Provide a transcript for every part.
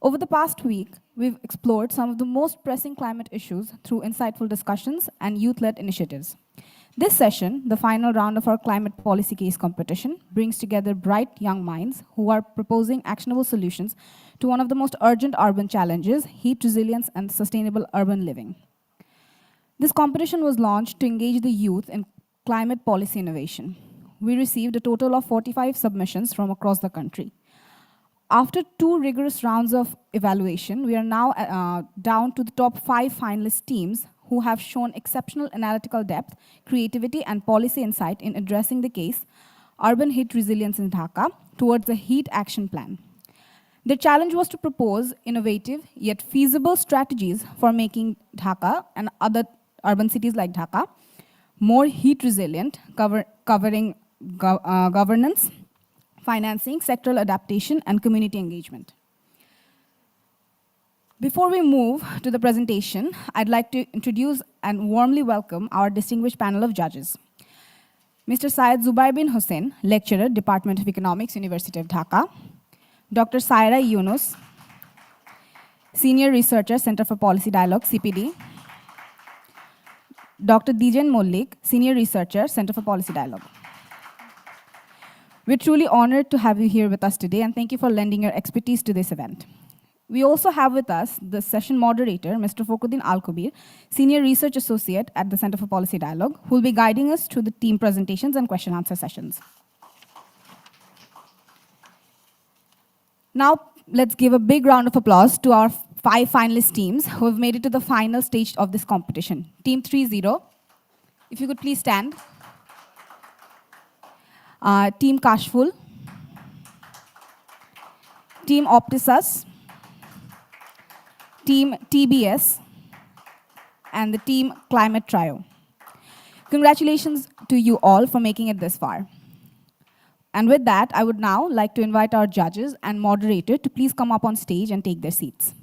Over the past week, we've explored some of the most pressing climate issues through insightful discussions and youth-led initiatives. This session, the final round of our climate policy case competition, brings together bright young minds who are proposing actionable solutions to one of the most urgent urban challenges, heat resilience and sustainable urban living. This competition was launched to engage the youth in climate policy innovation. We received a total of 45 submissions from across the country. After 2 rigorous rounds of evaluation, we are now down to the top 5 finalist teams who have shown exceptional analytical depth, creativity, and policy insight in addressing the case, urban heat resilience in Dhaka, towards a heat action plan. The challenge was to propose innovative yet feasible strategies for making Dhaka and other urban cities like Dhaka more heat resilient, covering governance, financing, sectoral adaptation, and community engagement. Before we move to the presentation, I'd like to introduce and warmly welcome our distinguished panel of judges. Mr. Syed Zubair bin Hussain, lecturer, Department of Economics, University of Dhaka. Dr. Saira Yunus, senior researcher, Center for Policy Dialogue, CPD. Dr. Dijen Mollik, senior researcher, Center for Policy Dialogue. We're truly honored to have you here with us today, and thank you for lending your expertise to this event. We also have with us the session moderator, Mr. Fokuddin Al-Kubir, Senior Research Associate at the Center for Policy Dialogue, who will be guiding us through the team presentations and question-answer sessions. Now, let's give a big round of applause to our 5 finalist teams who have made it to the final stage of this competition. Team 3-0, if you could please stand. Team Kashful, Team Optisus, Team TBS, and the Team Climate Trio. Congratulations to you all for making it this far. And with that, I would now like to invite our judges and moderator to please come up on stage and take their seats.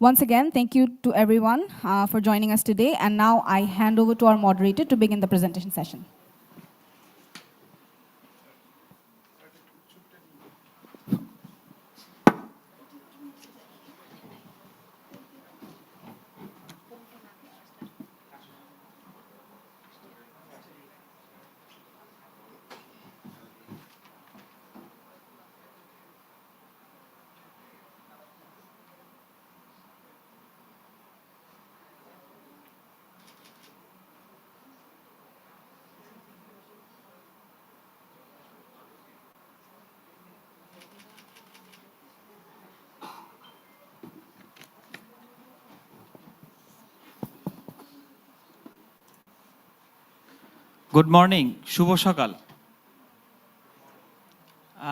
Once again, thank you to everyone for joining us today. And now I hand over to our moderator to begin the presentation session. Good morning, শুভ সকাল।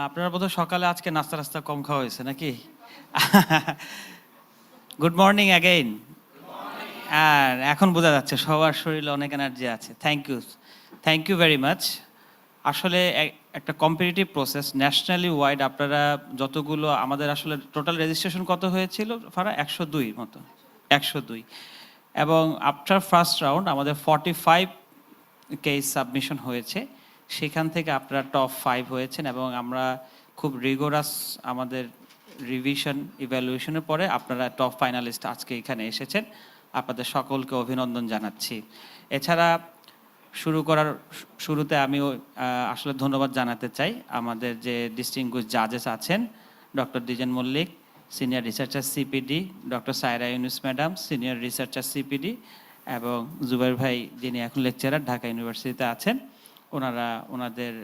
আপনারা বোধহয় সকালে আজকে নাস্তা কম খাওয়া হয়েছে নাকি? Good morning again. আর এখন বোঝা যাচ্ছে সবার শরীরে অনেক এনার্জি আছে। Thank you very much. আসলে একটা কম্পিটিটিভ প্রসেস, ন্যাশনালি ওয়াইড আপনারা যতগুলো আমাদের আসলে টোটাল রেজিস্ট্রেশন কত হয়েছিল ফারা? 102 মতো, 102। এবং আফটার ফার্স্ট রাউন্ড আমাদের 45 কেস সাবমিশন হয়েছে, সেখান থেকে আপনারা টপ 5 হয়েছেন এবং আমরা খুব রিগোরাস আমাদের রিভিশন ইভ্যালুয়েশনের পরে আপনারা টপ ফাইনালিস্ট আজকে এখানে এসেছেন। আপনাদের সকলকে অভিনন্দন জানাচ্ছি। এছাড়া শুরুতে আমিও আসলে ধন্যবাদ জানাতে চাই আমাদের যে ডিস্টিংগুইশ জাজেস আছেন, doctor Dijen Mallick, senior researcher CPD, doctor Saira Yunus madam, senior researcher CPD, এবং জুবাইর ভাই যিনি এখন লেকচারার ঢাকা ইউনিভার্সিটিতে আছেন। ওনারা ওনাদের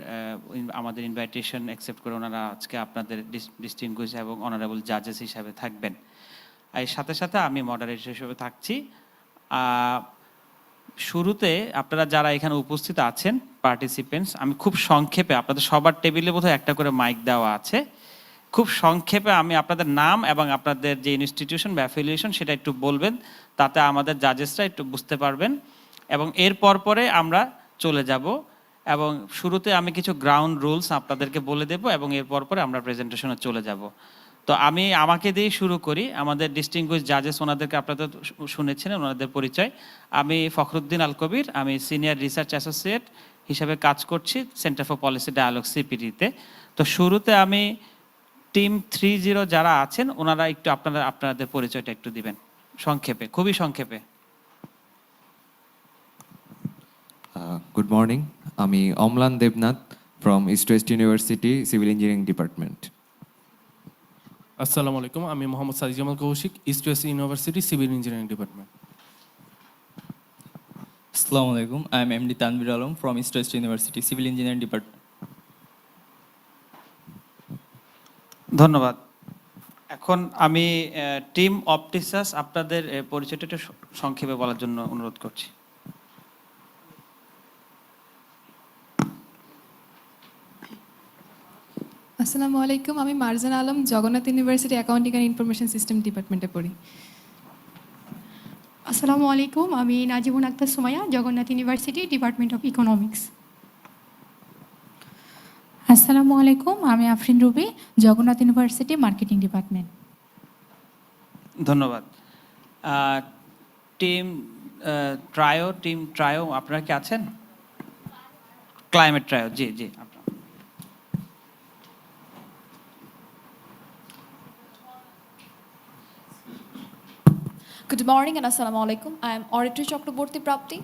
আমাদের ইনভাইটেশন অ্যাকসেপ্ট করে ওনারা আজকে আপনাদের ডিস্টিংগুইশ এবং অনারেবল জাজেস হিসাবে থাকবেন। এর সাথে সাথে আমি মডারেটর হিসেবে থাকছি। শুরুতে আপনারা যারা এখানে উপস্থিত আছেন পার্টিসিপেন্টস, আমি খুব সংক্ষেপে, আপনাদের সবার টেবিলে বোধহয় একটা করে মাইক দেওয়া আছে, খুব সংক্ষেপে আমি আপনাদের নাম এবং আপনাদের যে ইনস্টিটিউশন বা অ্যাফিলিয়েশন সেটা একটু বলবেন, তাতে আমাদের জাজেসরা একটু বুঝতে পারবেন। এবং এর পরে আমরা চলে যাব এবং শুরুতে আমি কিছু গ্রাউন্ড রুলস আপনাদেরকে বলে দেব এবং এর পরে আমরা প্রেজেন্টেশনে চলে যাব। তো আমি আমাকে দিয়ে শুরু করি। আমাদের ডিস্টিংগুইশ জাজেস, ওনাদেরকে আপনাদের শুনেছেন, ওনাদের পরিচয়। আমি ফখরুদ্দিন আল কবির, আমি সিনিয়র রিসার্চ অ্যাসোসিয়েট হিসেবে কাজ করছি সেন্টার ফর পলিসি ডায়ালগ সিপিডিতে। তো শুরুতে আমি টিম 30 যারা আছেন ওনারা একটু আপনাদের পরিচয়টা একটু দিবেন সংক্ষেপে, খুবই সংক্ষেপে। Good morning. আমি Amlan Debnath from East West University Civil Engineering Department. আসসালামু আলাইকুম, আমি Mohammad Sadiq Jamal Kaushik, East West University civil engineering department. Assalamu alaikum. I am MD Tanvir Alam from East West University Civil Engineering Department. ধন্যবাদ। এখন আমি টিম অপটিসাস আপনাদের পরিচয়টা একটু সংক্ষেপে বলার জন্য অনুরোধ করছি। আসসালামু আলাইকুম, আমি Marjan Alam, Jagannath university accounting and information system ডিপার্টমেন্টে পড়ি। আসসালামু আলাইকুম, আমি Najibun Akhtar Sumaiya, Jagannath university department of economics. আসসালামু আলাইকুম, আমি Afrin Ruby, Jagannath university marketing department. ধন্যবাদ। টিম ট্রায়ো আপনারা কি আছেন? ক্লাইমেট ট্রায়ো, জি জি। Good morning and assalamu alaikum. I am Oratory Chakraborty Prapti.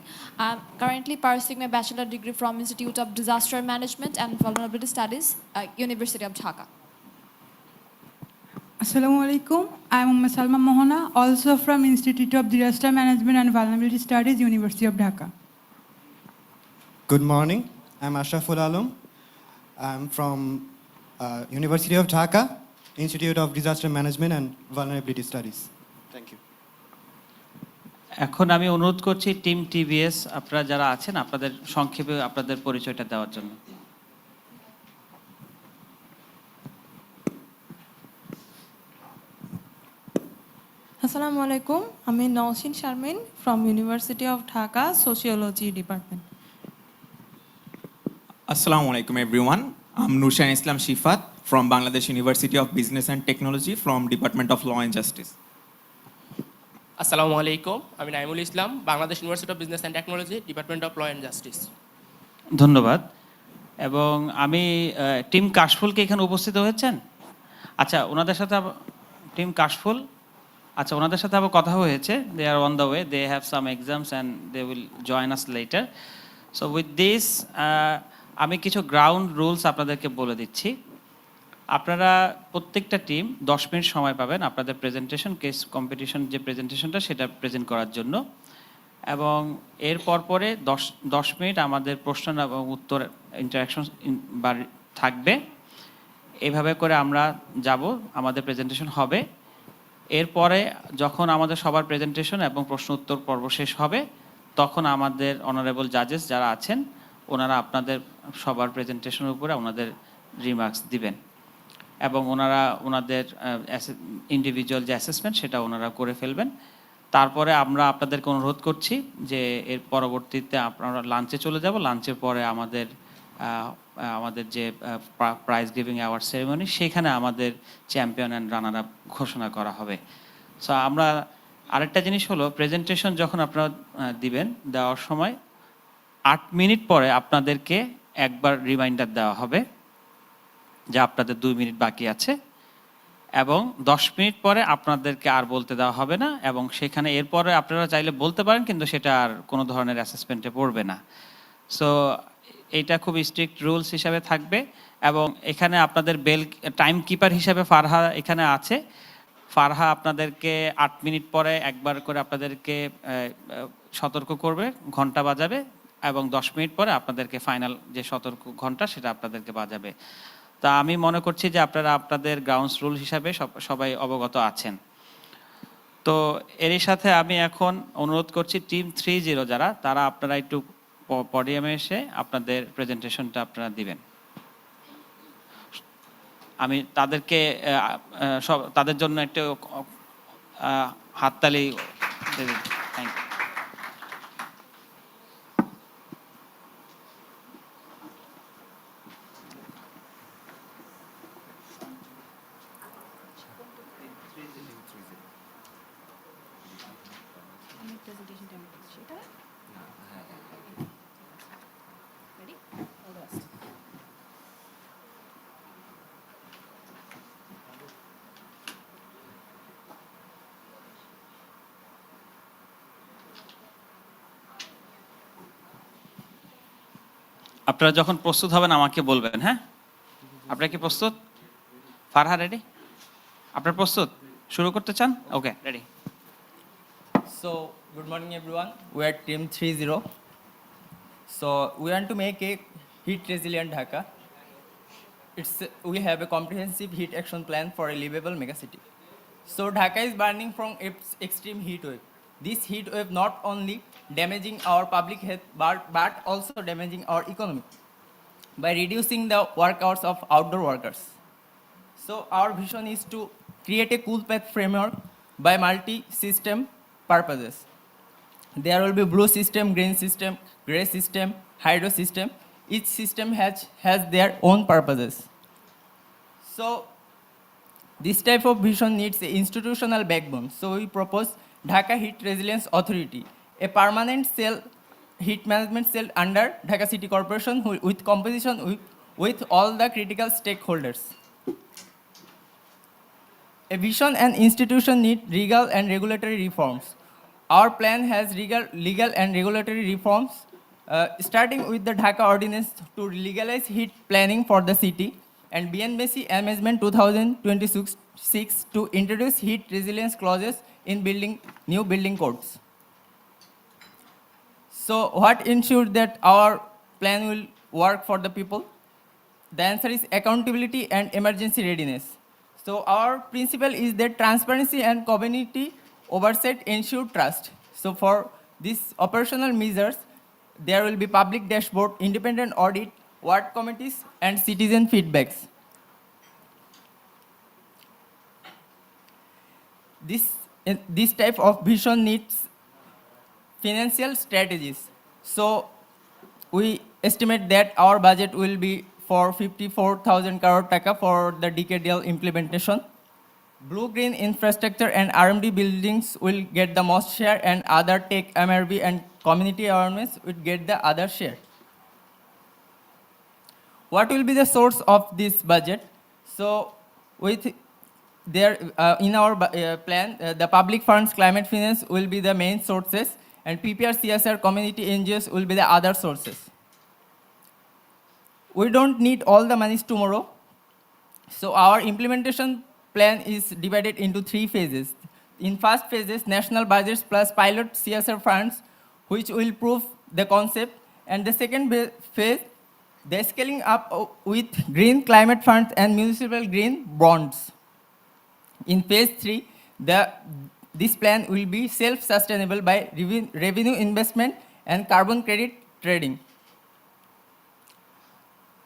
I am currently pursuing my bachelor degree from Institute of Disaster Management and Vulnerability Studies, University of Dhaka. Assalamu alaikum. I am Salma Mohana, also from Institute of Disaster Management and Vulnerability Studies, University of Dhaka. Good morning. I am Ashraful Alam. I am from University of Dhaka, Institute of Disaster Management and Vulnerability Studies. Thank you. এখন আমি অনুরোধ করছি team TVS আপনারা যারা আছেন আপনাদের সংক্ষেপে আপনাদের পরিচয়টা দেওয়ার জন্য। আসসালামু আলাইকুম, আমি Nowshin Sharmin from university of Dhaka sociology department. Assalamu alaikum everyone. I'm Nushan Islam Shifat from Bangladesh University of Business and Technology from Department of Law and Justice. আসসালামু আলাইকুম, আমি Naimul Islam, Bangladesh university of business and technology, department of law and justice. ধন্যবাদ। এবং আমি team কাশফুলকে এখানে উপস্থিত হয়েছেন? আচ্ছা, ওনাদের সাথে টিম কাশফুল, আচ্ছা ওনাদের সাথে আবার কথা হয়েছে। They are on the way, they have some exams and they will join us later. So with this আমি কিছু গ্রাউন্ড রুলস আপনাদেরকে বলে দিচ্ছি। আপনারা প্রত্যেকটা টিম 10 মিনিট সময় পাবেন আপনাদের প্রেজেন্টেশন, কেস কম্পিটিশন যে প্রেজেন্টেশনটা সেটা প্রেজেন্ট করার জন্য। এবং এর পরে 10 মিনিট আমাদের প্রশ্ন এবং উত্তর ইন্টারাকশন থাকবে। এইভাবে করে আমরা যাব, আমাদের প্রেজেন্টেশন হবে। এরপরে যখন আমাদের সবার প্রেজেন্টেশন এবং প্রশ্ন উত্তর পর্ব শেষ হবে তখন আমাদের অনারেবল জাজেস যারা আছেন ওনারা আপনাদের সবার প্রেজেন্টেশনের উপরে ওনাদের রিমার্কস দিবেন এবং ওনারা ওনাদের ইন্ডিভিজুয়াল যে অ্যাসেসমেন্ট সেটা ওনারা করে ফেলবেন। তারপরে আমরা আপনাদেরকে অনুরোধ করছি যে এর পরবর্তীতে আপনারা লাঞ্চে চলে যাব। লাঞ্চের পরে আমাদের যে প্রাইজ গিভিং অ্যাওয়ার্ড সেরেমনি সেখানে আমাদের চ্যাম্পিয়ন অ্যান্ড রানার আপ ঘোষণা করা হবে। সো আমরা আরেকটা জিনিস হলো, প্রেজেন্টেশন যখন আপনারা দিবেন, দেওয়ার সময় 8 মিনিট পরে আপনাদেরকে একবার রিমাইন্ডার দেওয়া হবে যে আপনাদের 2 মিনিট বাকি আছে, এবং 10 মিনিট পরে আপনাদেরকে আর বলতে দেওয়া হবে না। এবং সেখানে এরপরে আপনারা চাইলে বলতে পারেন, কিন্তু সেটা আর কোনো ধরনের অ্যাসেসমেন্টে পড়বে না। সো এইটা খুব স্ট্রিক্ট রুলস হিসাবে থাকবে। এবং এখানে আপনাদের টাইম কিপার হিসাবে ফারহা এখানে আছে। ফারহা আপনাদেরকে 8 মিনিট পরে একবার করে আপনাদেরকে সতর্ক করবে, ঘন্টা বাজাবে এবং 10 মিনিট পরে আপনাদেরকে ফাইনাল যে সতর্ক ঘন্টা সেটা আপনাদেরকে বাজাবে। তা আমি মনে করছি যে আপনারা আপনাদের গ্রাউন্ডস রুল হিসাবে সবাই অবগত আছেন। তো এরই সাথে আমি এখন অনুরোধ করছি টিম 30 যারা, তারা আপনারা একটু পডিয়ামে এসে আপনাদের প্রেজেন্টেশনটা আপনারা দিবেন। আমি তাদেরকে তাদের জন্য একটু হাততালি দেবেন। Thank you. আপনারা যখন প্রস্তুত হবেন আমাকে বলবেন, হ্যাঁ? আপনারা কি প্রস্তুত? ফারহা রেডি? আপনারা প্রস্তুত? শুরু করতে চান? ওকে, ready. So, good morning everyone. We are team 30. So, we want to make a heat resilient Dhaka. We have a comprehensive heat action plan for a livable megacity. So, Dhaka is burning from its extreme heat wave. This heat wave not only damaging our public health but also damaging our economy by reducing the work hours of outdoor workers. So, our vision is to create a cool path framework by multi-system purposes. There will be blue system, green system, gray system, hydro system. Each system has their own purposes. So this type of vision needs an institutional backbone. So we propose Dhaka Heat Resilience Authority, a permanent cell, heat management cell under Dhaka City Corporation with composition with all the critical stakeholders. A vision and institution need legal and regulatory reforms. Our plan has legal and regulatory reforms, starting with the Dhaka Ordinance to legalize heat planning for the city and BNBC Amendment 2026 to introduce heat resilience clauses in new building codes. So what ensures that our plan will work for the people? The answer is accountability and emergency readiness. So our principle is that transparency and community oversight ensure trust. So for these operational measures, there will be public dashboard, independent audit, ward committees, and citizen feedbacks. This type of vision needs financial strategies. So we estimate that our budget will be for 54,000 crore taka for the decadal implementation. Blue-green infrastructure and RMD buildings will get the most share, and other tech, MRB, and community awareness will get the other share. What will be the source of this budget? So, in our plan, the public funds, climate finance will be the main sources, and PPR, CSR, community NGOs will be the other sources. We don't need all the monies tomorrow. So our implementation plan is divided into 3 phases. In first phases, national budgets plus pilot CSR funds, which will prove the concept. And the second phase, the scaling up with green climate funds and municipal green bonds. In phase 3, this plan will be self-sustainable by revenue investment and carbon credit trading.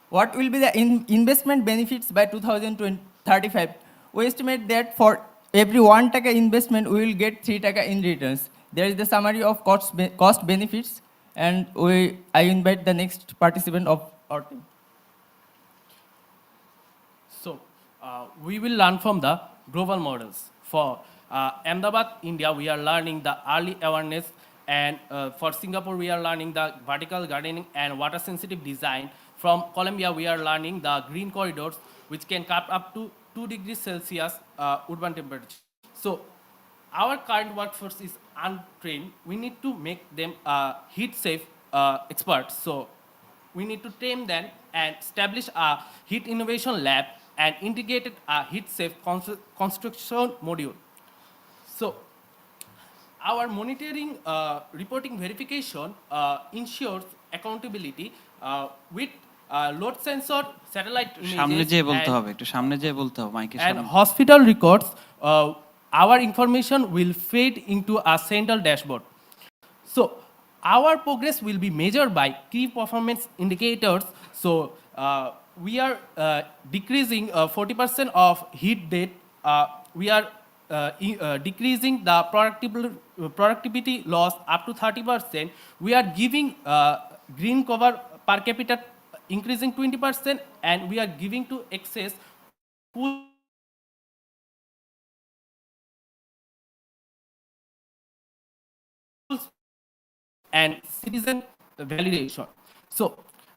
What will be the investment benefits by 2035? We estimate that for every 1 taka investment, we will get 3 taka in returns. There is the summary of cost benefits, and I invite the next participant of our team. So, we will learn from the global models. For Ahmedabad, India, we are learning the early awareness, and for Singapore, we are learning the vertical gardening and water-sensitive design. From Colombia, we are learning the green corridors, which can cut up to 2 degrees Celsius urban temperature. So, our current workforce is untrained. We need to make them heat-safe experts. So, we need to train them and establish a heat innovation lab and integrated a heat-safe construction module. So, our monitoring reporting verification ensures accountability with load sensor, satellite সামনে images, যেয়ে বলতে and হবে, একটু সামনে যেয়ে বলতে হবে মাইকের and সামনে। hospital records, our information will feed into a central dashboard. So our progress will be measured by key performance indicators. So we are decreasing 40% of heat death. We are decreasing the productivity loss up to 30%. We are giving green cover per capita increasing 20%, and we are giving to excess cool and citizen validation. So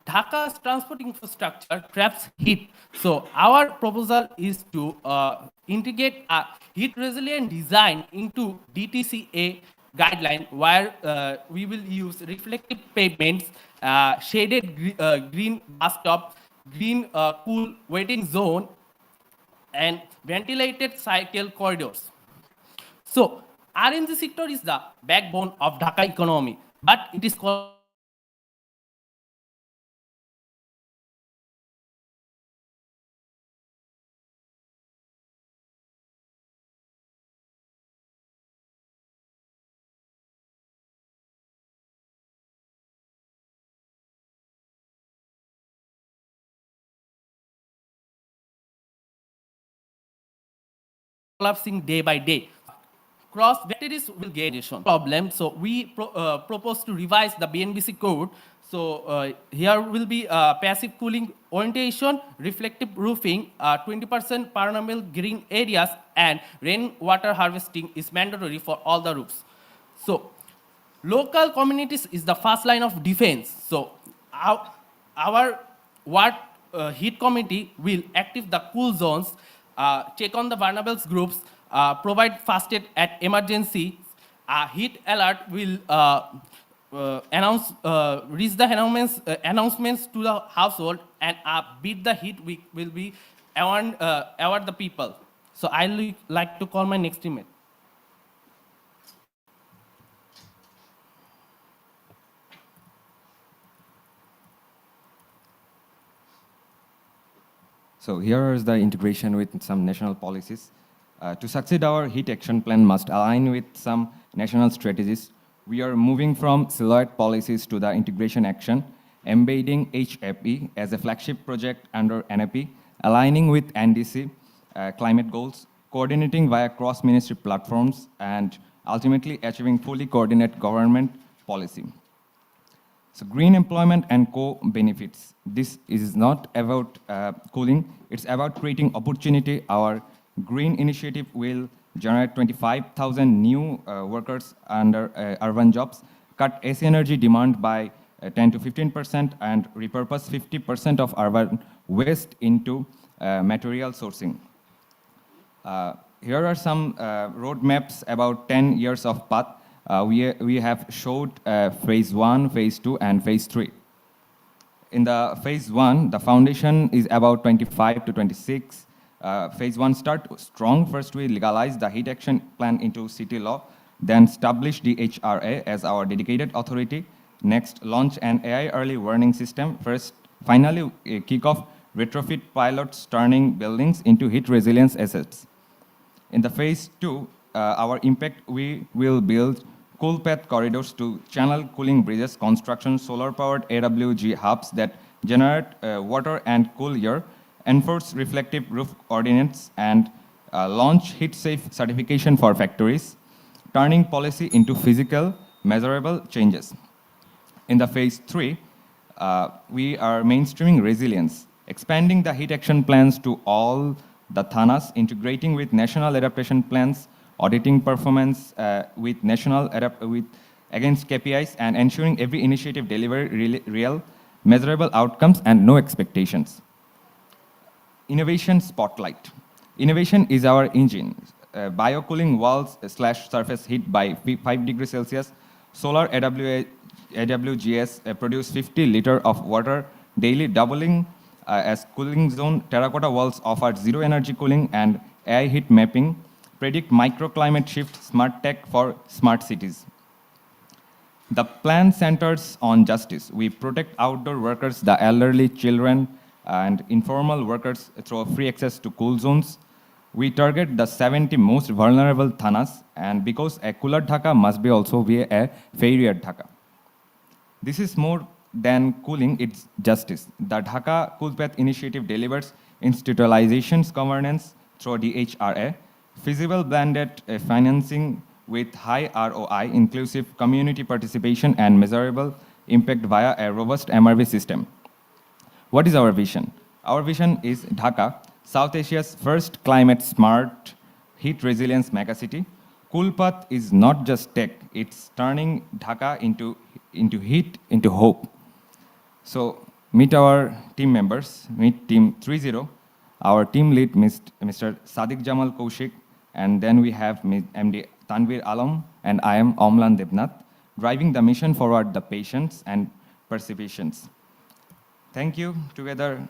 Dhaka's transport infrastructure traps heat. So our proposal is to integrate a heat resilient design into DTCA guideline, where we will use reflective pavements, shaded green bus stop, green cool waiting zone, and ventilated cycle corridors. So RNG sector is the backbone of Dhaka economy, but it is collapsing day by day. Cross batteries will gain addition problem. So we propose to revise the BNBC code. So here will be passive cooling orientation, reflective roofing, 20% permeable green areas, and rainwater harvesting is mandatory for all the roofs. So local communities is the first line of defense. So our ward heat committee will active the cool zones, check on the vulnerable groups, provide fast aid at emergency. Heat alert will reach the announcements to the household, and beat the heat week will be award the people. So I like to call my next teammate. So here is the integration with some national policies. To succeed, our heat action plan must align with some national strategies. We are moving from silhouette policies to the integration action, embedding HFE as a flagship project under NAP, aligning with NDC climate goals, coordinating via cross-ministry platforms, and ultimately achieving fully coordinated government policy. So green employment and co-benefits. This is not about cooling, it's about creating opportunity. Our green initiative will generate 25,000 new workers under urban jobs, cut AC energy demand by 10 to 15%, and repurpose 50% of urban waste into material sourcing. Here are some roadmaps about 10 years of path. We have showed phase 1, phase 2, and phase 3. In the phase 1, the foundation is about 25 to 26. Phase 1 start strong. First, we legalize the heat action plan into city law, then establish the HRA as our dedicated authority. Next, launch an AI early warning system. Finally, kick off retrofit pilots, turning buildings into heat resilience assets. In the phase 2, our impact, we will build cool path corridors to channel cooling bridges, construction solar-powered AWG hubs that generate water and cool air, enforce reflective roof ordinance, and launch heat-safe certification for factories, turning policy into physical, measurable changes. In the phase 3, we are mainstreaming resilience, expanding the heat action plans to all the thanas, integrating with national adaptation plans, auditing performance with against KPIs, and ensuring every initiative delivers real, measurable outcomes and no expectations. Innovation spotlight. Innovation is our engine. Biocooling walls / surface heat by 5 degrees Celsius. Solar AWGS produce 50 liters of water daily, doubling as cooling zone. Terracotta walls offer zero energy cooling, and AI heat mapping predict microclimate shift, smart tech for smart cities. The plan centers on justice. We protect outdoor workers, the elderly, children, and informal workers through free access to cool zones. We target the 70 most vulnerable thanas, and because a cooler Dhaka must be also be a fairer Dhaka. This is more than cooling, it's justice. The Dhaka Cool Path Initiative delivers institutionalizations governance through DHRA, feasible blended financing with high ROI, inclusive community participation, and measurable impact via a robust MRV system. What is our vision? Our vision is Dhaka, South Asia's first climate-smart, heat-resilience megacity. Cool Path is not just tech, it's turning Dhaka into heat, into hope. So meet our team members, meet Team 30, our team lead, Mr. Sadiq Jamal Kaushik, and then we have MD Tanvir Alam, and I am Omlan Debnath, driving the mission forward, the patience and perseverance. Thank you. Together,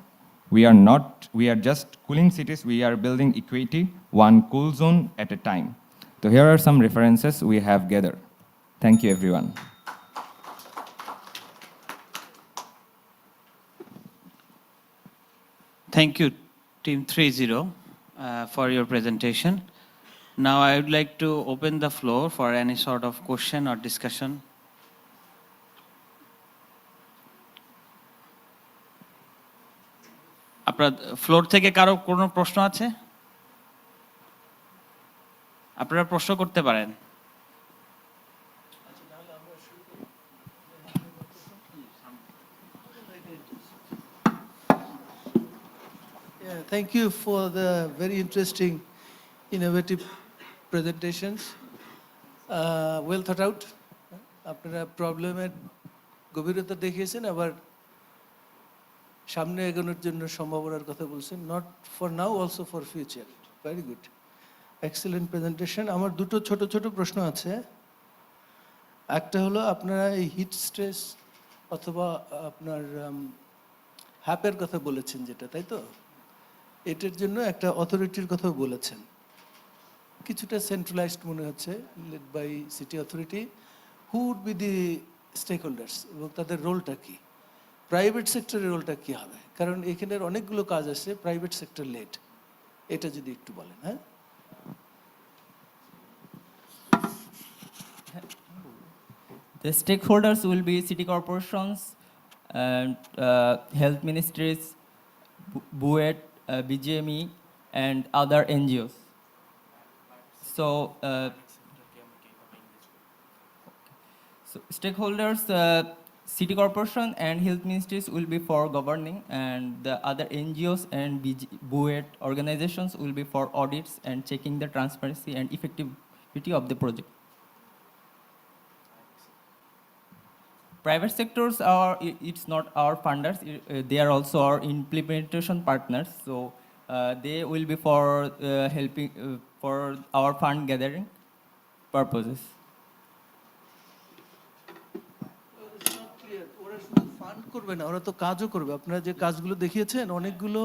we are just cooling cities, we are building equity, one cool zone at a time. So here are some references we have gathered. Thank you, everyone. Thank you, Team 30, for your presentation. Now I would like to open the floor for any sort of question or discussion. আপনার floor থেকে কারো কোনো প্রশ্ন আছে? আপনারা প্রশ্ন করতে পারেন। Thank you for the very interesting, innovative presentations. Well thought out. আপনারা প্রবলেমের গভীরতা দেখিয়েছেন, আবার সামনে এগোনোর জন্য সম্ভাবনার কথা বলছেন, not for now, also for future. Very good, excellent presentation. আমার দুটো ছোট ছোট প্রশ্ন আছে। একটা হলো, আপনারা এই হিট স্ট্রেস অথবা আপনার হ্যাপের কথা বলেছেন যেটা, তাই তো? এটার জন্য একটা অথরিটির কথাও বলেছেন, কিছুটা সেন্ট্রালাইজড মনে হচ্ছে, led by city authority. Who would be the stakeholders এবং তাদের রোলটা কি? প্রাইভেট সেক্টরের রোলটা কী হবে? কারণ এখানের অনেকগুলো কাজ আছে প্রাইভেট সেক্টর লেড, এটা যদি একটু বলেন। হ্যাঁ, The stakeholders will be city corporations and health ministries, BUET, BGME, and other NGOs. So stakeholders, city corporation and health ministries will be for governing, and the other NGOs and BUET organizations will be for audits and checking the transparency and effectivity of the project. Private sectors are, it's not our funders, they are also our implementation partners. So they will be for helping for our fund gathering purposes. Fund করবে না, ওরা তো কাজও করবে। আপনারা যে কাজগুলো দেখিয়েছেন অনেকগুলো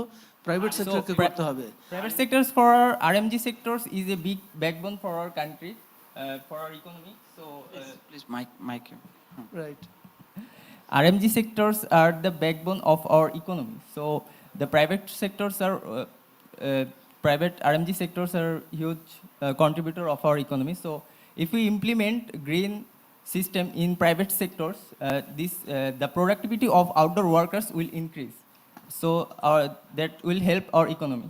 প্রাইভেট সেক্টরকে করতে হবে। Private sectors for our RMG sectors is a big backbone for our country, for our economy. So please mic. Right. RMG sectors are the backbone of our economy. So the private sectors are private RMG sectors are huge contributor of our economy. So if we implement green system in private sectors, the productivity of outdoor workers will increase. So that will help our economy.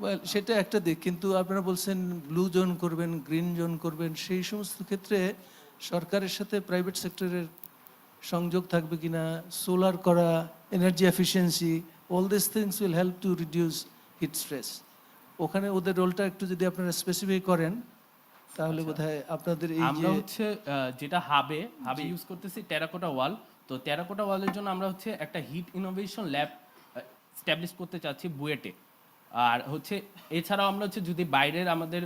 Well, সেটা একটা দিক, কিন্তু আপনারা বলছেন blue zone করবেন, green zone করবেন, সেই সমস্ত ক্ষেত্রে সরকারের সাথে প্রাইভেট সেক্টরের সংযোগ থাকবে কিনা? সোলার করা, energy efficiency, all this things will help to reduce hit stress. ওখানে ওদের রোলটা একটু যদি আপনারা স্পেসিফাই করেন তাহলে বোধহয় আপনাদের এই আমরা হচ্ছে যেটা হাবে ইউজ করতেছি টেরাকোটা ওয়াল। তো টেরাকোটা ওয়ালের জন্য আমরা হচ্ছে একটা হিট ইনোভেশন ল্যাব স্ট্যাবলিশ করতে চাচ্ছি বুয়েটে। আর হচ্ছে এছাড়াও আমরা হচ্ছে যদি বাইরের আমাদের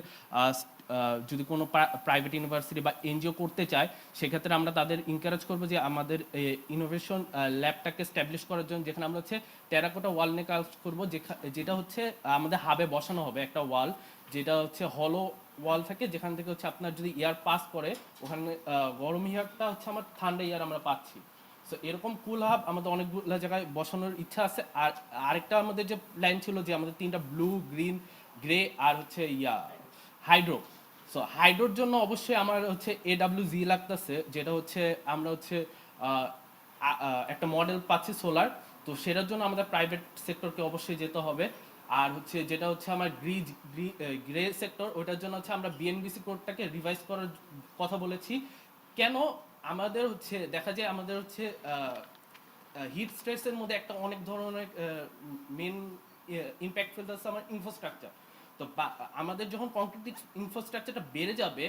যদি কোনো প্রাইভেট ইউনিভার্সিটি বা এনজিও করতে চায় সেক্ষেত্রে আমরা তাদের এনকারেজ করবো যে আমাদের ইনোভেশন ল্যাবটাকে স্ট্যাবলিশ করার জন্য, যেখানে আমরা হচ্ছে টেরাকোটা ওয়াল নিয়ে কাজ করবো, যেটা হচ্ছে আমাদের হাবে বসানো হবে একটা ওয়াল, যেটা হচ্ছে হলো ওয়াল থাকে, যেখান থেকে হচ্ছে আপনার যদি এয়ার পাস করে ওখানে গরম এয়ারটা হচ্ছে আমার ঠান্ডা এয়ার আমরা পাচ্ছি। সো এরকম কুল হাব আমাদের অনেকগুলো জায়গায় বসানোর ইচ্ছা আছে। আর আরেকটা আমাদের যে প্ল্যান ছিল যে আমাদের 3টা ব্লু, গ্রিন, গ্রে আর হচ্ছে হাইড্রো। সো হাইড্রোর জন্য অবশ্যই আমার হচ্ছে AWG লাগতেছে, যেটা হচ্ছে আমরা হচ্ছে একটা মডেল পাচ্ছি সোলার, তো সেটার জন্য আমাদের প্রাইভেট সেক্টরকে অবশ্যই যেতে হবে। আর হচ্ছে যেটা হচ্ছে আমার গ্রে সেক্টর, ওটার জন্য হচ্ছে আমরা বিএনবিসি কোডটাকে রিভাইজ করার কথা বলেছি। কেন? আমাদের হচ্ছে দেখা যায় আমাদের হচ্ছে হিট স্ট্রেসের মধ্যে একটা অনেক ধরনের মেন ইম্প্যাক্ট ফেলতেছে আমার ইনফ্রাস্ট্রাকচার। তো আমাদের যখন কংক্রিট ইনফ্রাস্ট্রাকচারটা বেড়ে যাবে,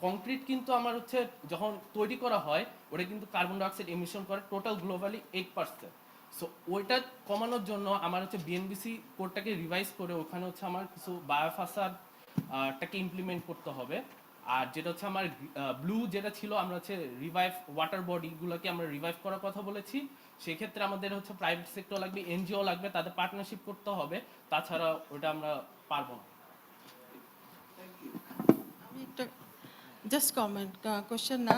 কংক্রিট কিন্তু আমার হচ্ছে যখন তৈরি করা হয় ওটা কিন্তু কার্বন ডাইঅক্সাইড এমিশন করে টোটাল গ্লোবালি 8%। সো ওইটা কমানোর জন্য আমার হচ্ছে বিএনবিসি কোডটাকে রিভাইজ করে ওখানে হচ্ছে আমার কিছু বায়োফাসাডটাকে ইমপ্লিমেন্ট করতে হবে। আর যেটা হচ্ছে আমার ব্লু যেটা ছিল, আমরা হচ্ছে রিভাইভ ওয়াটার বডিগুলোকে আমরা রিভাইভ করার কথা বলেছি। সেক্ষেত্রে আমাদের হচ্ছে প্রাইভেট সেক্টর লাগবে, এনজিও লাগবে, তাদের পার্টনারশিপ করতে হবে, তাছাড়া ওটা আমরা পারবো না। আমি একটা জাস্ট কমেন্ট, কোশ্চেন না,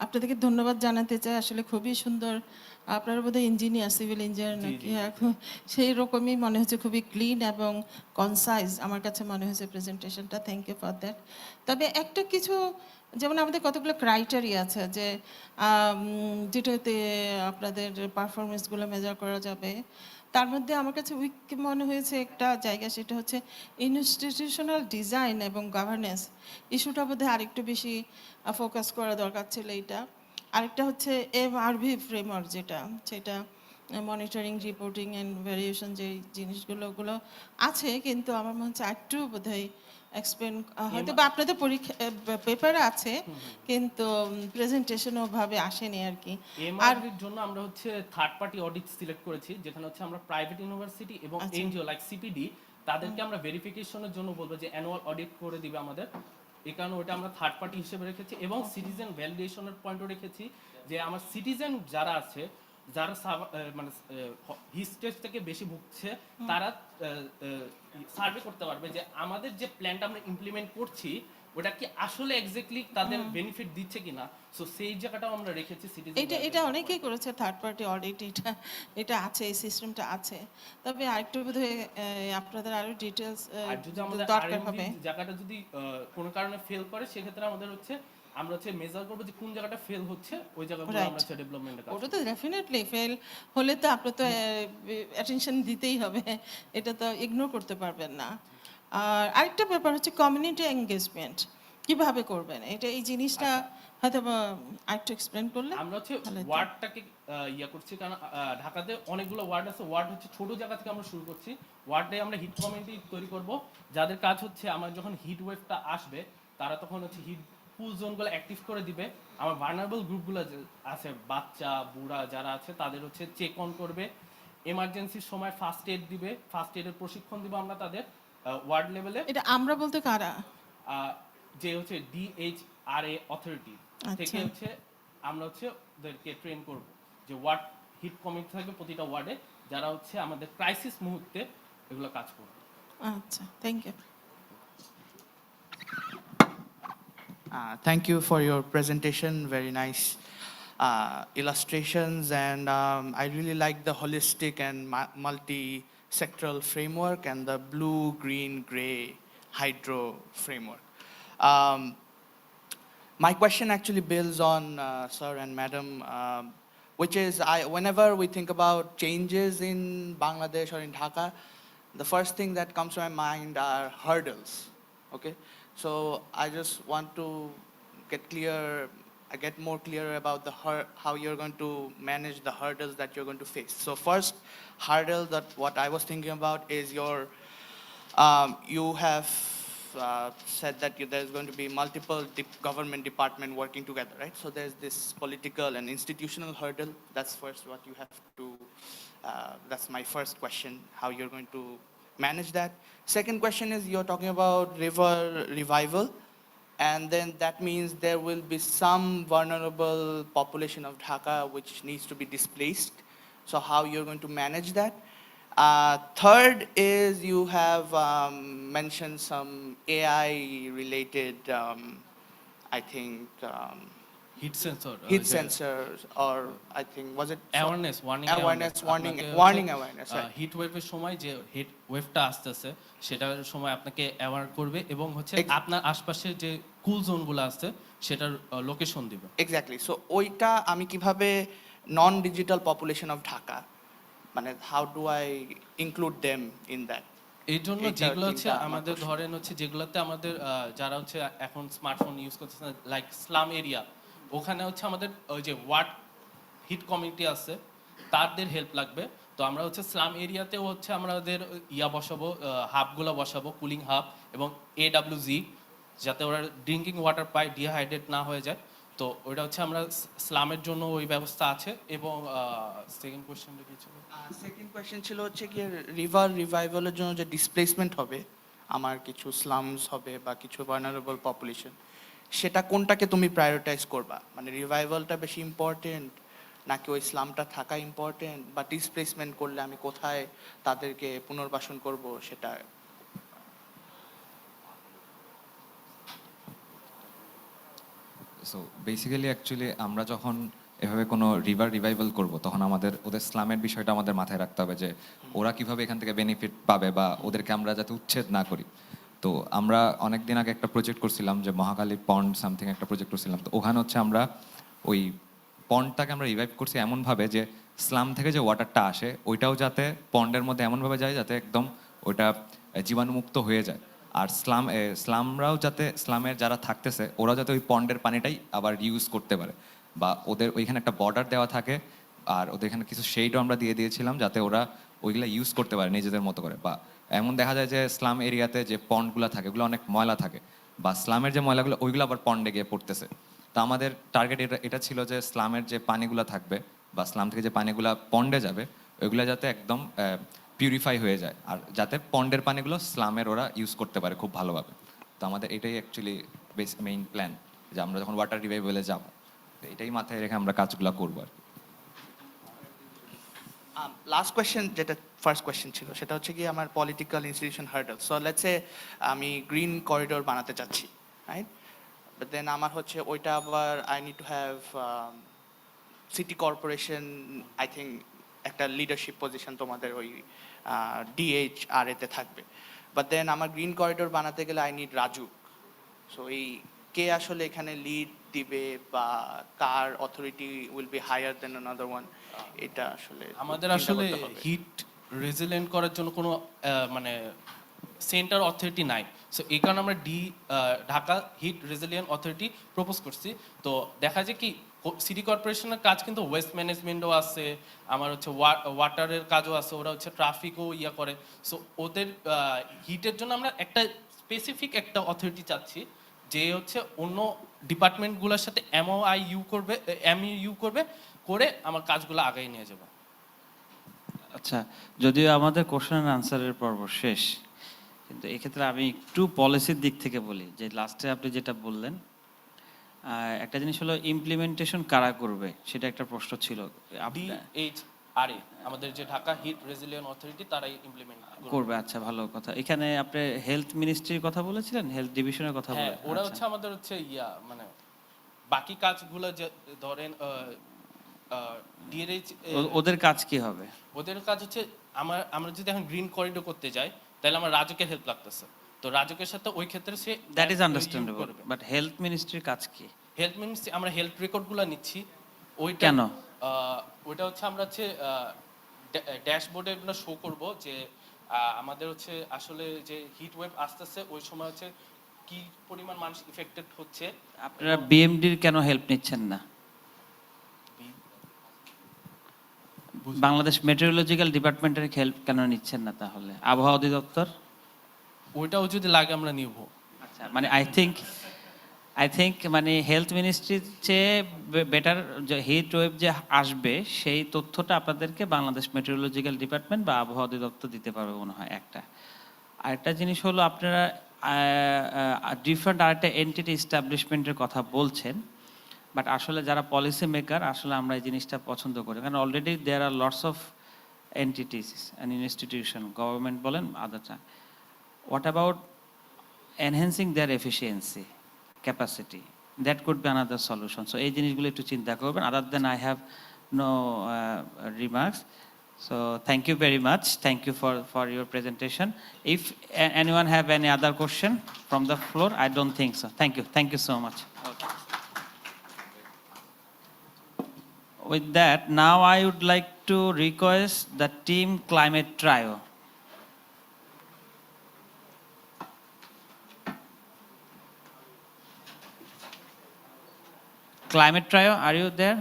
আপনাদেরকে ধন্যবাদ জানাতে চাই। আসলে খুবই সুন্দর। আপনারা বোধহয় ইঞ্জিনিয়ার, সিভিল ইঞ্জিনিয়ার নাকি? এখন সেই রকমই মনে হচ্ছে, খুবই ক্লিন এবং কনসাইজ আমার কাছে মনে হয়েছে প্রেজেন্টেশনটা। Thank you for that. তবে একটা কিছু, যেমন আমাদের কতগুলো ক্রাইটেরিয়া আছে যে যেটাতে আপনাদের পারফরমেন্সগুলো মেজার করা যাবে, তার মধ্যে আমার কাছে উইক মনে হয়েছে একটা জায়গা, সেটা হচ্ছে ইনস্টিটিউশনাল ডিজাইন এবং গভর্নেন্স ইস্যুটা বোধহয় আরেকটু বেশি ফোকাস করা দরকার ছিল এইটা। আরেকটা হচ্ছে MRV ফ্রেমওয়ার্ক, সেটা মনিটরিং, রিপোর্টিং অ্যান্ড ভ্যারিয়েশন যে জিনিসগুলো ওগুলো আছে, কিন্তু আমার মনে হচ্ছে একটু বোধহয় এক্সপ্লেন, হয়তো বা আপনাদের পরীক্ষা পেপারে আছে কিন্তু প্রেজেন্টেশনও ভাবে আসেনি আর কি। এমআরভির জন্য আমরা হচ্ছে থার্ড পার্টি অডিট সিলেক্ট করেছি, যেখানে হচ্ছে আমরা প্রাইভেট ইউনিভার্সিটি এবং এনজিও লাইক CPD তাদেরকে আমরা ভেরিফিকেশনের জন্য বলবো যে অ্যানুয়াল অডিট করে দিবে আমাদের। এই কারণে ওটা আমরা থার্ড পার্টি হিসেবে রেখেছি এবং সিটিজেন ভ্যালিডেশনের পয়েন্টও রেখেছি, যে আমার সিটিজেন যারা আছে, যারা মানে হিস্টেজ থেকে বেশি ভুগছে, তারা সার্ভে করতে পারবে যে আমাদের যে প্ল্যানটা আমরা ইমপ্লিমেন্ট করছি ওটা কি আসলে এক্স্যাক্টলি তাদের বেনিফিট দিচ্ছে কিনা। সো সেই জায়গাটাও আমরা রেখেছি সিটিজেন। এটা অনেকেই করেছে থার্ড পার্টি অডিট, এটা আছে, এই সিস্টেমটা আছে। তবে আরেকটু বোধহয় আপনাদের আরো ডিটেইলস দরকার হবে। জায়গাটা যদি কোনো কারণে ফেল করে সেক্ষেত্রে আমাদের হচ্ছে আমরা হচ্ছে মেজার করব যে কোন জায়গাটা ফেল হচ্ছে, ওই জায়গাগুলো আমরা হচ্ছে ডেভেলপমেন্টে কাজ করব। ওটা তো ডেফিনেটলি ফেল হলে তো আপনি তো অ্যাটেনশন দিতেই হবে, এটা তো ইগনোর করতে পারবেন না। আর আরেকটা ব্যাপার হচ্ছে কমিউনিটি এঙ্গেজমেন্ট কিভাবে করবেন, এই জিনিসটা হয়তো আরেকটু এক্সপ্লেন করলে। আমরা হচ্ছে ওয়ার্ডটাকে করছি, কারণ ঢাকাতে অনেকগুলো ওয়ার্ড আছে। ওয়ার্ড হচ্ছে ছোট জায়গা থেকে আমরা শুরু করছি। ওয়ার্ডে আমরা হিট কমিউনিটি তৈরি করব, যাদের কাজ হচ্ছে আমার যখন হিট ওয়েভটা আসবে তারা তখন হচ্ছে হিট কুল জোনগুলো অ্যাক্টিভ করে দিবে। আমার ভার্নারেবল গ্রুপগুলো আছে, বাচ্চা, বুড়া যারা আছে, তাদের হচ্ছে চেক অন করবে। এমার্জেন্সির সময় ফার্স্ট এড দিবে, ফার্স্ট এডের প্রশিক্ষণ দিব আমরা তাদের ওয়ার্ড লেভেলে। এটা আমরা বলতে কারা? যে হচ্ছে DHRA অথরিটি থেকে হচ্ছে আমরা হচ্ছে ওদেরকে ট্রেন করব যে ওয়ার্ড হিট কমিটি থাকবে প্রতিটা ওয়ার্ডে, যারা হচ্ছে আমাদের ক্রাইসিস মুহূর্তে এগুলো কাজ করবে। আচ্ছা, thank you. Thank you for your presentation. Very nice illustrations, and I really like the holistic and multi-sectoral framework and the blue, green, gray hydro framework. My question actually builds on sir and madam, which is whenever we think about changes in Bangladesh or in Dhaka, the first thing that comes to my mind are hurdles. Okay. So I just want to get more clear about how you're going to manage the hurdles that you're going to face. So first hurdle that what I was thinking about is you have said that there's going to be multiple government department working together, right? So there's this political and institutional hurdle. That's first what you have to, that's my first question, how you're going to manage that. Second question is you're talking about river revival. and then that means there will be some vulnerable population of Dhaka which needs to be displaced. So how you're going to manage that? Third is you have mentioned some AI related, I think, heat sensor heat sensors, or I think, was it? Awareness warning awareness, right. Heat ওয়েভের সময় যে hit ওয়েভটা আসতেছে সেটার সময় আপনাকে aware করবে এবং হচ্ছে আপনার আশপাশের যে কুল জোনগুলো আছে সেটার লোকেশন দিবে এক্স্যাক্টলি। সো ওইটা আমি কিভাবে non digital population of Dhaka, মানে how do I include them in that? এই জন্য যেগুলো হচ্ছে আমাদের ধরেন হচ্ছে যেগুলোতে আমাদের যারা হচ্ছে এখন স্মার্টফোন ইউজ করতেছে লাইক স্লাম এরিয়া, ওখানে হচ্ছে আমাদের ওই যে ওয়াট হিট কমিউনিটি আছে তাদের হেল্প লাগবে। তো আমরা হচ্ছে স্লাম এরিয়াতেও হচ্ছে আমাদের বসাবো, হাবগুলো বসাবো, কুলিং হাব এবং AWG, যাতে ওরা ড্রিঙ্কিং ওয়াটার পায়, ডিহাইড্রেট না হয়ে যায়। তো ওইটা হচ্ছে আমরা স্লামের জন্য ওই ব্যবস্থা আছে। এবং সেকেন্ড কোয়েশ্চেনটা কি ছিল? সেকেন্ড কোয়েশ্চেন ছিল হচ্ছে কি রিভার রিভাইভালের জন্য যে ডিসপ্লেসমেন্ট হবে, আমার কিছু স্লামস হবে বা কিছু ভালনারেবল পপুলেশন, সেটা কোনটাকে তুমি প্রায়োরিটাইজ করবা? মানে রিভাইভালটা বেশি ইম্পর্টেন্ট নাকি ওই স্লামটা থাকা ইম্পর্টেন্ট, বা ডিসপ্লেসমেন্ট করলে আমি কোথায় তাদেরকে পুনর্বাসন করব সেটা? সো বেসিক্যালি অ্যাকচুয়ালি আমরা যখন এভাবে কোনো রিভার রিভাইভাল করব তখন আমাদের ওদের স্লামের বিষয়টা আমাদের মাথায় রাখতে হবে যে ওরা কিভাবে এখান থেকে বেনিফিট পাবে বা ওদেরকে আমরা যাতে উচ্ছেদ না করি। তো আমরা অনেক দিন আগে একটা প্রজেক্ট করছিলাম যে মহাকালী পন্ড সামথিং একটা প্রজেক্ট করছিলাম। তো ওখানে হচ্ছে আমরা ওই পন্ডটাকে আমরা রিভাইভ করছি এমনভাবে যে স্লাম থেকে যে ওয়াটারটা আসে ওইটাও যাতে পন্ডের মধ্যে এমনভাবে যায় যাতে একদম ওইটা জীবাণুমুক্ত হয়ে যায়। আর স্লামরাও যাতে স্লামের যারা থাকতেছে ওরা যাতে ওই পন্ডের পানিটাই আবার ইউজ করতে পারে, বা ওদের ওইখানে একটা বর্ডার দেওয়া থাকে আর ওদের এখানে কিছু শেডও আমরা দিয়ে দিয়েছিলাম যাতে ওরা ওইগুলো ইউজ করতে পারে নিজেদের মতো করে। বা এমন দেখা যায় যে স্লাম এরিয়াতে যে পন্ডগুলো থাকে ওগুলো অনেক ময়লা থাকে, বা স্লামের যে ময়লাগুলো ওইগুলো আবার পন্ডে গিয়ে পড়তেছে। তো আমাদের টার্গেট এটা ছিল যে স্লামের যে পানিগুলো থাকবে বা স্লাম থেকে যে পানিগুলো পন্ডে যাবে ওইগুলো যাতে একদম পিউরিফাই হয়ে যায়, আর যাতে পন্ডের পানিগুলো স্লামের ওরা ইউজ করতে পারে খুব ভালোভাবে। তো আমাদের এটাই অ্যাকচুয়ালি মেইন প্ল্যান, যে আমরা যখন ওয়াটার রিভাইভালে যাব তো এটাই মাথায় রেখে আমরা কাজগুলো করবো আর কি। লাস্ট কোয়েশ্চেন, যেটা ফার্স্ট কোয়েশ্চেন ছিল, সেটা হচ্ছে কি আমার political institution hurdle. So let's say আমি গ্রিন করিডোর বানাতে চাচ্ছি, রাইট? বাট দেন আমার হচ্ছে ওইটা আবার I need to have city corporation, I think একটা লিডারশিপ পজিশন তোমাদের ওই DHRA তে থাকবে। বাট দেন আমার গ্রিন করিডোর বানাতে গেলে আই নিড রাজু। সো এই কে আসলে এখানে লিড দিবে বা কার authority will be higher then another one, এটা আসলে আমাদের আসলে হিট রেজিলেন্ট করার জন্য কোনো মানে সেন্টার অথরিটি নাই। সো এই কারণে আমরা Dhaka heat resilient authority propose করছি। তো দেখা যায় কি সিটি কর্পোরেশনের কাজ কিন্তু ওয়েস্ট ম্যানেজমেন্টও আছে, আমার হচ্ছে ওয়াটারের কাজও আছে, ওরা হচ্ছে ট্রাফিকও করে। সো ওদের হিটের জন্য আমরা একটা স্পেসিফিক একটা অথরিটি চাচ্ছি যে হচ্ছে অন্য ডিপার্টমেন্টগুলোর সাথে MOU করবে, করে আমার কাজগুলো আগায় নিয়ে যাব। আচ্ছা, যদিও আমাদের কোশ্চেন অ্যান্ড আনসারের পর্ব শেষ, কিন্তু এক্ষেত্রে আমি একটু পলিসির দিক থেকে বলি যে লাস্টে আপনি যেটা বললেন, একটা জিনিস হলো ইমপ্লিমেন্টেশন কারা করবে সেটা একটা প্রশ্ন ছিল। DHRA আমাদের যে ঢাকা হিট রেজিলিয়েন্ট অথরিটি তারাই ইমপ্লিমেন্ট করবে। আচ্ছা, ভালো কথা। এখানে আপনি হেলথ মিনিস্ট্রির কথা বলেছিলেন, হেলথ ডিভিশনের কথা হ্যাঁ, বলেন। ওরা হচ্ছে আমাদের হচ্ছে মানে বাকি কাজগুলো যে ধরেন DRH ওদের কাজ কি হবে? ওদের কাজ হচ্ছে আমরা যদি এখন গ্রিন করিডোর করতে যাই তাহলে আমার রাজুকের হেল্প লাগতেছে। তো রাজুকের সাথে ওই ক্ষেত্রে সে that is understandable, but health মিনিস্ট্রির কাজ কি? হেলথ মিনিস্ট্রি আমরা হেলথ রেকর্ডগুলো নিচ্ছি। ওইটা কেন? ওইটা হচ্ছে আমরা হচ্ছে ড্যাশবোর্ডে এগুলো শো করব যে আমাদের হচ্ছে আসলে যে হিট ওয়েভ আসতেছে ওই সময় হচ্ছে কি পরিমাণ মানুষ ইফেক্টেড হচ্ছে। আপনারা BMDর কেন হেল্প নিচ্ছেন না? বাংলাদেশ মেটেরিওলজিক্যাল ডিপার্টমেন্টের হেল্প কেন নিচ্ছেন না তাহলে? আবহাওয়া অধিদপ্তর ওইটাও যদি লাগে আমরা নিব। আচ্ছা, মানে আই থিঙ্ক মানে হেলথ মিনিস্ট্রির চেয়ে বেটার যে হিট ওয়েভ যে আসবে সেই তথ্যটা আপনাদেরকে বাংলাদেশ মেটেরিওলজিক্যাল ডিপার্টমেন্ট বা আবহাওয়া অধিদপ্তর দিতে পারবে মনে হয় একটা। আরেকটা জিনিস হলো আপনারা ডিফারেন্ট আরেকটা এন্টিটি এস্টাবলিশমেন্টের কথা বলছেন, বাট আসলে যারা পলিসি মেকার আসলে আমরা এই জিনিসটা পছন্দ করি, কারণ already there are lots of entities and institution, government বলেন other. What about enhancing their efficiency, capacity, that could be another solution. So এই জিনিসগুলো একটু চিন্তা করবেন। Other than I have no remarks. So thank you very much. Thank you for your presentation. If anyone have any other question from the floor, I don't think so. Thank you. Thank you so much. Okay. With that, now I would like to request the team climate trio. Climate trio, are you there?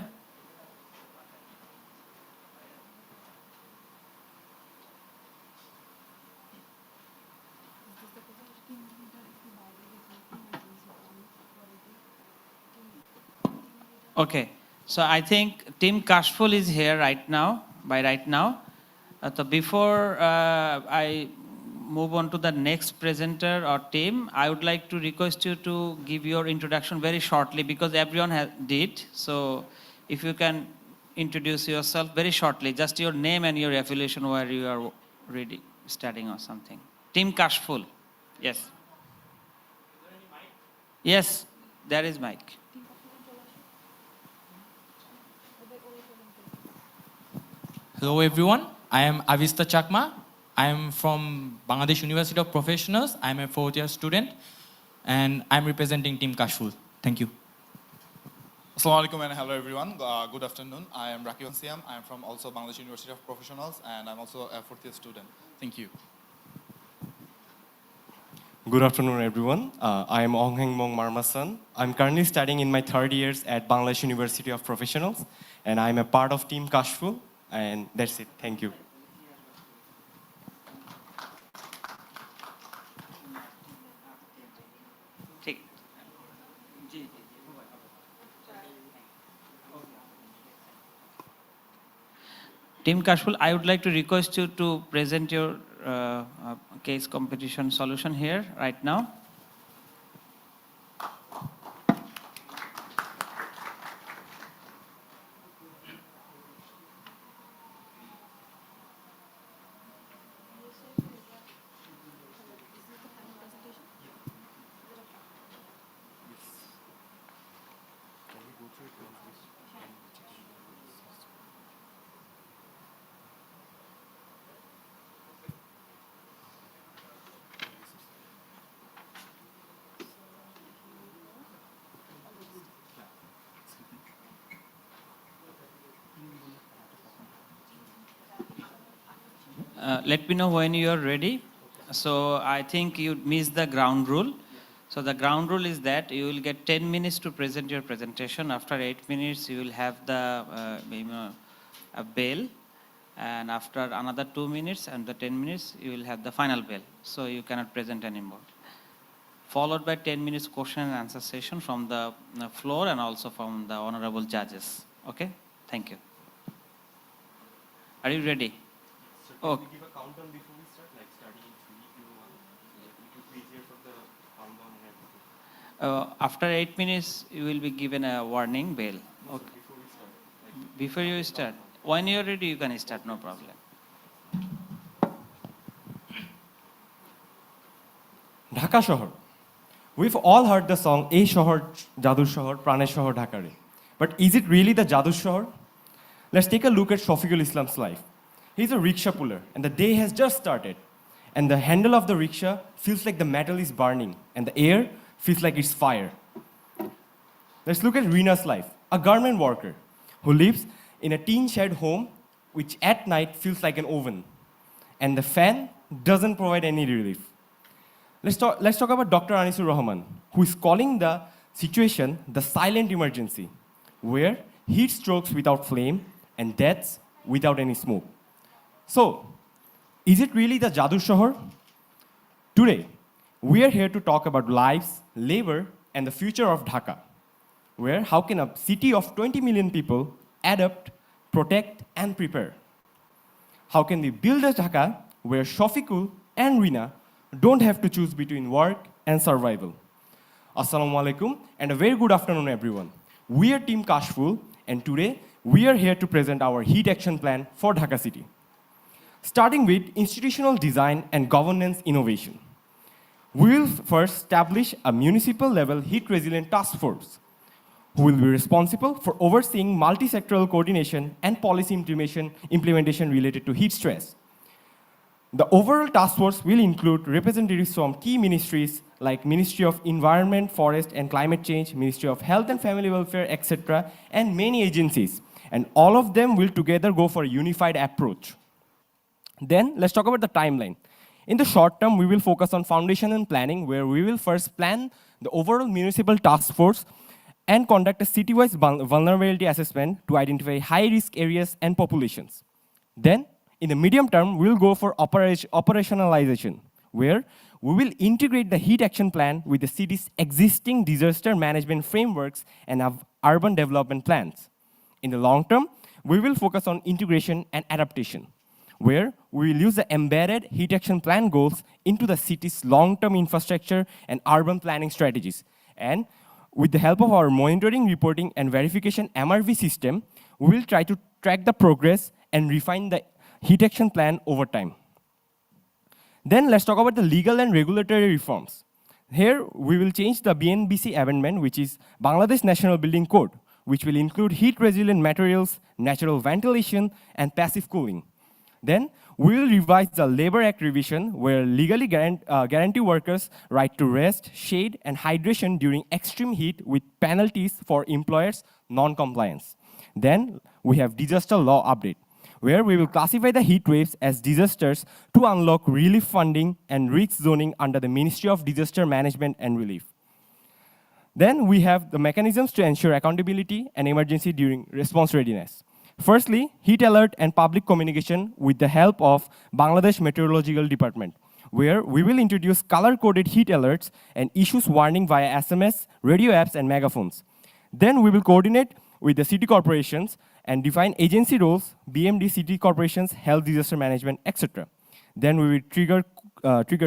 Okay, so I think Team Kashful is here right now, So before I move on to the next presenter or team, I would like to request you to give your introduction very shortly because everyone did. So if you can introduce yourself very shortly, just your name and your affiliation where you are ready, studying or something. Team Kashful, yes. Yes, there is mic. Hello everyone, I am Avista Chakma. I am from Bangladesh University of Professionals. I am a fourth year student and I am representing Team Kashful. Thank you. Assalamu alaikum and hello everyone. Good afternoon. I am Rakib Siam. I am from also Bangladesh University of Professionals and I'm also a fourth year student. Thank you. Good afternoon, everyone. I am Ongheng Mong Marmasan. I'm currently studying in my third years at Bangladesh University of Professionals, and I'm a part of Team Kashful, and that's it. Thank you. Team Kashful, I would like to request you to present your case competition solution here right now. Let me know when you are ready. So I think you missed the ground rule. So the ground rule is that you will get 10 minutes to present your presentation. After 8 minutes, you will have the a bell. And after another 2 minutes and the 10 minutes, you will have the final bell. So you cannot present anymore. Followed by 10 minutes question and answer session from the floor and also from the honorable judges. Okay? Thank you. Are you ready? Can we give a countdown before we start, like starting in 3, 2, 1? It would be easier for the countdown and everything. After 8 minutes, you will be given a warning bell. Okay. Before we start. Like Before you start. When you are ready, you can start, no problem. Dhaka Shohor. We've all heard the song "Ei Shohor Jadur Shohor Praner Shohor Dhaka Re." But is it really the Jadur Shohor? Let's take a look at Shafiqul Islam's life. He's a rickshaw puller, and the day has just started. And the handle of the rickshaw feels like the metal is burning, and the air feels like it's fire. Let's look at Rina's life, a garment worker who lives in a tin shed home, which at night feels like an oven. And the fan doesn't provide any relief. Let's talk about Dr. Anisur Rahman, who is calling the situation the silent emergency, where heat strokes without flame and deaths without any smoke. So, is it really the Jadur Shohor? Today, we are here to talk about lives, labor, and the future of Dhaka, where how can a city of 20 million people adapt, protect, and prepare? How can we build a Dhaka where Shafiqul and Rina don't have to choose between work and survival. Assalamu alaikum and a very good afternoon everyone. We are Team Kashful and today we are here to present our heat action plan for Dhaka city. Starting with institutional design and governance innovation. We will first establish a municipal level heat resilient task force who will be responsible for overseeing multi-sectoral coordination and policy implementation related to heat stress. The overall task force will include representatives from key ministries like Ministry of Environment, Forest and Climate Change, Ministry of Health and Family Welfare, etc., and many agencies. And all of them will together go for a unified approach. Then let's talk about the timeline. In the short term, we will focus on foundation and planning, where we will first plan the overall municipal task force and conduct a city-wide vulnerability assessment to identify high-risk areas and populations. Then, in the medium term, we will go for operationalization, where we will integrate the heat action plan with the city's existing disaster management frameworks and urban development plans. In the long term, we will focus on integration and adaptation, where we will use the embedded heat action plan goals into the city's long-term infrastructure and urban planning strategies. And with the help of our monitoring, reporting, and verification MRV system, we will try to track the progress and refine the heat action plan over time. Then let's talk about the legal and regulatory reforms. Here, we will change the BNBC amendment, which is Bangladesh National Building Code, which will include heat-resilient materials, natural ventilation, and passive cooling. Then, we will revise the Labor Act revision, where legally guarantee workers right to rest, shade, and hydration during extreme heat with penalties for employers' non-compliance. Then, we have disaster law update, where we will classify the heat waves as disasters to unlock relief funding and risk zoning under the Ministry of Disaster Management and Relief. Then we have the mechanisms to ensure accountability and emergency during response readiness. Firstly, heat alert and public communication with the help of Bangladesh Meteorological Department, where we will introduce color-coded heat alerts and issues warning via SMS, radio apps, and megaphones. Then we will coordinate with the city corporations and define agency roles, BMD, city corporations, health disaster management, etc. Then we will trigger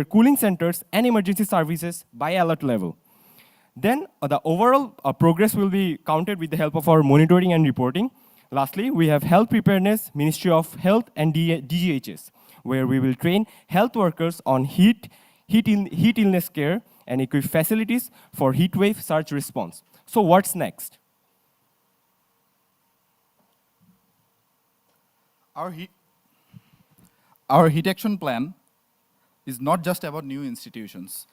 cooling centers and emergency services by alert level. Then the overall progress will be counted with the help of our monitoring and reporting. Lastly, we have health preparedness, Ministry of Health and DGHS, where we will train health workers on heat illness care and equip facilities for heat wave surge response. So what's next? Our heat action plan is not just about new institutions.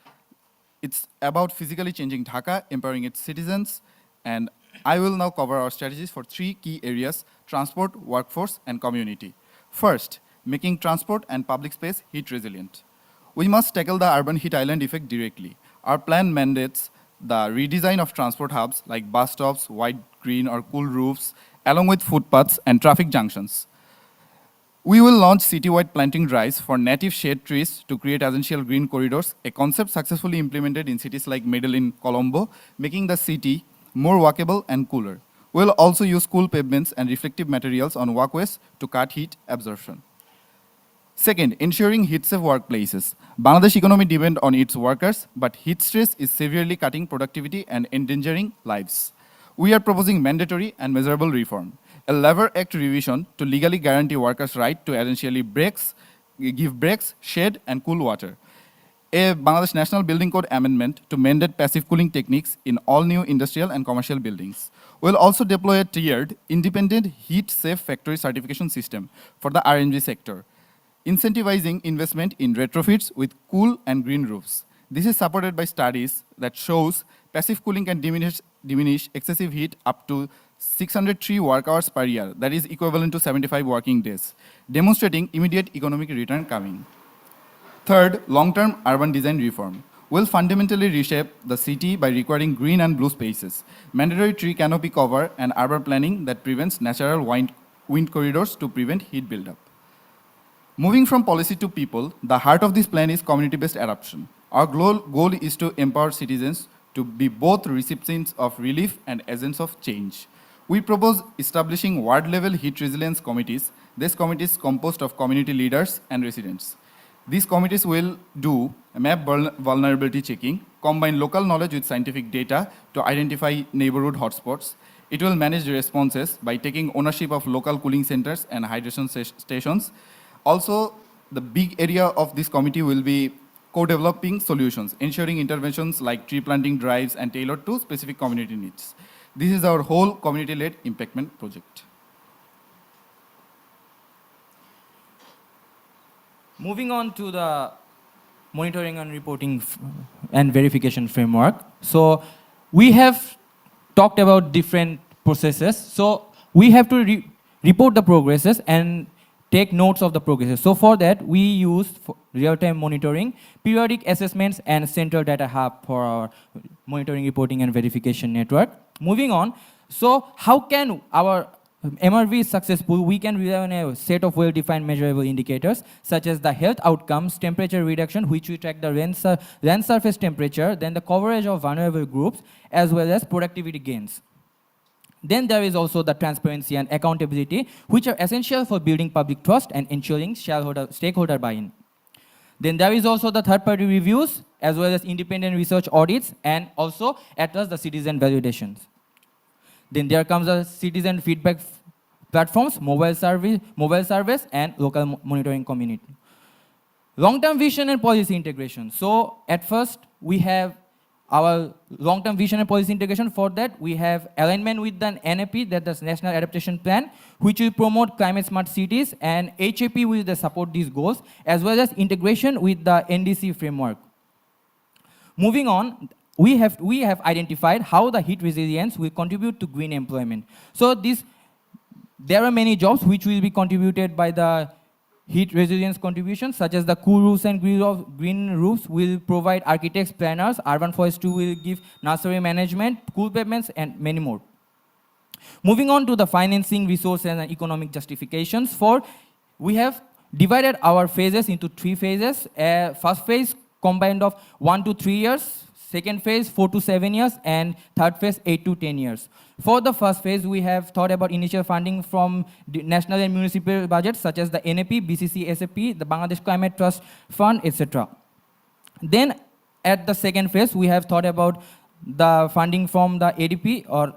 It's about physically changing Dhaka, empowering its citizens, and I will now cover our strategies for 3 key areas: transport, workforce, and community. First, making transport and public space heat resilient. We must tackle the urban heat island effect directly. Our plan mandates the redesign of transport hubs like bus stops, white, green, or cool roofs, along with footpaths and traffic junctions. We will launch citywide planting drives for native shade trees to create essential green corridors, a concept successfully implemented in cities like Medellin, Colombo, making the city more walkable and cooler. We will also use cool pavements and reflective materials on walkways to cut heat absorption. Second, ensuring heat-safe workplaces. Bangladesh economy depends on its workers, but heat stress is severely cutting productivity and endangering lives. We are proposing mandatory and measurable reform. A Labor Act revision to legally guarantee workers' right to essentially give breaks, shade, and cool water. A Bangladesh National Building Code amendment to mandate passive cooling techniques in all new industrial and commercial buildings. We'll also deploy a tiered, independent heat-safe factory certification system for the RMG sector, incentivizing investment in retrofits with cool and green roofs. This is supported by studies that shows passive cooling can diminish excessive heat up to 603 work hours per year, that is equivalent to 75 working days, demonstrating immediate economic return coming. Third, long-term urban design reform will fundamentally reshape the city by requiring green and blue spaces, mandatory tree canopy cover, and urban planning that prevents natural wind corridors to prevent heat buildup. Moving from policy to people, the heart of this plan is community-based adoption. Our goal is to empower citizens to be both recipients of relief and agents of change. We propose establishing ward-level heat resilience committees. These committees composed of community leaders and residents. These committees will do map vulnerability checking, combine local knowledge with scientific data to identify neighborhood hotspots. It will manage the responses by taking ownership of local cooling centers and hydration stations. Also, the big area of this committee will be co-developing solutions, ensuring interventions like tree planting drives and tailored to specific community needs. This is our whole community-led impactment project. Moving on to the monitoring and reporting and verification framework. So we have talked about different processes. So we have to report the progresses and take notes of the progresses. So for that, we use real-time monitoring, periodic assessments, and central data hub for our monitoring, reporting, and verification network. Moving on, so how can our MRV is successful? We can rely on a set of well-defined measurable indicators, such as the health outcomes, temperature reduction, which we track the land surface temperature, then the coverage of vulnerable groups, as well as productivity gains. Then there is also the transparency and accountability, which are essential for building public trust and ensuring stakeholder buy-in. Then there is also the third-party reviews, as well as independent research audits, and also at last the citizen validations. Then there comes the citizen feedback platforms, mobile surveys, and local monitoring community. Long-term vision and policy integration. So at first, we have our long-term vision and policy integration. For that, we have alignment with the NAP, that's the National Adaptation Plan, which will promote climate-smart cities, and HAP will support these goals, as well as integration with the NDC framework. Moving on, we have identified how the heat resilience will contribute to green employment. So there are many jobs which will be contributed by the heat resilience contributions, such as the cool roofs and green roofs will provide architects, planners, urban forestry will give nursery management, cool pavements, and many more. Moving on to the financing, resource, and economic justifications. We have divided our phases into 3 phases. First phase combined of 1 to 3 years. Second phase, 4 to 7 years, and third phase, 8 to 10 years. For the first phase, we have thought about initial funding from the national and municipal budgets, such as the NAP, BCC, SAP, the Bangladesh Climate Trust Fund, etc. Then, at the second phase, we have thought about the funding from the ADP or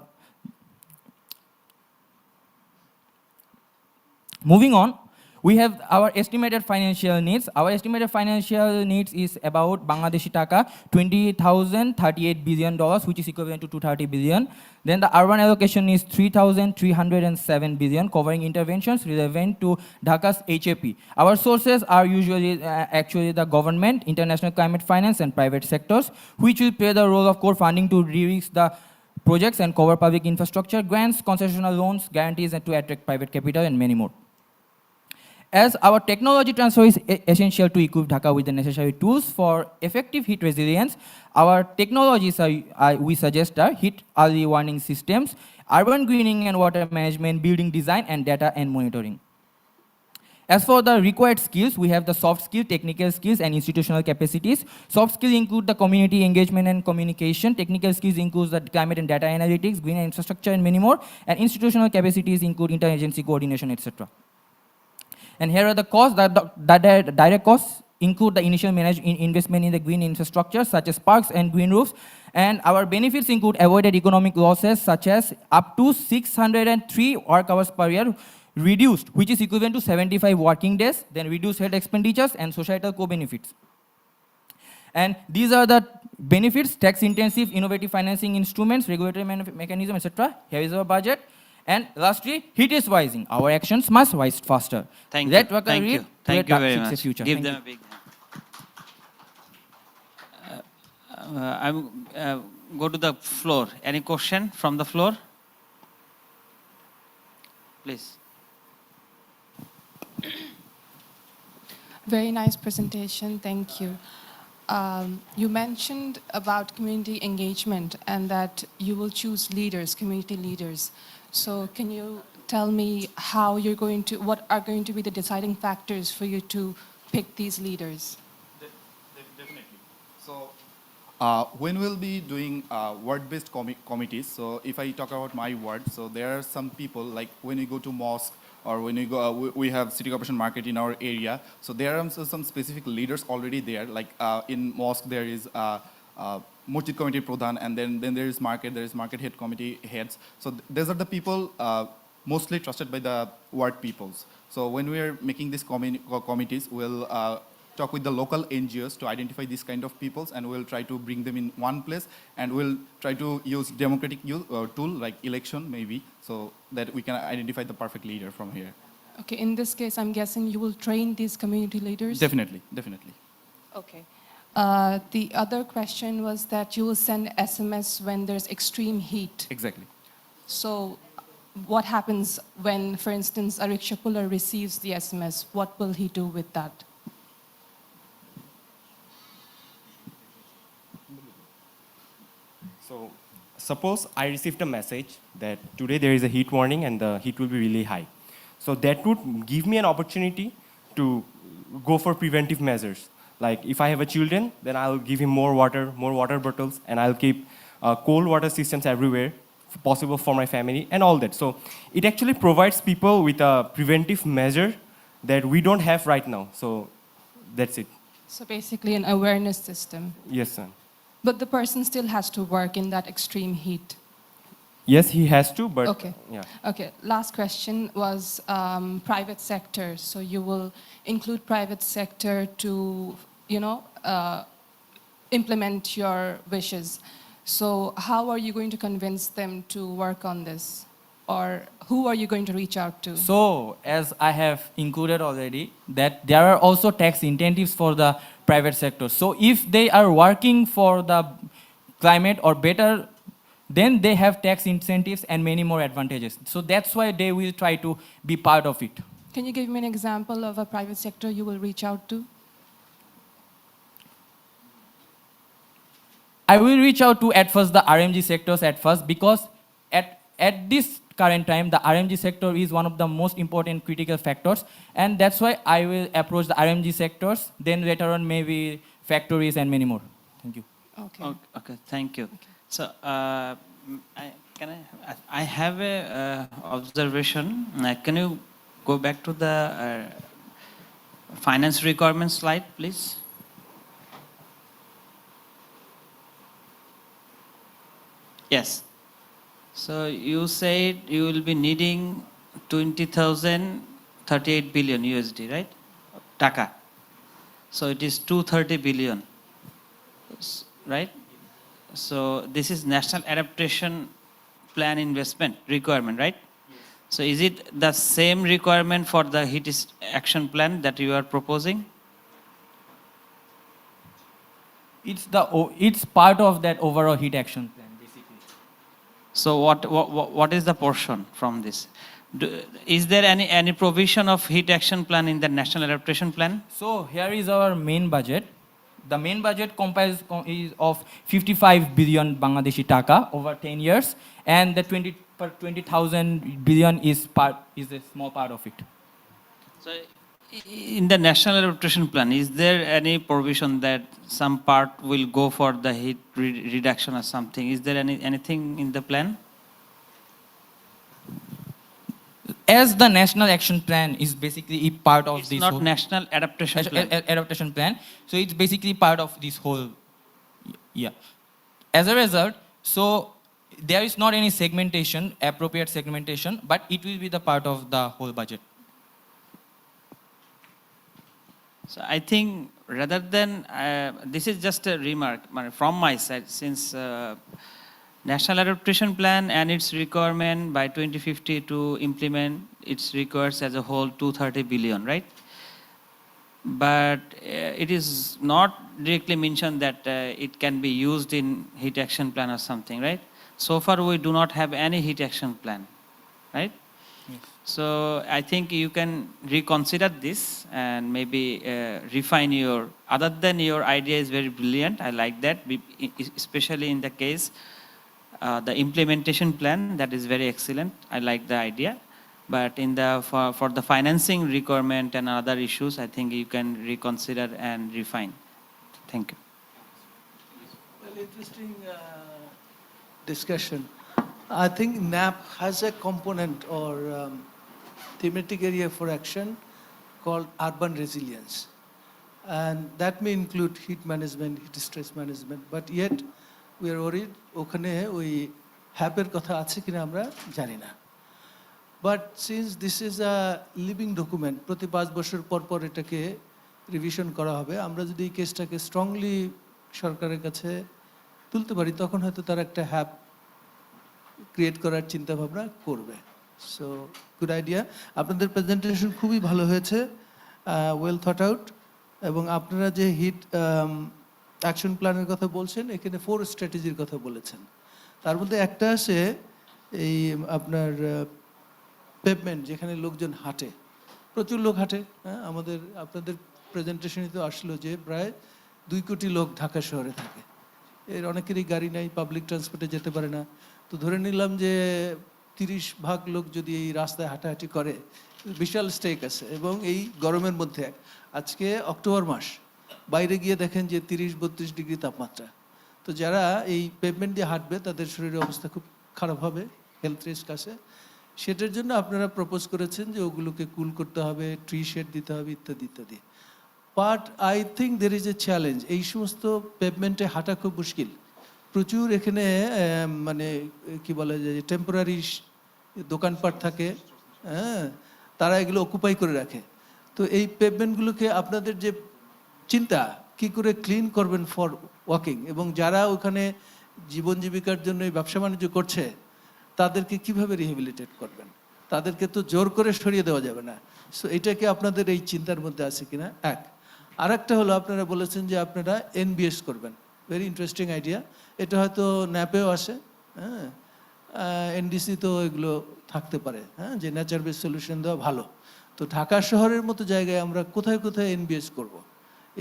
moving on. We have our estimated financial needs. Our estimated financial needs is about Bangladeshi taka, $20,038 billion, which is equivalent to 230 billion. Then the urban allocation is 3,307 billion, covering interventions relevant to Dhaka's HAP. Our sources are usually actually the government, international climate finance, and private sectors, which will play the role of core funding to de-risk the projects and cover public infrastructure, grants, concessional loans, guarantees, and to attract private capital, and many more. As our technology transfer is essential to equip Dhaka with the necessary tools for effective heat resilience, our technologies we suggest are heat early warning systems, urban greening and water management, building design, and data and monitoring. As for the required skills, we have the soft skill, technical skills, and institutional capacities. Soft skills include the community engagement and communication. Technical skills include the climate and data analytics, green infrastructure, and many more. And institutional capacities include interagency coordination, etc. And here are the costs. The direct costs include the initial investment in the green infrastructure, such as parks and green roofs. And our benefits include avoided economic losses, such as up to 603 work hours per year reduced, which is equivalent to 75 working days, then reduced health expenditures and societal co-benefits. And these are the benefits: tax-intensive, innovative financing instruments, regulatory mechanism, etc. Here is our budget. And lastly, heat is rising. Our actions must rise faster. Thank you. Thank you. Thank you very much. Future. Give them a big hand. Go to the floor. Any question from the floor? Please. Very nice presentation. Thank you. You mentioned about community engagement and that you will choose leaders, community leaders. So can you tell me how you're going to, what are going to be the deciding factors for you to pick these leaders? Definitely. So when we'll be doing ward-based committees, so if I talk about my ward, so there are some people, like when you go to mosque or when we go, we have city corporation market in our area. So there are some specific leaders already there. Like in mosque, there is Murjid committee pradhan, and then there is market head committee heads. So these are the people mostly trusted by the ward peoples. So when we are making these committees, we'll talk with the local NGOs to identify these kind of peoples, and we'll try to bring them in one place, and we'll try to use democratic tool like election maybe, so that we can identify the perfect leader from here. Okay, in this case, I'm guessing you will train these community leaders? Definitely. Okay. The other question was that you will send SMS when there's extreme heat. Exactly. So what happens when, for instance, a rickshaw puller receives the SMS? What will he do with that? So suppose I received a message that today there is a heat warning and the heat will be really high. So that would give me an opportunity to go for preventive measures. Like if I have a children, then I'll give him more water bottles, and I'll keep cold water systems everywhere, if possible for my family and all that. So it actually provides people with a preventive measure that we don't have right now. So that's it. So basically an awareness system. Yes, sir. But the person still has to work in that extreme heat. Yes, he has to, but Okay. yeah. Okay, last question was private sector. So you will include private sector to, implement your wishes. So how are you going to convince them to work on this? Or who are you going to reach out to? So, as I have included already, that there are also tax incentives for the private sector. So, if they are working for the climate or better, then they have tax incentives and many more advantages. So, that's why they will try to be part of it. Can you give me an example of a private sector you will reach out to? I will reach out to at first the RMG sectors at first, because at this current time the RMG sector is one of the most important critical factors, and that's why I will approach the RMG sectors, then later on maybe factories and many more. Thank you. Okay, thank you. So I have a observation. Can you go back to the finance requirement slide, please? Yes. So you said you will be needing 20,038 billion USD, right? Dhaka. So it is 230 billion, right? So this is National Adaptation Plan investment requirement, right? So is it the same requirement for the heat action plan that you are proposing? It's part of that overall heat action plan. So what is the portion from this? Is there any provision of heat action plan in the National Adaptation Plan? So here is our main budget. The main budget is of 55 billion Bangladeshi taka over 10 years, and the 20,000 billion is a small part of it. So in the National Adaptation Plan, is there any provision that some part will go for the heat reduction or something? Is there anything in the plan? As the National Action Plan is basically a part of this not whole National Adaptation Plan. Adaptation Plan, so it's basically part of this whole. Yeah. As a result, so there is not any segmentation, appropriate segmentation, but it will be the part of the whole budget. So I think rather than, this is just a remark from my side, since National Adaptation Plan and its requirement by 2050 to implement, it requires as a whole 230 billion, right? But it is not directly mentioned that it can be used in heat action plan or something, right? So far we do not have any heat action plan, right? So I think you can reconsider this and maybe refine your, other than your idea is very brilliant, I like that, especially in the case, the implementation plan, that is very excellent, I like the idea. But in the, for the financing requirement and other issues, I think you can reconsider and refine. Thank you. Well, interesting discussion. I think NAP has a component or thematic area for action called urban resilience. And that may include heat management, heat stress management, but yet we are worried ওখানে ওই হ্যাপের কথা আছে কিনা আমরা জানি না। But since this is a living document, প্রতি 5 বছর পর পর এটাকে রিভিশন করা হবে, আমরা যদি এই কেসটাকে স্ট্রংলি সরকারের কাছে তুলতে পারি তখন হয়তো তারা একটা হ্যাপ ক্রিয়েট করার চিন্তা ভাবনা করবে। So good idea. আপনাদের প্রেজেন্টেশন খুবই ভালো হয়েছে, ওয়েল থট আউট, এবং আপনারা যে হিট অ্যাকশন প্ল্যানের কথা বলছেন এখানে 4 স্ট্র্যাটেজির কথা বলেছেন। তার মধ্যে একটা আছে এই আপনার পেভমেন্ট, যেখানে লোকজন হাঁটে, প্রচুর লোক হাঁটে। হ্যাঁ, আমাদের আপনাদের প্রেজেন্টেশনে তো আসলো যে প্রায় 2 কোটি লোক ঢাকা শহরে থাকে, এর অনেকেরই গাড়ি নাই, পাবলিক ট্রান্সপোর্টে যেতে পারে না। তো ধরে নিলাম যে 30% লোক যদি এই রাস্তায় হাঁটাহাঁটি করে, বিশাল স্টেক আছে। এবং এই গরমের মধ্যে, আজকে অক্টোবর মাস, বাইরে গিয়ে দেখেন যে 30-32 ডিগ্রি তাপমাত্রা। তো যারা এই পেভমেন্ট দিয়ে হাঁটবে তাদের শরীরের অবস্থা খুব খারাপ হবে, হেলথ রিস্ক আছে। সেটার জন্য আপনারা প্রপোজ করেছেন যে ওগুলোকে কুল করতে হবে, ট্রি শেড দিতে হবে, ইত্যাদি ইত্যাদি। But I think there is a challenge, এই সমস্ত পেভমেন্টে হাঁটা খুব মুশকিল। প্রচুর এখানে মানে কি বলে যে টেম্পোরারি দোকানপাট থাকে, হ্যাঁ, তারা এগুলো অকুপাই করে রাখে। তো এই পেভমেন্টগুলোকে আপনাদের যে চিন্তা, কি করে ক্লিন করবেন ফর ওয়াকিং, এবং যারা ওখানে জীবন জীবিকার জন্য ব্যবসা বাণিজ্য করছে তাদেরকে কিভাবে রিহেবিলিটেট করবেন? তাদেরকে তো জোর করে সরিয়ে দেওয়া যাবে না। সো এটাকে আপনাদের এই চিন্তার মধ্যে আছে কিনা, এক। আর একটা হলো আপনারা বলেছেন যে আপনারা এনবিএস করবেন, ভেরি ইন্টারেস্টিং আইডিয়া। এটা হয়তো ন্যাপেও আসে, হ্যাঁ, এনডিসি তো এগুলো থাকতে পারে, হ্যাঁ, যে নেচার বেস সলিউশন দেওয়া ভালো। তো ঢাকা শহরের মতো জায়গায় আমরা কোথায় কোথায় এনবিএস করব?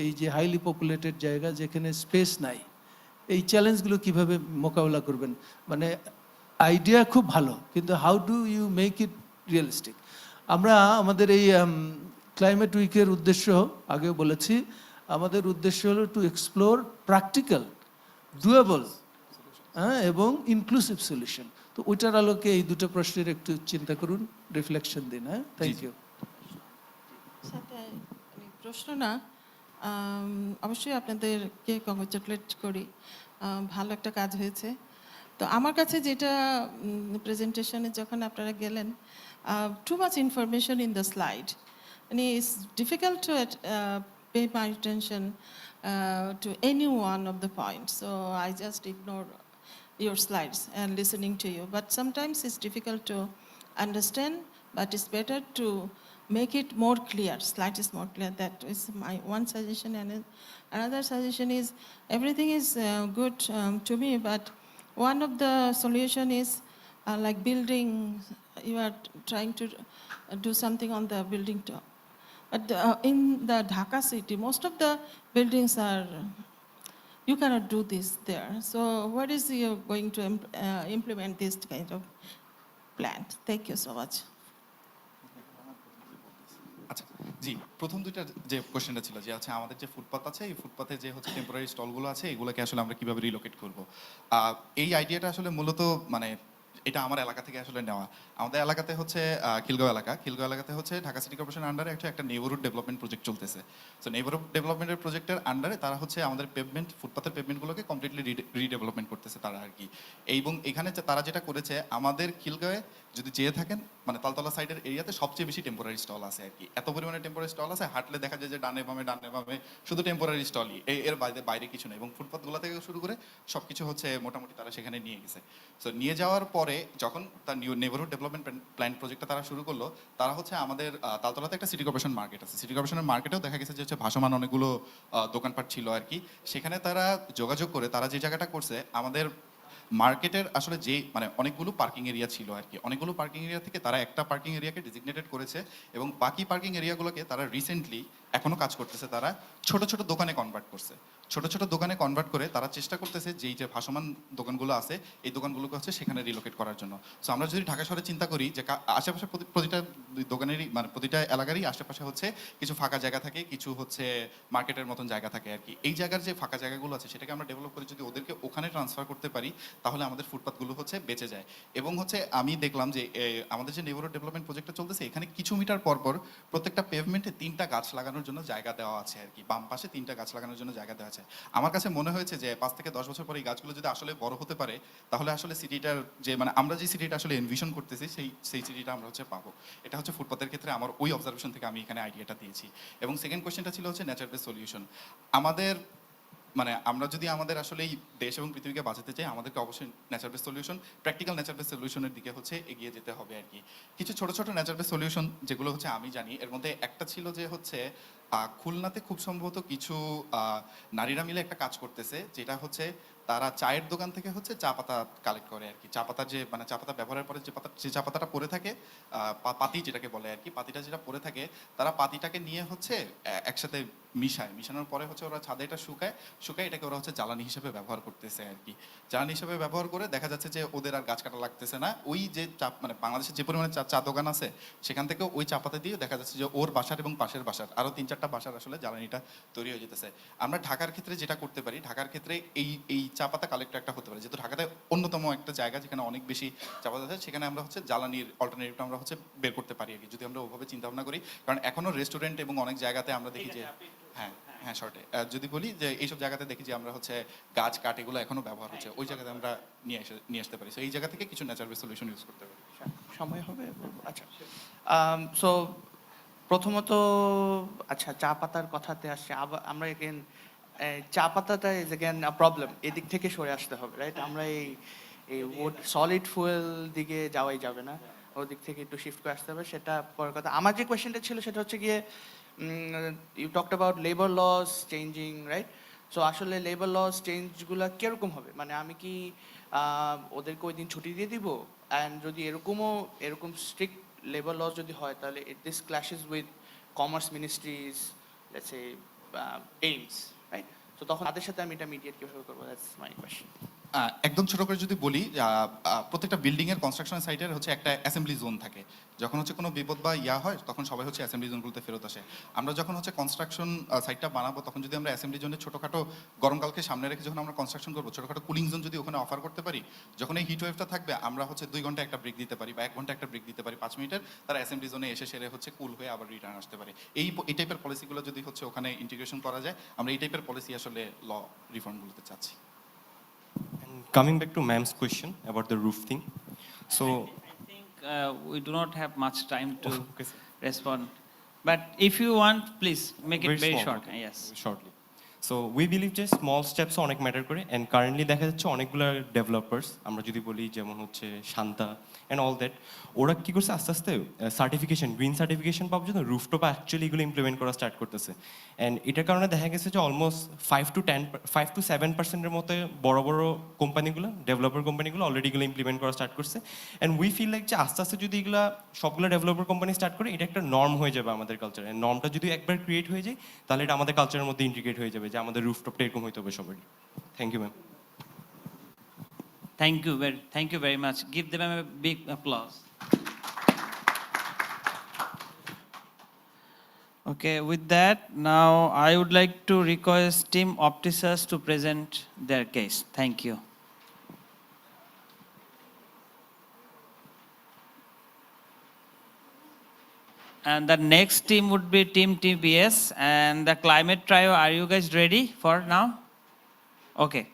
এই যে হাইলি পপুলেটেড জায়গা যেখানে স্পেস নাই, এই চ্যালেঞ্জগুলো কিভাবে মোকাবেলা করবেন? মানে আইডিয়া খুব ভালো, কিন্তু how do you make it realistic? আমরা আমাদের এই ক্লাইমেট উইকের উদ্দেশ্য আগেও বলেছি, আমাদের উদ্দেশ্য হলো টু এক্সপ্লোর প্র্যাকটিক্যাল, ডুয়েবল, হ্যাঁ, এবং ইনক্লুসিভ সলিউশন। তো ওইটার আলোকে এই দুটো প্রশ্নের একটু চিন্তা করুন, রিফ্লেকশন দিন। হ্যাঁ, থ্যাংক ইউ। সাথে প্রশ্ন না, অবশ্যই আপনাদেরকে কংগ্রেচুলেট করি, ভালো একটা কাজ হয়েছে। তো আমার কাছে যেটা প্রেজেন্টেশনে যখন আপনারা গেলেন, too much information in the slide, মানে it's difficult to pay my attention to any one of the points. So I just ignore your slides and listening to you. But sometimes it's difficult to understand, but it's better to make it more clear. Slide is more clear. That is my one suggestion. And another suggestion is everything is good to me, but one of the solution is like building. You are trying to do something on the building top. But in the Dhaka city, most of the buildings are, you cannot do this there. So what is you going to implement this kind of plan? Thank you so much. আচ্ছা, জি, প্রথম দুইটা যে কোশ্চেনটা ছিল যে আচ্ছা আমাদের যে ফুটপাথ আছে, এই ফুটপাথে যে হচ্ছে টেম্পোরারি স্টলগুলো আছে, এগুলোকে আসলে আমরা কিভাবে রিলোকেট করব? এই আইডিয়াটা আসলে মূলত মানে এটা আমার এলাকা থেকে আসলে নেওয়া। আমাদের এলাকাতে হচ্ছে খিলগাঁও এলাকাতে হচ্ছে ঢাকা সিটি কর্পোরেশনের আন্ডারে একটা নেইবারহুড ডেভেলপমেন্ট প্রজেক্ট চলতেছে। সো নেইবারহুড ডেভেলপমেন্টের প্রজেক্টের আন্ডারে তারা হচ্ছে আমাদের পেভমেন্ট, ফুটপাথের পেভমেন্টগুলোকে কমপ্লিটলি রিডেভেলপমেন্ট করতেছে তারা আর কি। এবং এখানে তারা যেটা করেছে, আমাদের খিলগাঁওয়ে যদি যেয়ে থাকেন, মানে তালতলা সাইডের এরিয়াতে সবচেয়ে বেশি টেম্পোরারি স্টল আছে আর কি। এত পরিমাণে টেম্পোরারি স্টল আছে, হাঁটলে দেখা যায় যে ডানে বামে শুধু টেম্পোরারি স্টলই, এর বাইরে কিছু নেই। এবং ফুটপাথগুলো থেকে শুরু করে সব কিছু হচ্ছে মোটামুটি তারা সেখানে নিয়ে গেছে। সো নিয়ে যাওয়ার পরে যখন তার নেইবারহুড ডেভেলপমেন্ট প্ল্যান প্রজেক্টটা তারা শুরু করলো, তারা হচ্ছে আমাদের তালতলাতে একটা সিটি কর্পোরেশন মার্কেট আছে, সিটি কর্পোরেশনের মার্কেটেও দেখা গেছে যে হচ্ছে ভাসমান অনেকগুলো দোকানপাট ছিল আর কি। সেখানে তারা যোগাযোগ করে তারা যে জায়গাটা করছে, আমাদের মার্কেটের আসলে যে মানে অনেকগুলো পার্কিং এরিয়া ছিল আর কি, অনেকগুলো পার্কিং এরিয়া থেকে তারা একটা পার্কিং এরিয়াকে ডিজিগনেটেড করেছে, এবং বাকি পার্কিং এরিয়াগুলোকে তারা রিসেন্টলি এখনো কাজ করতেছে, তারা ছোট ছোট দোকানে কনভার্ট করছে। ছোট ছোট দোকানে কনভার্ট করে তারা চেষ্টা করতেছে যে এই যে ভাসমান দোকানগুলো আছে এই দোকানগুলোকে হচ্ছে সেখানে রিলোকেট করার জন্য। সো আমরা যদি ঢাকা শহরে চিন্তা করি যে আশেপাশে প্রতিটা দোকানেরই মানে প্রতিটা এলাকারই আশেপাশে হচ্ছে কিছু ফাঁকা জায়গা থাকে, কিছু হচ্ছে মার্কেটের মতন জায়গা থাকে আর কি। এই জায়গার যে ফাঁকা জায়গাগুলো আছে সেটাকে আমরা ডেভেলপ করে যদি ওদেরকে ওখানে ট্রান্সফার করতে পারি তাহলে আমাদের ফুটপাথগুলো হচ্ছে বেঁচে যায়। এবং হচ্ছে আমি দেখলাম যে আমাদের যে নেইবারহুড ডেভেলপমেন্ট প্রজেক্টটা চলতেছে এখানে কিছু মিটার পর পর প্রত্যেকটা পেভমেন্টে 3টা গাছ লাগানোর জন্য জায়গা দেওয়া আছে আর কি। বাম পাশে 3টা গাছ লাগানোর জন্য জায়গা দেওয়া আছে। আমার কাছে মনে হয়েছে যে 5 থেকে 10 বছর পরে এই গাছগুলো যদি আসলে বড় হতে পারে তাহলে আসলে সিটিটার যে মানে আমরা যে সিটিটা আসলে এনভিশন করতেছি সেই সিটিটা আমরা হচ্ছে পাবো। এটা হচ্ছে ফুটপাথের ক্ষেত্রে আমার ওই অবজারভেশন থেকে আমি এখানে আইডিয়াটা দিয়েছি। এবং সেকেন্ড কোয়েশ্চেনটা ছিল হচ্ছে নেচার বেস সলিউশন। আমাদের মানে আমরা যদি আমাদের আসলে এই দেশ এবং পৃথিবীকে বাঁচাতে চাই আমাদেরকে অবশ্যই nature base solution, practical nature base সলিউশনের দিকে হচ্ছে এগিয়ে যেতে হবে আর কি। কিছু ছোট ছোট নেচার বেস সলিউশন যেগুলো হচ্ছে আমি জানি, এর মধ্যে একটা ছিল যে হচ্ছে খুলনাতে খুব সম্ভবত কিছু নারীরা মিলে একটা কাজ করতেছে, যেটা হচ্ছে তারা চায়ের দোকান থেকে হচ্ছে চা পাতা কালেক্ট করে আর কি। চা পাতার যে মানে চা পাতা ব্যবহারের পরে যে চা পাতাটা পড়ে থাকে, পাতি যেটাকে বলে আর কি, পাতিটা যেটা পড়ে থাকে তারা পাতিটাকে নিয়ে হচ্ছে একসাথে মিশানোর পরে হচ্ছে ওরা ছাদে এটা শুকায় এটাকে ওরা হচ্ছে জ্বালানি হিসেবে ব্যবহার করতেছে আর কি। জ্বালানি হিসেবে ব্যবহার করে দেখা যাচ্ছে যে ওদের আর গাছ কাটা লাগতেছে না। ওই যে চা মানে বাংলাদেশের যে পরিমাণে চা দোকান আছে সেখান থেকে ওই চা পাতা দিয়ে দেখা যাচ্ছে যে ওর বাসার এবং পাশের বাসার আরও 3-4টা বাসার আসলে জ্বালানিটা তৈরি হয়ে যেতেছে। আমরা ঢাকার ক্ষেত্রে যেটা করতে পারি, ঢাকার ক্ষেত্রে এই চা পাতা কালেক্টর একটা হতে পারে, যেহেতু ঢাকাতে অন্যতম একটা জায়গা যেখানে অনেক বেশি চা পাতা আছে, সেখানে আমরা হচ্ছে জ্বালানির অল্টারনেটিভটা আমরা হচ্ছে বের করতে পারি আর কি, যদি আমরা ওভাবে চিন্তা ভাবনা করি। কারণ এখনো রেস্টুরেন্ট এবং অনেক জায়গাতে আমরা দেখি যে হ্যাঁ শর্টে যদি বলি যে এইসব জায়গাতে দেখি যে আমরা হচ্ছে গাছ কাঠ এগুলো এখনো ব্যবহার হচ্ছে, ওই জায়গাতে আমরা নিয়ে আসতে পারি। সো এই জায়গা থেকে কিছু ন্যাচারাল সলিউশন ইউজ করতে পারি। সময় হবে? আচ্ছা, সো প্রথমত আচ্ছা চা পাতার কথাতে আসছে, আবার আমরা এগেন চা পাতাটা ইজ এগেন প্রবলেম, এদিক থেকে সরে আসতে হবে, রাইট? আমরা এই সলিড ফুয়েল দিকে যাওয়াই যাবে না, ওদিক থেকে একটু শিফট করে আসতে হবে, সেটা পরের কথা। আমার যে কোয়েশ্চেনটা ছিল সেটা হচ্ছে গিয়ে you talked about labour loss changing, right? So আসলে লেবার লস চেঞ্জগুলো কীরকম হবে? মানে আমি কি ওদেরকে ওই দিন ছুটি দিয়ে দিব? অ্যান্ড যদি এরকম স্ট্রিক্ট লেবার লস যদি হয় তাহলে this clashes with commerce ministries, let's say aims, right? তো তখন তাদের সাথে আমি এটা মিডিয়েট কীভাবে করবো? That's my question. একদম ছোট করে যদি বলি, প্রত্যেকটা বিল্ডিংয়ের কনস্ট্রাকশন সাইটের হচ্ছে একটা অ্যাসেম্বলি জোন থাকে। যখন হচ্ছে কোনো বিপদ বা হয় তখন সবাই হচ্ছে অ্যাসেম্বলি জোনগুলোতে ফেরত আসে। আমরা যখন হচ্ছে কনস্ট্রাকশন সাইটটা বানাবো তখন যদি আমরা অ্যাসেম্বলি জোনে ছোটোখাটো গরমকালকে সামনে রেখে যখন আমরা কনস্ট্রাকশন করবো, ছোটোখাটো কুলিং জোন যদি ওখানে অফার করতে পারি, যখন এই হিট ওয়েভটা থাকবে আমরা হচ্ছে 2 ঘন্টা একটা ব্রেক দিতে পারি বা 1 ঘন্টা একটা ব্রেক দিতে পারি 5 মিনিটের, তারা অ্যাসেম্বলি জোনে এসে সেরে হচ্ছে কুল হয়ে আবার রিটার্ন আসতে পারে। এই টাইপের পলিসিগুলো যদি হচ্ছে ওখানে ইন্টিগ্রেশন করা যায়, আমরা এই টাইপের পলিসি আসলে ল রিফর্মগুলোতে চাচ্ছি। Coming back to ma'am's question about the roof thing. So I think we do not have much time to respond. But if you want, please make it very short. Okay. Yes. Shortly. So we believe যে small steps অনেক matter করে, and currently দেখা যাচ্ছে অনেকগুলো developers, আমরা যদি বলি যেমন হচ্ছে শান্তা অ্যান্ড অল দ্যাট, ওরা কী করছে আস্তে আস্তে সার্টিফিকেশন, গ্রিন সার্টিফিকেশন পাওয়ার জন্য রুফটপ অ্যাকচুয়ালি এগুলো ইমপ্লিমেন্ট করা স্টার্ট করতেছে। অ্যান্ড এটার কারণে দেখা গেছে যে অলমোস্ট 5 to 7% মতো বড় বড় কোম্পানিগুলো, ডেভেলপার কোম্পানিগুলো অলরেডি এগুলো ইমপ্লিমেন্ট করা স্টার্ট করছে। অ্যান্ড উই ফিল লাইক যে আস্তে আস্তে যদি এগুলো সবগুলো ডেভেলপার কোম্পানি স্টার্ট করে, এটা একটা নর্ম হয়ে যাবে আমাদের কালচার। অ্যান্ড নর্মটা যদি একবার ক্রিয়েট হয়ে যায় তাহলে এটা আমাদের কালচারের মধ্যে ইন্টিগ্রেট হয়ে যাবে যে আমাদের রুফটপটা এরকম হইতে হবে সবারই। Thank you ma'am. Thank you very much. Give them a big applause. Okay, with that, now I would like to request Team Optisys to present their case. Thank you. And the next team would be Team TBS and the Climate Trio. Are you guys ready for now? Okay.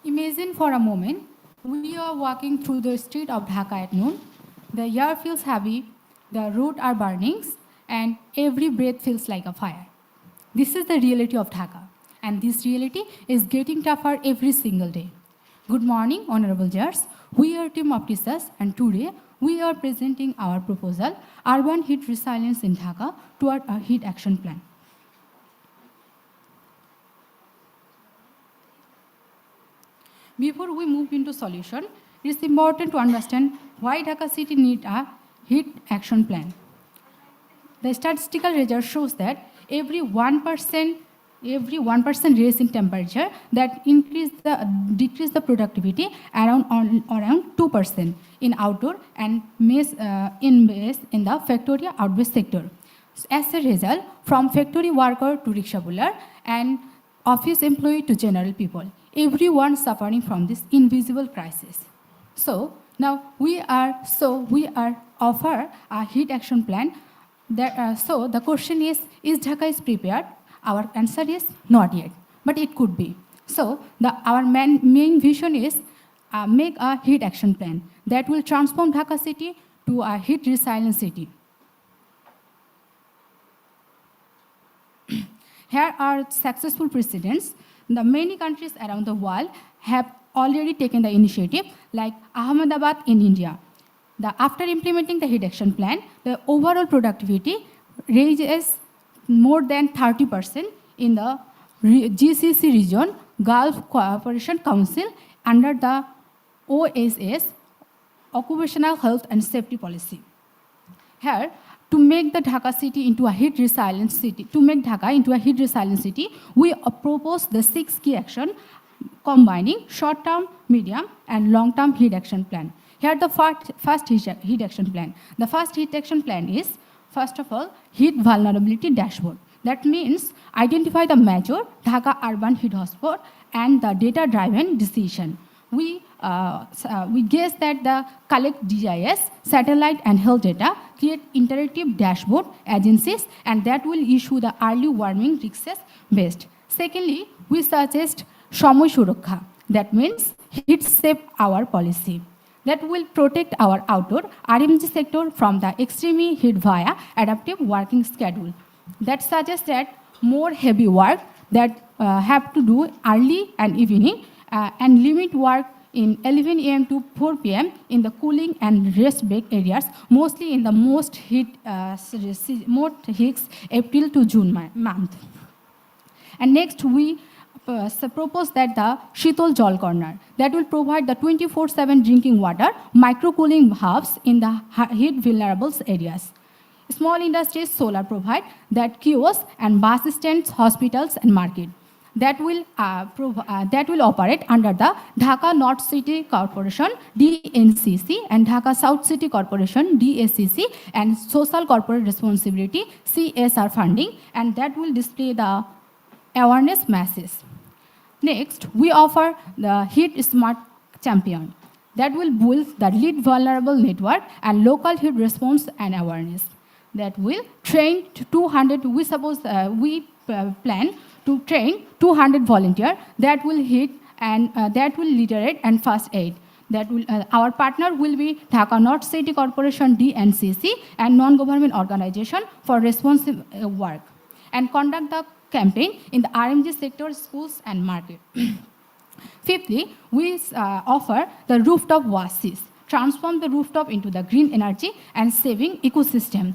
Imagine for a moment, we are walking through the street of Dhaka at noon. The air feels heavy, the roads are burning, and every breath feels like a fire. This is the reality of Dhaka, and this reality is getting tougher every single day. Good morning, honorable judges. We are Team Optisus, and today we are presenting our proposal, Urban Heat Resilience in Dhaka, toward a heat action plan. Before we move into solution, it is important to understand why Dhaka city needs a heat action plan. The statistical result shows that every 1% raise in temperature that decrease the productivity around 2% in outdoor and in the factory outdoor sector. As a result, from factory worker to rickshaw puller and office employee to general people, everyone suffering from this invisible crisis. So now we are offer a heat action plan. So the question is Dhaka is prepared? Our answer is not yet, but it could be. So our main vision is make a heat action plan that will transform Dhaka city to a heat resilient city. Here are successful precedents. The many countries around the world have already taken the initiative, like Ahmedabad in India. After implementing the heat action plan, the overall productivity raises more than 30% in the GCC region, Gulf Cooperation Council, under the OSS, Occupational Health and Safety Policy. Here, to make the Dhaka city into a heat resilient city, we propose the 6 key actions combining short-term, medium, and long-term heat action plan. Here, the first heat action plan. The first heat action plan is, first of all, heat vulnerability dashboard. That means identify the major Dhaka urban heat hotspot and the data-driven decision. We guess that the collect GIS, satellite and health data, create interactive dashboard agencies, and that will issue the early warning risks based. Secondly, we suggest Shamoy Surakha. That means heat safe hour policy. That will protect our outdoor RMG sector from the extreme heat via adaptive working schedule. That suggests that more heavy work that have to do early and evening and limit work in 11 a.m. to 4 p.m. in the cooling and rest break areas, mostly in the most heat April to June month. And next, we propose that the Shitol Jal Corner that will provide the 24/7 drinking water, micro-cooling hubs in the heat vulnerable areas. Small industries solar provide that kiosks and bus stands, hospitals and market. That will operate under the Dhaka North City Corporation (DNCC) and Dhaka South City Corporation (DSCC) and Social Corporate Responsibility (CSR) funding, and that will display the awareness masses. Next, we offer the Heat Smart Champion that will build the lead vulnerable network and local heat response and awareness. That will train 200. We plan to train 200 volunteers that will hit and that will literate and first aid. That will our partner will be Dhaka North City Corporation (DNCC) and non-government organization for responsive work, and conduct the campaign in the RMG sector, schools and market. Fifthly, we offer the rooftop oasis, transform the rooftop into the green energy and saving ecosystem.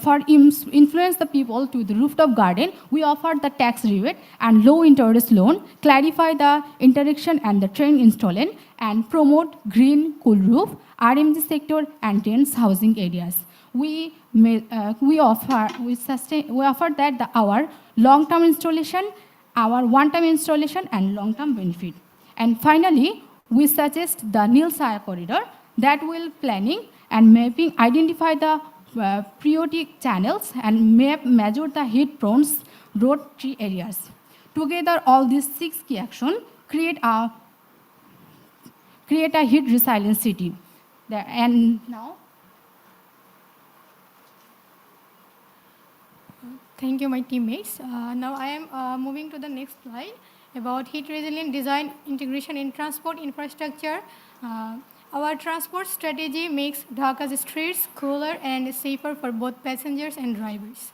For influence the people to the rooftop garden, we offer the tax rebate and low interest loan, clarify the interaction and the train installing, and promote green cool roof, RMG sector and dense housing areas. We offer that our long-term installation, our one-time installation and long-term benefit. And finally, we suggest the Nil Saya corridor that will planning and mapping, identify the priority channels and measure the heat-prone road tree areas. Together, all these 6 key actions create a heat resilient city. And now, Thank you, my teammates. Now I am moving to the next slide about heat resilient design integration in transport infrastructure. Our transport strategy makes Dhaka's streets cooler and safer for both passengers and drivers.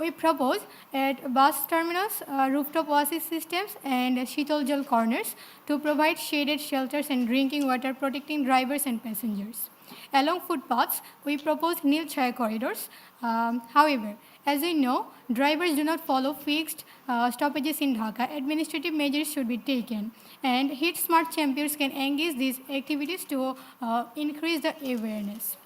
we propose at bus terminals, rooftop oasis systems, and Sheetal Jal corners to provide shaded shelters and drinking water, protecting drivers and passengers. Along footpaths, we propose Nil Chaya corridors. However, as we know, drivers do not follow fixed stoppages in Dhaka. Administrative measures should be taken, and heat smart champions can engage these activities to increase the awareness.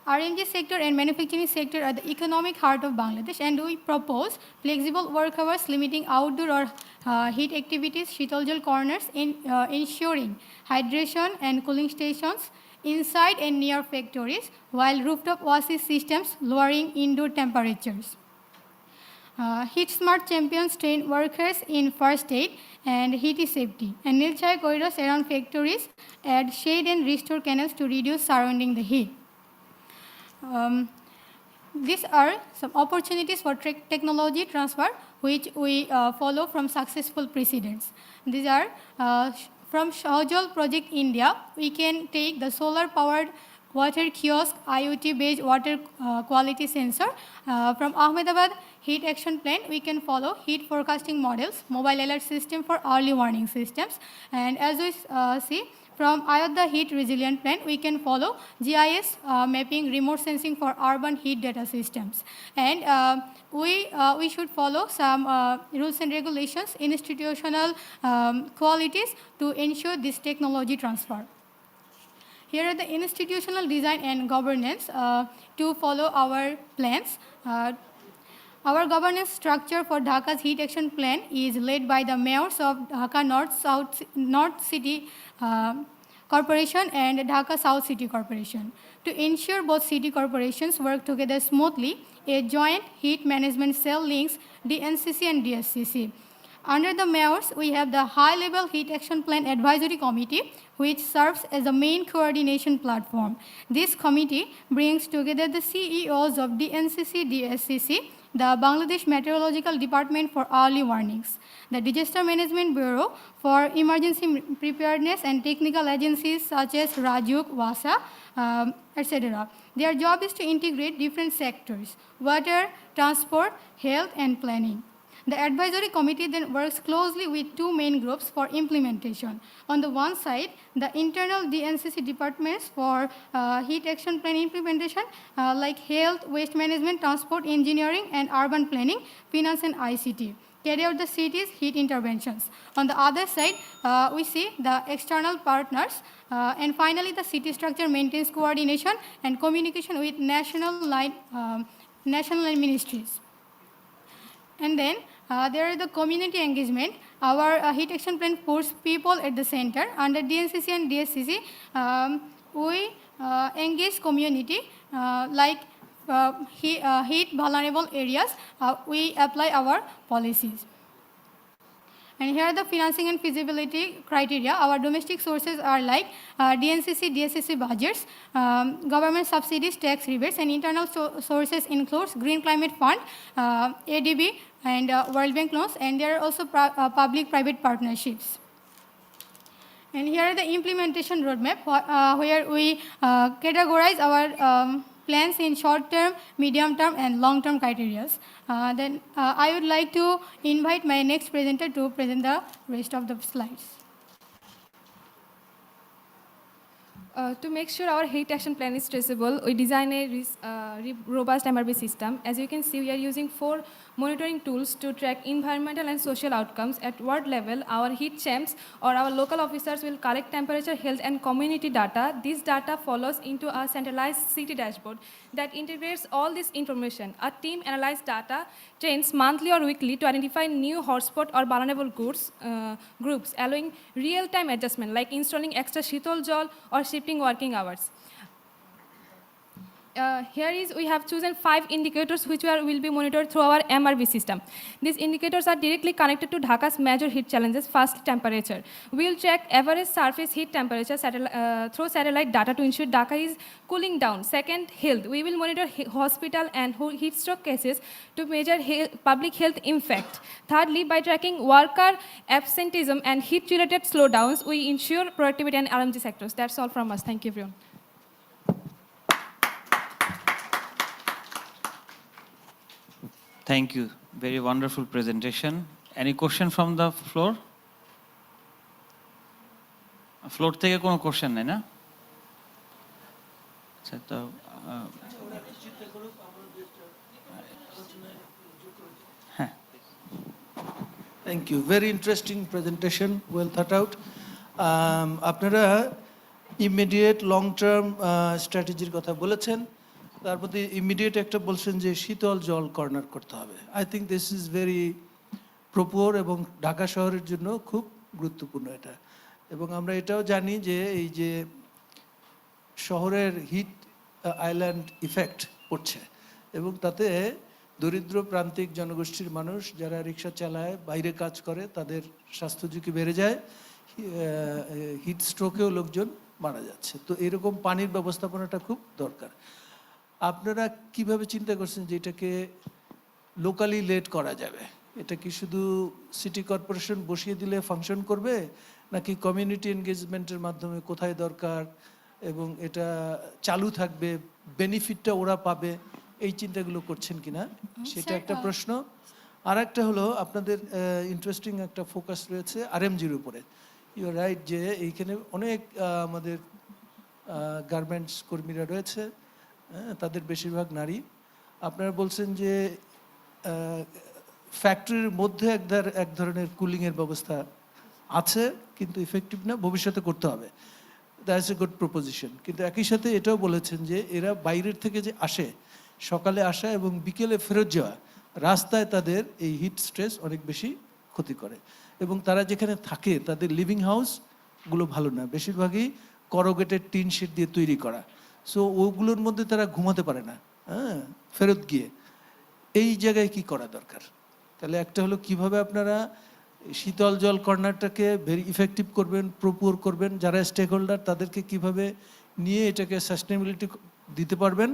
RMG sector and manufacturing sector are the economic heart of Bangladesh, and we propose flexible work hours limiting outdoor or heat activities, Sheetal Jal corners, ensuring hydration and cooling stations inside and near factories, while rooftop oasis systems lowering indoor temperatures. Heat smart champions train workers in first aid and heat safety, and Nil Chaya corridors around factories add shade and restore canals to reduce surrounding the heat. These are some opportunities for technology transfer which we follow from successful precedents. These are from Shahjal Project India, we can take the solar powered water kiosk, IoT based water quality sensor. From Ahmedabad Heat Action Plan, we can follow heat forecasting models, mobile alert system for early warning systems. And as we see, from Ayodhya Heat Resilient Plan, we can follow GIS mapping, remote sensing for urban heat data systems. And we should follow some rules and regulations, institutional qualities to ensure this technology transfer. Here are the institutional design and governance to follow our plans. Our governance structure for Dhaka's Heat Action Plan is led by the mayors of Dhaka North City Corporation and Dhaka South City Corporation. To ensure both city corporations work together smoothly, a joint heat management cell links DNCC and DSCC. Under the mayors, we have the High-Level Heat Action Plan Advisory Committee, which serves as the main coordination platform. This committee brings together the CEOs of DNCC, DSCC, the Bangladesh Meteorological Department for early warnings, the Disaster Management Bureau for emergency preparedness, and technical agencies such as Rajuk, WASA, etc. Their job is to integrate different sectors: water, transport, health, and planning. The advisory committee then works closely with two main groups for implementation. On the one side, the internal DNCC departments for heat action plan implementation, like health, waste management, transport, engineering, and urban planning, finance, and ICT, carry out the city's heat interventions. On the other side, we see the external partners, and finally the city structure maintains coordination and communication with national line ministries. And then there is the community engagement. Our heat action plan puts people at the center. Under DNCC and DSCC, we engage community like heat vulnerable areas. We apply our policies. And here are the financing and feasibility criteria. Our domestic sources are like DNCC, DSCC budgets, government subsidies, tax rebates, and internal sources includes Green Climate Fund, ADB, and World Bank loans, and there are also public-private partnerships. And here are the implementation roadmap where we categorize our plans in short-term, medium-term, and long-term criteria. Then I would like to invite my next presenter to present the rest of the slides. To make sure our heat action plan is traceable, we design a robust MRB system. As you can see, we are using 4 monitoring tools to track environmental and social outcomes. At ward level, our heat champs or our local officers will collect temperature, health, and community data. This data follows into a centralized city dashboard that integrates all this information. A team analyzes data trends monthly or weekly to identify new hotspot or vulnerable groups, allowing real-time adjustment like installing extra Sheetal Jal or shifting working hours. We have chosen 5 indicators which will be monitored through our MRV system. These indicators are directly connected to Dhaka's major heat challenges. First, temperature. We will check average surface heat temperature through satellite data to ensure Dhaka is cooling down. Second, health. We will monitor hospital and heat stroke cases to measure public health impact. Thirdly, by tracking worker absenteeism and heat-related slowdowns, we ensure productivity and RMG sectors. That's all from us. Thank you, everyone. Thank you. Very wonderful presentation. Any question from the floor? Floor থেকে কোনো question নেই না? আচ্ছা তো হ্যাঁ, thank you, very interesting presentation, well thought out. আপনারা immediate long term স্ট্র্যাটেজির কথা বলেছেন, তার মধ্যে ইমিডিয়েট একটা বলছেন যে শীতল জল কর্নার করতে হবে। I think this is very proper এবং ঢাকা শহরের জন্য খুব গুরুত্বপূর্ণ এটা। এবং আমরা এটাও জানি যে এই যে শহরের হিট আইল্যান্ড ইফেক্ট পড়ছে এবং তাতে দরিদ্র প্রান্তিক জনগোষ্ঠীর মানুষ যারা রিক্সা চালায়, বাইরে কাজ করে, তাদের স্বাস্থ্য ঝুঁকি বেড়ে যায়, হিট স্ট্রোকেও লোকজন মারা যাচ্ছে। তো এরকম পানির ব্যবস্থাপনাটা খুব দরকার। আপনারা কিভাবে চিন্তা করছেন যে এটাকে লোকালি লেড করা যাবে? এটা কি শুধু সিটি কর্পোরেশন বসিয়ে দিলে ফাংশন করবে, নাকি কমিউনিটি এনগেজমেন্টের মাধ্যমে কোথায় দরকার এবং এটা চালু থাকবে, বেনিফিটটা ওরা পাবে, এই চিন্তাগুলো করছেন কিনা সেটা একটা প্রশ্ন। আর একটা হলো আপনাদের ইন্টারেস্টিং একটা ফোকাস রয়েছে আরএমজির উপরে। ইউ আর রাইট যে এইখানে অনেক আমাদের গার্মেন্টস কর্মীরা রয়েছে, তাদের বেশিরভাগ নারী। আপনারা বলছেন যে ফ্যাক্টরির মধ্যে এক ধরনের কুলিংয়ের ব্যবস্থা আছে কিন্তু ইফেক্টিভ না, ভবিষ্যতে করতে হবে। That's a good proposition. কিন্তু একই সাথে এটাও বলেছেন যে এরা বাইরের থেকে যে আসে, সকালে আসা এবং বিকেলে ফেরত যাওয়া, রাস্তায় তাদের এই হিট স্ট্রেস অনেক বেশি ক্ষতি করে। এবং তারা যেখানে থাকে তাদের লিভিং হাউসগুলো ভালো না, বেশিরভাগই করোগেটেড টিন শিট দিয়ে তৈরি করা। সো ওগুলোর মধ্যে তারা ঘুমাতে পারে না, হ্যাঁ, ফেরত গিয়ে। এই জায়গায় কি করা দরকার? তাহলে একটা হলো কিভাবে আপনারা শীতল জল কর্নারটাকে ভেরি ইফেক্টিভ করবেন, প্রপোর করবেন, যারা স্টেক হোল্ডার তাদেরকে কিভাবে নিয়ে এটাকে সাস্টেনেবিলিটি দিতে পারবেন।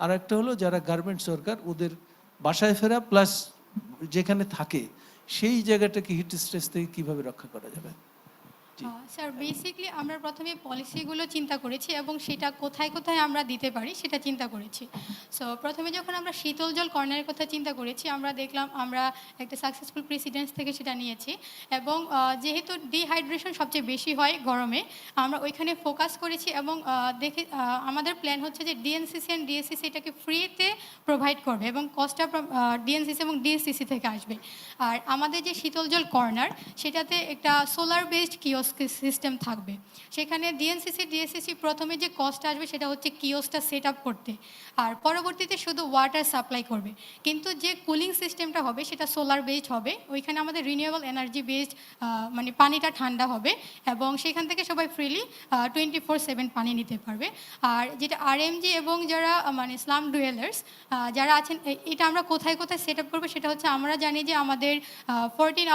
আর একটা হলো যারা গার্মেন্টস ওয়ার্কার, ওদের বাসায় ফেরা প্লাস যেখানে থাকে সেই জায়গাটাকে হিট স্ট্রেস থেকে কীভাবে রক্ষা করা যাবে? স্যার, বেসিকলি আমরা প্রথমে পলিসিগুলো চিন্তা করেছি এবং সেটা কোথায় কোথায় আমরা দিতে পারি সেটা চিন্তা করেছি। সো প্রথমে যখন আমরা শীতল জল কর্নারের কথা চিন্তা করেছি, আমরা দেখলাম আমরা একটা সাকসেসফুল প্রেসিডেন্স থেকে সেটা নিয়েছি এবং যেহেতু ডিহাইড্রেশন সবচেয়ে বেশি হয় গরমে, আমরা ওইখানে ফোকাস করেছি এবং আমাদের প্ল্যান হচ্ছে যে ডিএনসিসি অ্যান্ড ডিএসসিসি এটাকে ফ্রিতে প্রোভাইড করবে এবং কস্টটা ডিএনসিসি এবং ডিএসসিসি থেকে আসবে। আর আমাদের যে শীতল জল কর্নার, সেটাতে একটা সোলার বেসড কিওস্ক সিস্টেম থাকবে। সেখানে ডিএনসিসি ডিএসসিসি প্রথমে যে কস্ট আসবে সেটা হচ্ছে কিওস্কটা সেট আপ করতে, আর পরবর্তীতে শুধু ওয়াটার সাপ্লাই করবে। কিন্তু যে কুলিং সিস্টেমটা হবে সেটা সোলার বেসড হবে। ওইখানে আমাদের রিনিউয়েবল এনার্জি বেসড, মানে পানিটা ঠান্ডা হবে এবং সেখান থেকে সবাই ফ্রিলি 24/7 পানি নিতে পারবে। আর যেটা আরএমজি এবং যারা মানে স্লাম ডুয়েলার্স যারা আছেন, এটা আমরা কোথায় কোথায় সেট আপ করবো সেটা হচ্ছে, আমরা জানি যে আমাদের 17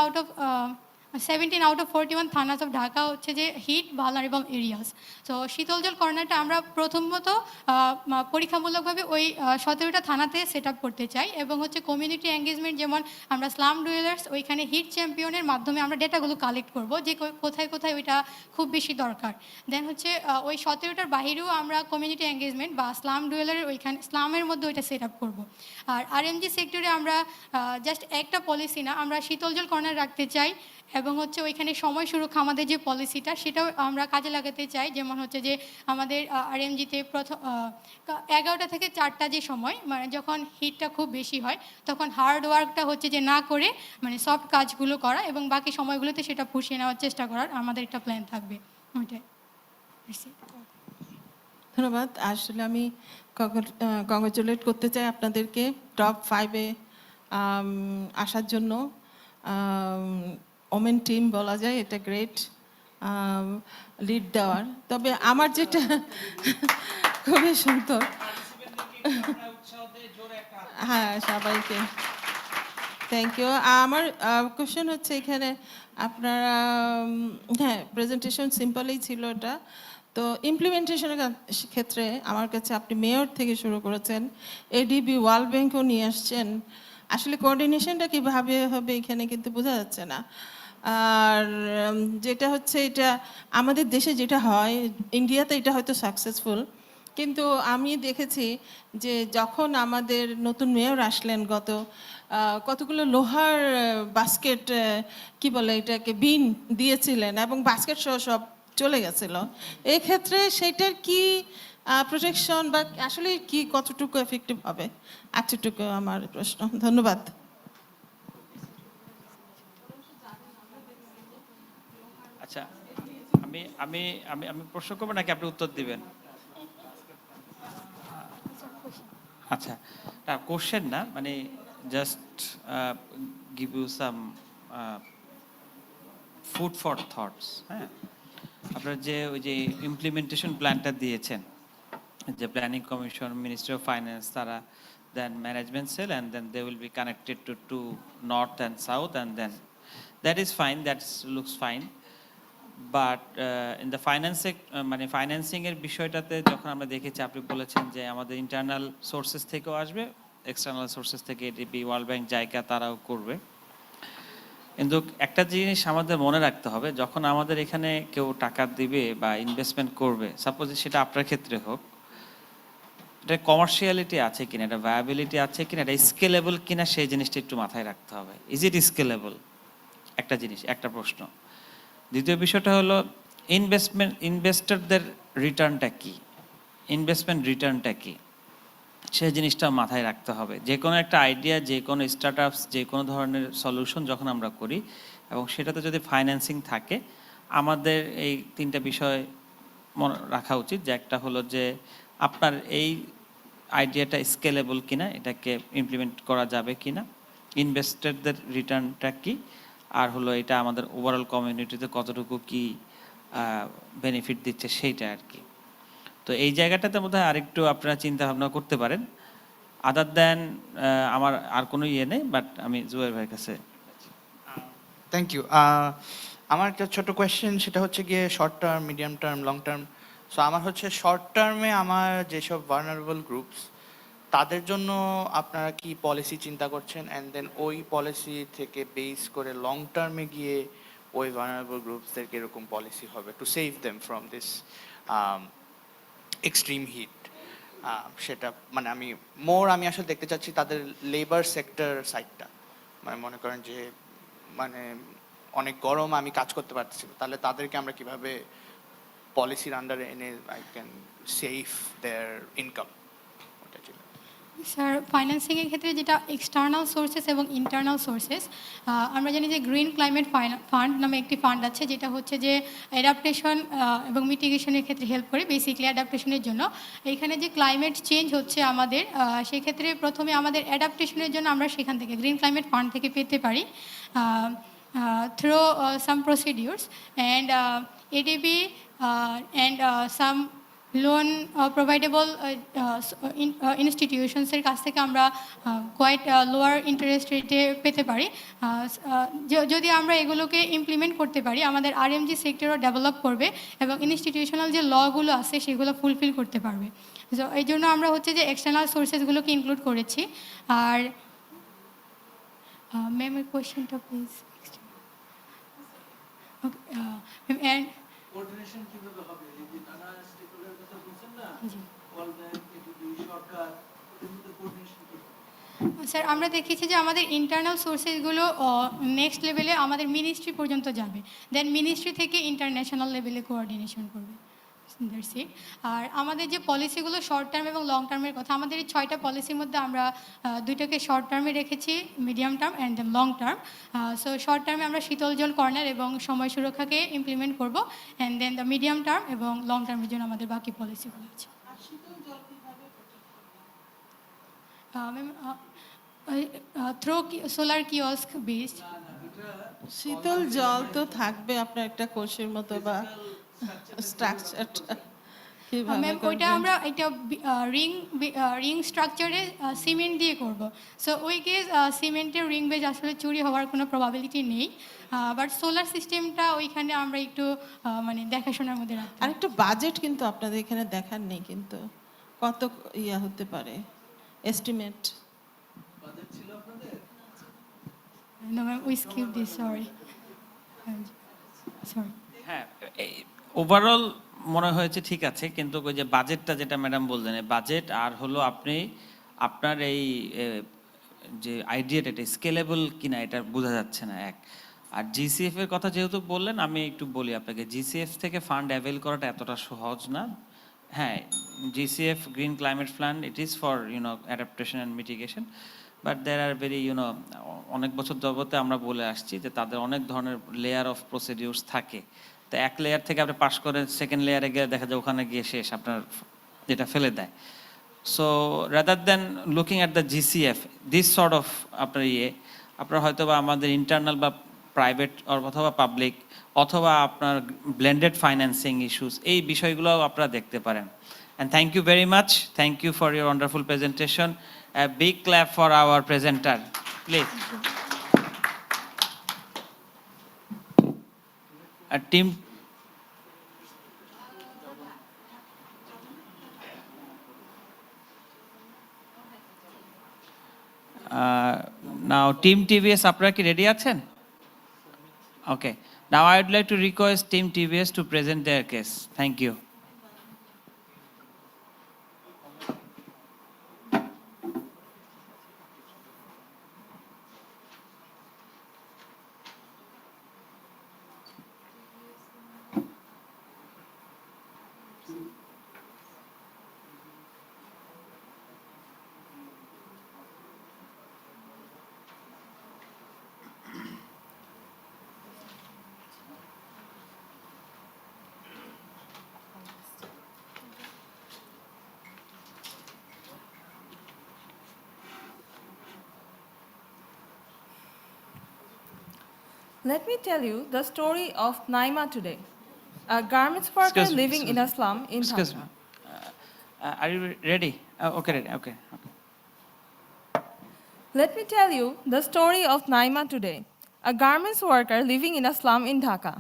out of 41 Thanos of Dhaka হচ্ছে যে হিট ভালনারেবল এরিয়াস। তো শীতল জল কর্নারটা আমরা প্রথমত পরীক্ষামূলকভাবে ওই 17টা থানাতে সেট আপ করতে চাই এবং হচ্ছে কমিউনিটি এঙ্গেজমেন্ট, যেমন আমরা স্লাম ডুয়েলার্স ওইখানে হিট চ্যাম্পিয়নের মাধ্যমে আমরা ডেটাগুলো কালেক্ট করব যে কোথায় কোথায় ওইটা খুব বেশি দরকার। দেন হচ্ছে ওই 17টার বাহিরেও আমরা কমিউনিটি এঙ্গেজমেন্ট বা স্লাম ডুয়েলারের ওইখানে স্লামের মধ্যে ওইটা সেট আপ করবো। আর আরএমজি সেক্টরে আমরা জাস্ট একটা পলিসি না, আমরা শীতল জল কর্নার রাখতে চাই এবং হচ্ছে ওইখানে সময় সুরক্ষা আমাদের যে পলিসিটা সেটাও আমরা কাজে লাগাতে চাই। যেমন হচ্ছে যে আমাদের আরএমজিতে প্রথম 11টা থেকে 4টা যে সময়, মানে যখন হিটটা খুব বেশি হয় তখন হার্ড ওয়ার্কটা হচ্ছে যে না করে মানে সফট কাজগুলো করা এবং বাকি সময়গুলোতে সেটা পুষিয়ে নেওয়ার চেষ্টা করার আমাদের একটা প্ল্যান থাকবে। ওইটাই। ধন্যবাদ। আসলে আমি কংগ্রেচুলেট করতে চাই আপনাদেরকে টপ 5-এ আসার জন্য। ওমেন টিম বলা যায়, এটা গ্রেট লিড দেওয়ার। তবে আমার যেটা খুবই সুন্দর, হ্যাঁ সবাইকে থ্যাংক ইউ। আমার কোশ্চেন হচ্ছে এখানে আপনারা, হ্যাঁ প্রেজেন্টেশন সিম্পলই ছিল এটা, তো ইমপ্লিমেন্টেশনের ক্ষেত্রে আমার কাছে আপনি মেয়র থেকে শুরু করেছেন, এডিবি ওয়ার্ল্ড ব্যাংকও নিয়ে আসছেন, আসলে কোঅর্ডিনেশনটা কীভাবে হবে এখানে কিন্তু বোঝা যাচ্ছে না। আর যেটা হচ্ছে এটা আমাদের দেশে যেটা হয়, ইন্ডিয়াতে এটা হয়তো সাকসেসফুল, কিন্তু আমি দেখেছি যে যখন আমাদের নতুন মেয়র আসলেন কতগুলো লোহার বাস্কেট কি বলে এটাকে বিন দিয়েছিলেন এবং বাস্কেট সহ সব চলে গেছিল। এই ক্ষেত্রে সেটার কি প্রোটেকশন বা আসলে কি কতটুকু এফেক্টিভ হবে, এতটুকু আমার প্রশ্ন। ধন্যবাদ। আচ্ছা, আমি আমি আমি আমি প্রশ্ন করবো নাকি আপনি উত্তর দিবেন? আচ্ছা, না কোশ্চেন না, মানে just give you some food for thoughts. হ্যাঁ, আপনার যে ওই যে ইমপ্লিমেন্টেশন প্ল্যানটা দিয়েছেন, যে planning commission, ministry of finance, তারা then management cell, and then they will be connected to north and south, and then that is fine, that looks fine. But in the মানে ফাইন্যান্সিংয়ের বিষয়টাতে যখন আমরা দেখেছি, আপনি বলেছেন যে আমাদের ইন্টারনাল সোর্সেস থেকেও আসবে, এক্সটার্নাল সোর্সেস থেকে এডিবি, ওয়ার্ল্ড ব্যাংক, জায়গা তারাও করবে। কিন্তু একটা জিনিস আমাদের মনে রাখতে হবে, যখন আমাদের এখানে কেউ টাকা দিবে বা ইনভেস্টমেন্ট করবে, সাপোজ সেটা আপনার ক্ষেত্রে হোক, এটা কমার্শিয়ালিটি আছে কিনা, এটা ভায়াবিলিটি আছে কিনা, এটা স্কেলেবল কিনা, সেই জিনিসটা একটু মাথায় রাখতে হবে। Is it scalable? একটা জিনিস, একটা প্রশ্ন। দ্বিতীয় বিষয়টা হলো ইনভেস্টরদের রিটার্নটা কি, ইনভেস্টমেন্ট রিটার্নটা কি, সেই জিনিসটা মাথায় রাখতে হবে। যে কোনো একটা আইডিয়া, যে কোনো স্টার্টআপস, যে কোনো ধরনের সলিউশন যখন আমরা করি, এবং সেটাতে যদি ফাইন্যান্সিং থাকে, আমাদের এই তিনটা বিষয় মনে রাখা উচিত। যে একটা হলো যে আপনার এই আইডিয়াটা স্কেলেবল কিনা, এটাকে ইমপ্লিমেন্ট করা যাবে কিনা, ইনভেস্টরদের রিটার্নটা কি, আর হলো এটা আমাদের ওভারঅল কমিউনিটিতে কতটুকু কি বেনিফিট দিচ্ছে সেইটা আর কি। তো এই জায়গাটাতে বোধহয় আরেকটু আপনারা চিন্তা ভাবনা করতে পারেন। আদার দেন আমার আর কোনো ইয়ে নেই, বাট আমি জুয়েল ভাইয়ের কাছে। Thank you. আমার একটা ছোট কোয়েশ্চেন, সেটা হচ্ছে গিয়ে short term, medium term, long term. So আমার হচ্ছে শর্ট টার্মে আমার যেসব ভার্নারেবল গ্রুপস, তাদের জন্য আপনারা কি পলিসি চিন্তা করছেন, অ্যান্ড দেন ওই পলিসি থেকে বেস করে লং টার্মে গিয়ে ওই ভার্নারেবল গ্রুপসদেরকে এরকম পলিসি হবে to save them from this extreme heat. সেটা মানে আমি আসলে দেখতে চাচ্ছি তাদের লেবার সেক্টর সাইডটা। মানে মনে করেন যে মানে অনেক গরম, আমি কাজ করতে পারতেছি, তাহলে তাদেরকে আমরা কিভাবে পলিসির আন্ডারে এনে I can save their income. Sir, ফাইন্যান্সিংয়ের ক্ষেত্রে যেটা এক্সটার্নাল সোর্সেস এবং ইন্টারনাল সোর্সেস, আমরা জানি যে গ্রিন ক্লাইমেট ফান্ড নামে একটি ফান্ড আছে, যেটা হচ্ছে যে অ্যাডাপ্টেশন এবং মিটিগেশনের ক্ষেত্রে হেল্প করে, বেসিক্যালি অ্যাডাপ্টেশনের জন্য। এইখানে যে ক্লাইমেট চেঞ্জ হচ্ছে আমাদের, সেক্ষেত্রে প্রথমে আমাদের অ্যাডাপ্টেশনের জন্য আমরা সেখান থেকে গ্রিন ক্লাইমেট ফান্ড থেকে পেতে পারি through some procedures, and ADB and some loan providable ইনস্টিটিউশনসের কাছ থেকে আমরা কোয়াইট লোয়ার ইন্টারেস্ট রেটে পেতে পারি। যদি আমরা এগুলোকে ইমপ্লিমেন্ট করতে পারি, আমাদের আরএমজি সেক্টরও ডেভেলপ করবে এবং ইনস্টিটিউশনাল যে লগুলো আছে সেগুলো ফুলফিল করতে পারবে। সো এই জন্য আমরা হচ্ছে যে এক্সটার্নাল সোর্সেসগুলোকে ইনক্লুড করেছি। আর ম্যামের কোয়েশ্চেনটা প্লিজ। অ্যান্ড কোঅর্ডিনেশন কিভাবে হবে? এই যে নানা স্টেকহোল্ডারের কথা বলছেন না, ওয়ার্ল্ড ব্যাংক, এডিবি, সরকার, এর মধ্যে কোঅর্ডিনেশন কি? স্যার, আমরা দেখেছি যে আমাদের ইন্টারনাল সোর্সেসগুলো নেক্সট লেভেলে আমাদের মিনিস্ট্রি পর্যন্ত যাবে, দেন মিনিস্ট্রি থেকে ইন্টারন্যাশনাল লেভেলে কোঅর্ডিনেশন করবে। That's it. আর আমাদের যে পলিসিগুলো শর্ট টার্ম এবং লং টার্মের কথা, আমাদের এই 6টা পলিসির মধ্যে আমরা দুইটাকে শর্ট টার্মে রেখেছি, medium term and then long term. So short টার্মে আমরা শীতল জল কর্নার এবং সময় সুরক্ষাকে ইমপ্লিমেন্ট করব, and then the medium term এবং লং টার্মের জন্য আমাদের বাকি পলিসিগুলো আছে। Ma'am, through solar kiosk based. শীতল জল তো থাকবে আপনার একটা কোষের মতো, বা স্ট্রাকচারটা ম্যাম, ওইটা আমরা একটা রিং স্ট্রাকচারে সিমেন্ট দিয়ে করব। সো ওই কেস সিমেন্টের রিং বেজ আসলে চুরি হওয়ার কোনো প্রবাবিলিটি নেই, বাট সোলার সিস্টেমটা ওইখানে আমরা একটু মানে দেখাশোনার মধ্যে রাখি। আর একটা বাজেট কিন্তু আপনাদের এখানে দেখার নেই, কিন্তু কত ইয়া হতে পারে এস্টিমেট? বাজেট ছিল আপনাদের? No ma'am, we skipped this, sorry. Sorry. হ্যাঁ, ওভারঅল মনে হয়েছে ঠিক আছে, কিন্তু ওই যে বাজেটটা যেটা ম্যাডাম বললেন, বাজেট আর হলো আপনি আপনার এই যে আইডিয়াটা এটা স্কেলেবল কিনা এটা বোঝা যাচ্ছে না এক। আর জিসিএফ এর কথা যেহেতু বললেন, আমি একটু বলি আপনাকে, জিসিএফ থেকে ফান্ড অ্যাভেল করাটা এতটা সহজ না। হ্যাঁ, GCF green climate plan it is for adaptation and mitigation, but there are very অনেক বছর যাবতে আমরা বলে আসছি যে তাদের অনেক ধরনের লেয়ার অফ প্রসিডিউরস থাকে। তো এক লেয়ার থেকে আপনি পাস করে সেকেন্ড লেয়ারে গিয়ে দেখা যায় ওখানে গিয়ে শেষ, আপনার যেটা ফেলে দেয়। So rather than looking at the GCF this sort of আপনার আপনার হয়তো বা আমাদের ইন্টারনাল বা প্রাইভেট অথবা পাবলিক অথবা আপনার ব্লেন্ডেড ফাইন্যান্সিং ইস্যুস, এই বিষয়গুলো আপনারা দেখতে পারেন। And thank you very much, thank you for your wonderful presentation. A big clap for our presenter, please. A team. Now, Team TVS, আপনারা কি ready আছেন? Okay. Now, I would like to request Team TVS to present their case. Thank you. Let me tell you the story of Naima today, a garments worker living in a slum in Excuse Dhaka. me. Are you ready? Okay, ready. Okay. Let me tell you the story of Naima today, a garments worker living in a slum in Dhaka.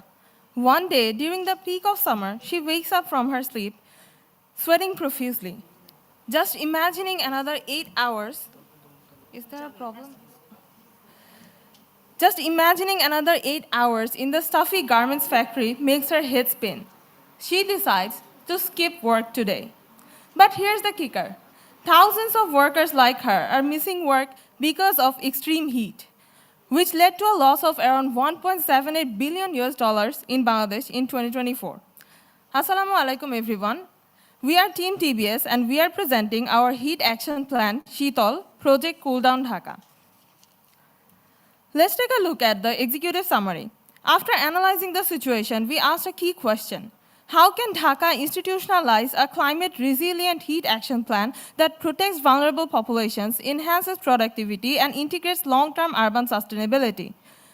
One day, during the peak of summer, she wakes up from her sleep, sweating profusely. Just imagining another 8 hours. Is there a problem? Just imagining another 8 hours in the stuffy garments factory makes her head spin. She decides to skip work today. But here's the kicker. Thousands of workers like her are missing work because of extreme heat, which led to a loss of around 1.78 billion US dollars in Bangladesh in 2024. Assalamu alaikum everyone. We are Team TBS and we are presenting our heat action plan, Shitol, Project Cool Down Dhaka. Let's take a look at the executive summary. After analyzing the situation, we asked a key question. How can Dhaka institutionalize a climate-resilient heat action plan that protects vulnerable populations, enhances productivity, and integrates long-term urban sustainability?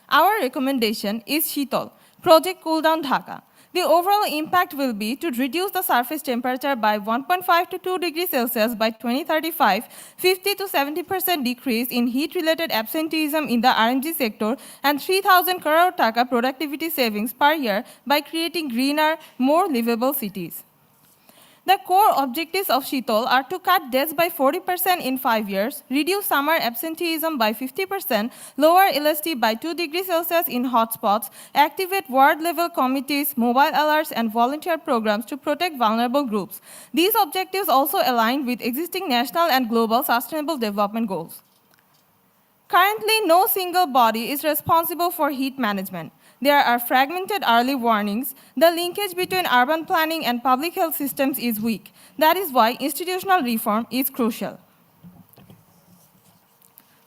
Our recommendation is Shitol, Project Cool Down Dhaka. The overall impact will be to reduce the surface temperature by 1.5 to 2 degrees Celsius by 2035, 50 to 70% decrease in heat-related absenteeism in the RMG sector, and 3,000 crore taka productivity savings per year by creating greener, more livable cities. The core objectives of Shitol are to cut deaths by 40% in 5 years, reduce summer absenteeism by 50%, lower LST by 2 degrees Celsius in hotspots, activate ward-level committees, mobile alerts, and volunteer programs to protect vulnerable groups. These objectives also align with existing national and global sustainable development goals. Currently, no single body is responsible for heat management. There are fragmented early warnings. The linkage between urban planning and public health systems is weak. That is why institutional reform is crucial.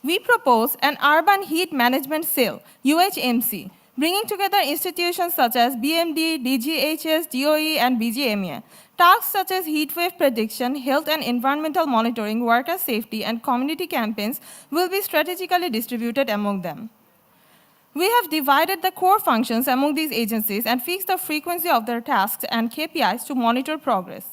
We propose an urban heat management cell, UHMC, bringing together institutions such as BMD, DGHS, DOE, and BGMA. Tasks such as heat wave prediction, health and environmental monitoring, worker safety, and community campaigns will be strategically distributed among them. We have divided the core functions among these agencies and fixed the frequency of their tasks and KPIs to monitor progress.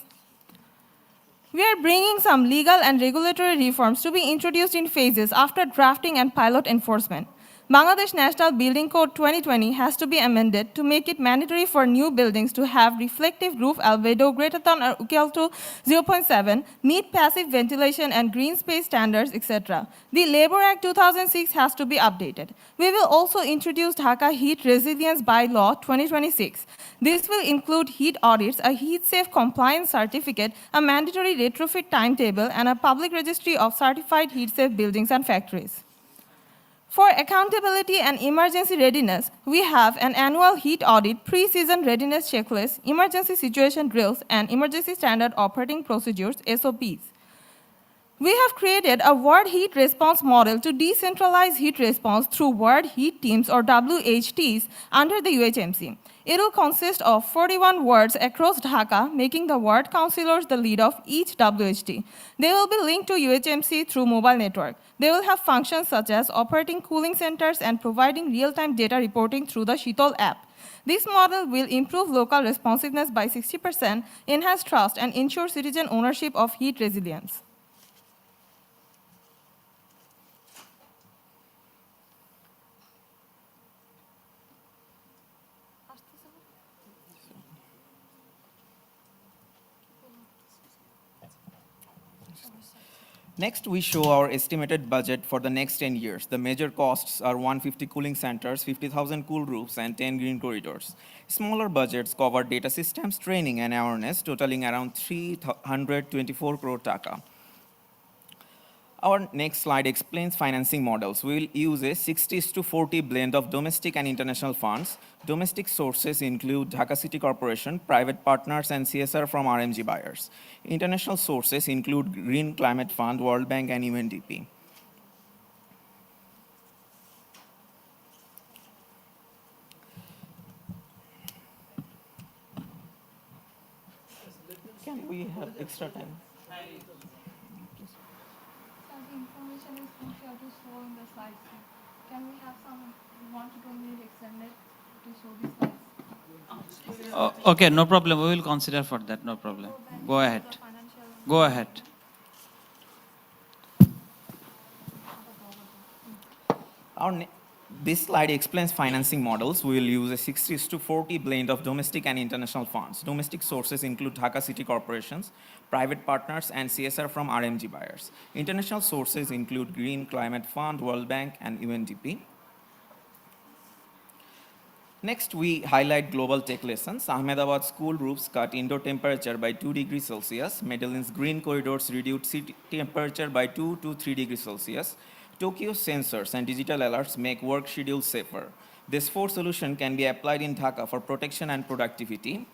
We are bringing some legal and regulatory reforms to be introduced in phases after drafting and pilot enforcement. Bangladesh National Building Code 2020 has to be amended to make it mandatory for new buildings to have reflective roof albedo greater than or equal to 0.7, meet passive ventilation and green space standards, etc. The Labor Act 2006 has to be updated. We will also introduce Dhaka Heat Resilience Bylaw 2026. This will include heat audits, a heat-safe compliance certificate, a mandatory retrofit timetable, and a public registry of certified heat-safe buildings and factories. For accountability and emergency readiness, we have an annual heat audit, pre-season readiness checklist, emergency situation drills, and emergency standard operating procedures, SOPs. We have created a ward heat response model to decentralize heat response through ward heat teams or WHTs under the UHMC. It will consist of 41 wards across Dhaka, making the ward councillors the lead of each WHT. They will be linked to UHMC through mobile network. They will have functions such as operating cooling centers and providing real-time data reporting through the Shitol app. This model will improve local responsiveness by 60%, enhance trust, and ensure citizen ownership of heat resilience. Next, we show our estimated budget for the next 10 years. The major costs are 150 cooling centers, 50,000 cool roofs, and 10 green corridors. Smaller budgets cover data systems, training, and awareness, totaling around 324 crore taka. Our next slide explains financing models. We will use a 60:40 blend of domestic and international funds. Domestic sources include Dhaka City Corporation, private partners, and CSR from RMG buyers. International sources include Green Climate Fund, World Bank, and UNDP. Can we have extra time? Information is crucial to show in the slides. Can we have some 1 to 2 minutes extended to show these slides? Okay, no problem. We will consider for that. No problem. Go ahead. Go ahead. This slide explains financing models. We will use a 60:40 blend of domestic and international funds. Domestic sources include Dhaka City Corporations, private partners, and CSR from RMG buyers. International sources include Green Climate Fund, World Bank, and UNDP. Next, we highlight global tech lessons. Ahmedabad school roofs cut indoor temperature by 2 degrees Celsius. Medellin's green corridors reduced city temperature by 2 to 3 degrees Celsius. Tokyo's sensors and digital alerts make work schedules safer. This 4 solution can be applied in Dhaka for protection and productivity.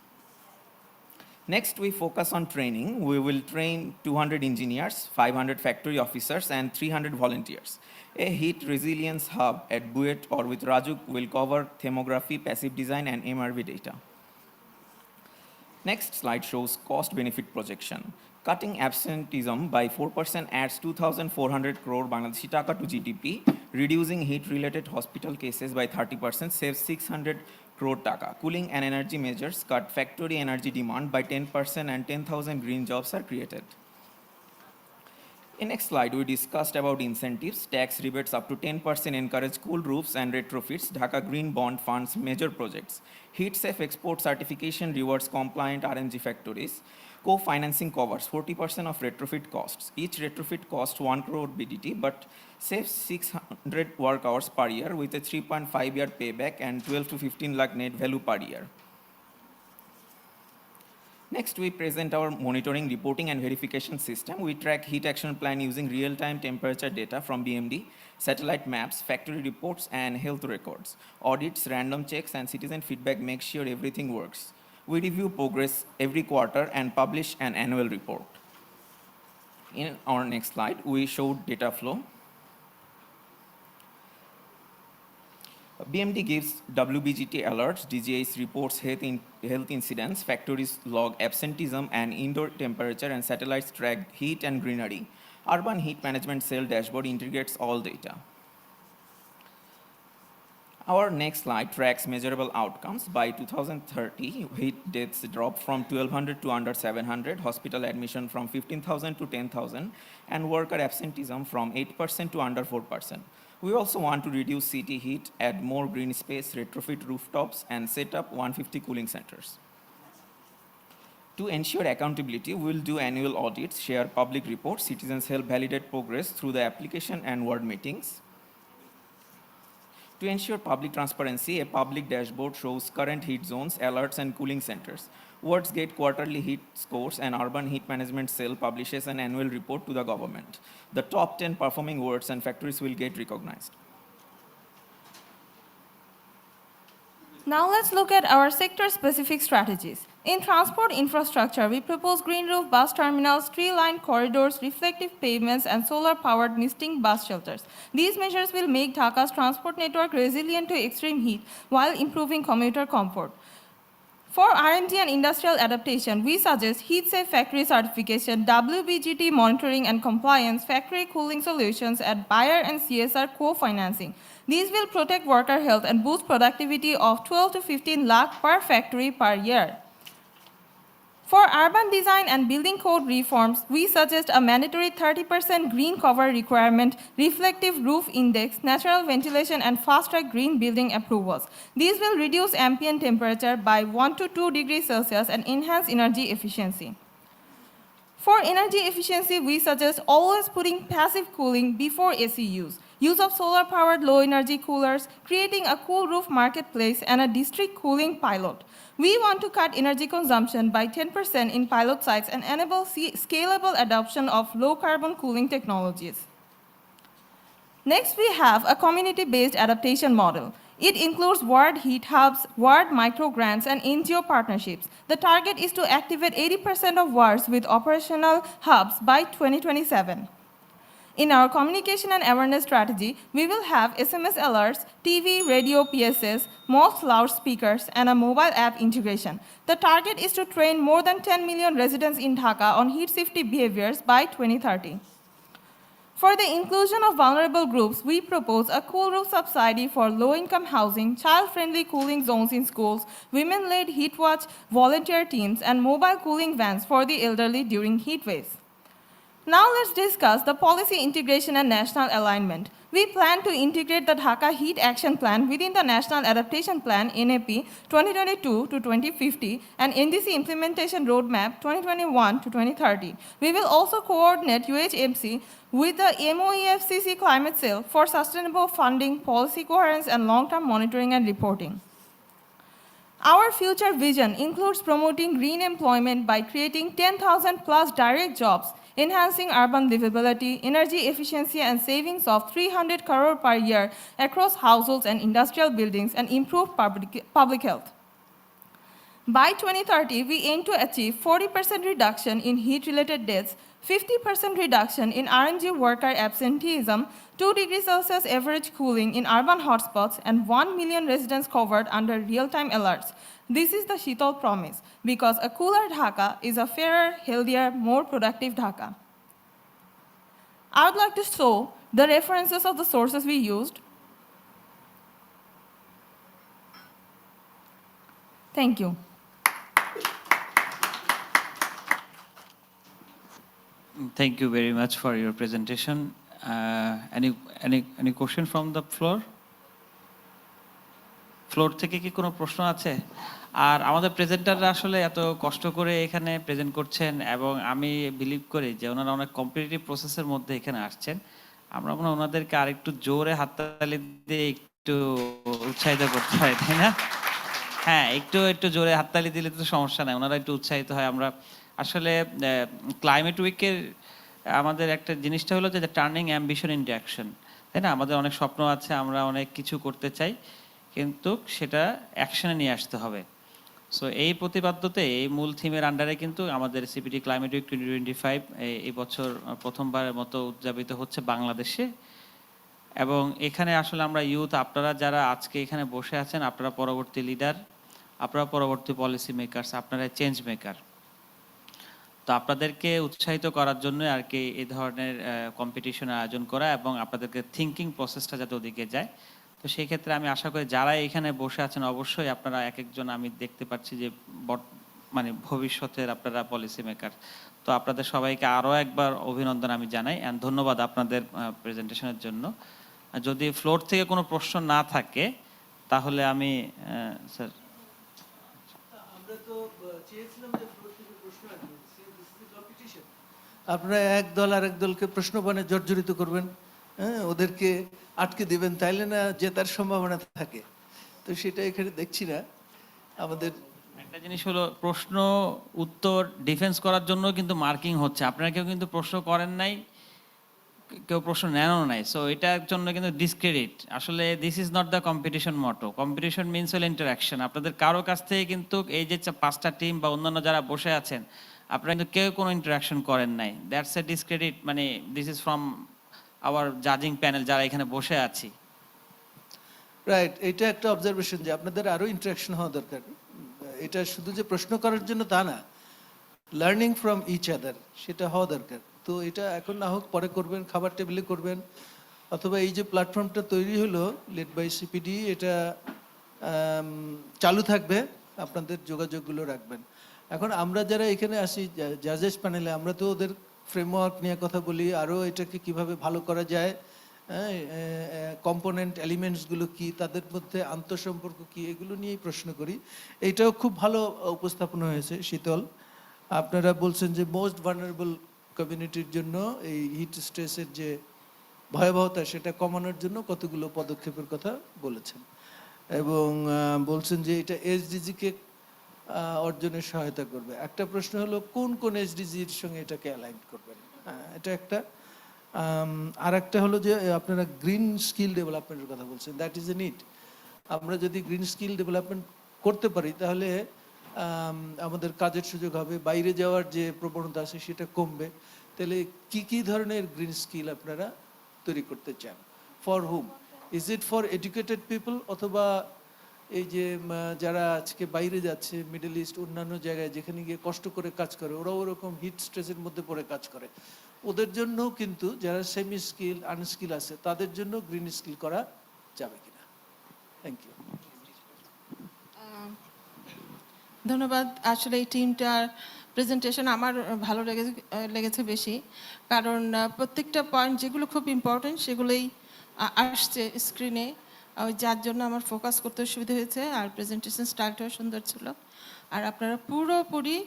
Next, we focus on training. We will train 200 engineers, 500 factory officers, and 300 volunteers. A heat resilience hub at Buet or with Rajuk will cover thermography, passive design, and MRV data. Next slide shows cost-benefit projection. Cutting absenteeism by 4% adds 2,400 crore Bangladeshi taka to GDP. Reducing heat-related hospital cases by 30% saves 600 crore taka. Cooling and energy measures cut factory energy demand by 10% and 10,000 green jobs are created. In next slide, we discussed about incentives. Tax rebates up to 10% encourage cool roofs and retrofits. Dhaka Green Bond funds major projects. Heat-safe export certification rewards compliant RMG factories. Co-financing covers 40% of retrofit costs. Each retrofit costs 1 crore BDT, but saves 600 work hours per year with a 3.5-year payback and 12 to 15 lakh net value per year. Next, we present our monitoring, reporting, and verification system. We track heat action plan using real-time temperature data from BMD, satellite maps, factory reports, and health records. Audits, random checks, and citizen feedback make sure everything works. We review progress every quarter and publish an annual report. In our next slide, we show data flow. BMD gives WBGT alerts, DGH reports health incidents, factories log absenteeism and indoor temperature, and satellites track heat and greenery. Urban Heat Management Cell dashboard integrates all data. Our next slide tracks measurable outcomes. By 2030, heat deaths dropped from 1,200 to under 700, hospital admission from 15,000 to 10,000, and worker absenteeism from 8% to under 4%. We also want to reduce city heat, add more green space, retrofit rooftops, and set up 150 cooling centers. To ensure accountability, we will do annual audits, share public reports, citizens help validate progress through the application and ward meetings. To ensure public transparency, a public dashboard shows current heat zones, alerts, and cooling centers. Wards get quarterly heat scores, and Urban Heat Management Cell publishes an annual report to the government. The top 10 performing wards and factories will get recognized. Now let's look at our sector-specific strategies. In transport infrastructure, we propose green roof bus terminals, tree-lined corridors, reflective pavements, and solar-powered misting bus shelters. These measures will make Dhaka's transport network resilient to extreme heat while improving commuter comfort. For R&D and industrial adaptation, we suggest heat-safe factory certification, WBGT monitoring and compliance, factory cooling solutions, and buyer and CSR co-financing. These will protect worker health and boost productivity of 12 to 15 lakh per factory per year. For urban design and building code reforms, we suggest a mandatory 30% green cover requirement, reflective roof index, natural ventilation, and fast-track green building approvals. These will reduce ambient temperature by 1 to 2 degrees Celsius and enhance energy efficiency. For energy efficiency, we suggest always putting passive cooling before AC use of solar-powered low-energy coolers, creating a cool roof marketplace, and a district cooling pilot. We want to cut energy consumption by 10% in pilot sites and enable scalable adoption of low-carbon cooling technologies. Next, we have a community-based adaptation model. It includes ward heat hubs, ward microgrants, and NGO partnerships. The target is to activate 80% of wards with operational hubs by 2027. In our communication and awareness strategy, we will have SMS alerts, TV, radio, PSS, most loudspeakers, and a mobile app integration. The target is to train more than 10 million residents in Dhaka on heat safety behaviors by 2030. For the inclusion of vulnerable groups, we propose a cool roof subsidy for low-income housing, child-friendly cooling zones in schools, women-led heat watch volunteer teams, and mobile cooling vans for the elderly during heat waves. Now let's discuss the policy integration and national alignment. We plan to integrate the Dhaka Heat Action Plan within the National Adaptation Plan NAP 2022 to 2050 and NDC Implementation Roadmap 2021 to 2030. We will also coordinate UHMC with the MOEFCC Climate Cell for sustainable funding, policy coherence, and long-term monitoring and reporting. Our future vision includes promoting green employment by creating 10,000 plus direct jobs, enhancing urban livability, energy efficiency, and savings of 300 crore per year across households and industrial buildings, and improved public health. By 2030, we aim to achieve 40% reduction in heat-related deaths, 50% reduction in RMG worker absenteeism, 2 degrees Celsius average cooling in urban hotspots, and 1 million residents covered under real-time alerts. This is the Shitol promise, because a cooler Dhaka is a fairer, healthier, more productive Dhaka. I would like to show the references of the sources we used. Thank you. Thank you very much for your presentation. Any question from the floor? Floor থেকে কি কোনো প্রশ্ন আছে? আর আমাদের প্রেজেন্টাররা আসলে এত কষ্ট করে এখানে প্রেজেন্ট করছেন এবং আমি বিলিভ করি যে ওনারা অনেক কম্পিটিটিভ প্রসেসের মধ্যে এখানে আসছেন। আমরা মনে হয় ওনাদেরকে আরেকটু জোরে হাততালি দিয়ে একটু উৎসাহিত করতে হয়, তাই না? হ্যাঁ, একটু জোরে হাততালি দিলে তো সমস্যা নাই, ওনারা একটু উৎসাহিত হয়। আমরা আসলে ক্লাইমেট উইকের আমাদের একটা জিনিসটা হলো যে টার্নিং অ্যাম্বিশন ইনটু অ্যাকশন, তাই না? আমাদের অনেক স্বপ্ন আছে, আমরা অনেক কিছু করতে চাই, কিন্তু সেটা অ্যাকশনে নিয়ে আসতে হবে। সো এই প্রতিপাদ্যতে এই মূল থিমের আন্ডারে কিন্তু আমাদের সিপিডি ক্লাইমেট উইক 2025 এই বছর প্রথমবারের মতো উদযাপিত হচ্ছে বাংলাদেশে। এবং এখানে আসলে আমরা ইউথ, আপনারা যারা আজকে এখানে বসে আছেন, আপনারা পরবর্তী লিডার, আপনারা পরবর্তী পলিসি মেকারস, আপনারা চেঞ্জ মেকার। তো আপনাদেরকে উৎসাহিত করার জন্য আর কি এই ধরনের কম্পিটিশনের আয়োজন করা এবং আপনাদেরকে থিঙ্কিং প্রসেসটা যাতে ওদিকে যায়। তো সেই ক্ষেত্রে আমি আশা করি যারা এখানে বসে আছেন অবশ্যই আপনারা এক একজন, আমি দেখতে পাচ্ছি যে মানে ভবিষ্যতের আপনারা পলিসি মেকার। তো আপনাদের সবাইকে আরও একবার অভিনন্দন আমি জানাই, অ্যান্ড ধন্যবাদ আপনাদের প্রেজেন্টেশনের জন্য। আর যদি ফ্লোর থেকে কোনো প্রশ্ন না থাকে তাহলে আমি স্যার আমরা তো চেয়েছিলাম যে ফ্লোর থেকে প্রশ্ন আসবে, দিস ইজ কম্পিটিশন। আপনারা এক দল আর এক দলকে প্রশ্ন বানে জর্জরিত করবেন, হ্যাঁ, ওদেরকে আটকে দিবেন, তাইলে না জেতার সম্ভাবনা থাকে। তো সেটা এখানে দেখছি না। আমাদের একটা জিনিস হলো, প্রশ্ন উত্তর ডিফেন্স করার জন্য কিন্তু মার্কিং হচ্ছে, আপনারা কেউ কিন্তু প্রশ্ন করেন নাই, কেউ প্রশ্ন নেনও নাই, সো এটার জন্য কিন্তু ডিসক্রেডিট। আসলে this is not the competition motto. Competition means হল ইন্টারাকশন। আপনাদের কারো কাছ থেকে কিন্তু এই যে 5টা টিম বা অন্যান্য যারা বসে আছেন, আপনারা কিন্তু কেউ কোনো ইন্টারাকশন করেন নাই, দ্যাটস এ ডিসক্রেডিট। মানে দিস ইজ ফ্রম আওয়ার জাজিং প্যানেল যারা এখানে বসে আছি। রাইট, এটা একটা অবজারভেশন যে আপনাদের আরো ইন্টারাকশন হওয়া দরকার। এটা শুধু যে প্রশ্ন করার জন্য তা না, লার্নিং ফ্রম ইচ আদার সেটা হওয়া দরকার। তো এটা এখন না হোক পরে করবেন, খাবার টেবিলে করবেন, অথবা এই যে প্ল্যাটফর্মটা তৈরি হলো লেড বাই সিপিডি, এটা চালু থাকবে, আপনাদের যোগাযোগগুলো রাখবেন। এখন আমরা যারা এখানে আসি জাজেস প্যানেলে, আমরা তো ওদের ফ্রেমওয়ার্ক নিয়ে কথা বলি, আরও এটাকে কিভাবে ভালো করা যায়, কম্পোনেন্ট এলিমেন্টসগুলো কি, তাদের মধ্যে আন্তঃসম্পর্ক কি, এগুলো নিয়েই প্রশ্ন করি। এইটাও খুব ভালো উপস্থাপন হয়েছে শীতল। আপনারা বলছেন যে মোস্ট ভালনারেবল কমিউনিটির জন্য এই হিট স্ট্রেসের যে ভয়াবহতা সেটা কমানোর জন্য কতগুলো পদক্ষেপের কথা বলেছেন, এবং বলছেন যে এটা এসডিজিকে অর্জনের সহায়তা করবে। একটা প্রশ্ন হলো কোন কোন এসডিজির সঙ্গে এটাকে অ্যালাইন করবেন, এটা একটা। আর একটা হলো যে আপনারা গ্রিন স্কিল ডেভেলপমেন্টের কথা বলছেন, দ্যাট ইজ এ নিড। আমরা যদি গ্রিন স্কিল ডেভেলপমেন্ট করতে পারি তাহলে আমাদের কাজের সুযোগ হবে, বাইরে যাওয়ার যে প্রবণতা আছে সেটা কমবে। তাহলে কি কি ধরনের গ্রিন স্কিল আপনারা তৈরি করতে চান, for hmm? Is it for educated people, অথবা এই যে যারা আজকে বাইরে যাচ্ছে মিডল ইস্ট অন্যান্য জায়গায় যেখানে গিয়ে কষ্ট করে কাজ করে, ওরাও ওরকম হিট স্ট্রেসের মধ্যে পড়ে কাজ করে, ওদের জন্য কিন্তু যারা সেমি স্কিল আনস্কিল আছে তাদের জন্য গ্রিন স্কিল করা যাবে কিনা? Thank you. ধন্যবাদ। আসলে এই টিমটার প্রেজেন্টেশন আমার ভালো লেগেছে বেশি, কারণ প্রত্যেকটা পয়েন্ট যেগুলো খুব ইম্পর্টেন্ট সেগুলোই আসছে স্ক্রিনে, যার জন্য আমার ফোকাস করতে সুবিধা হয়েছে। আর প্রেজেন্টেশন স্টাইলটাও সুন্দর ছিল। আর আপনারা পুরোপুরি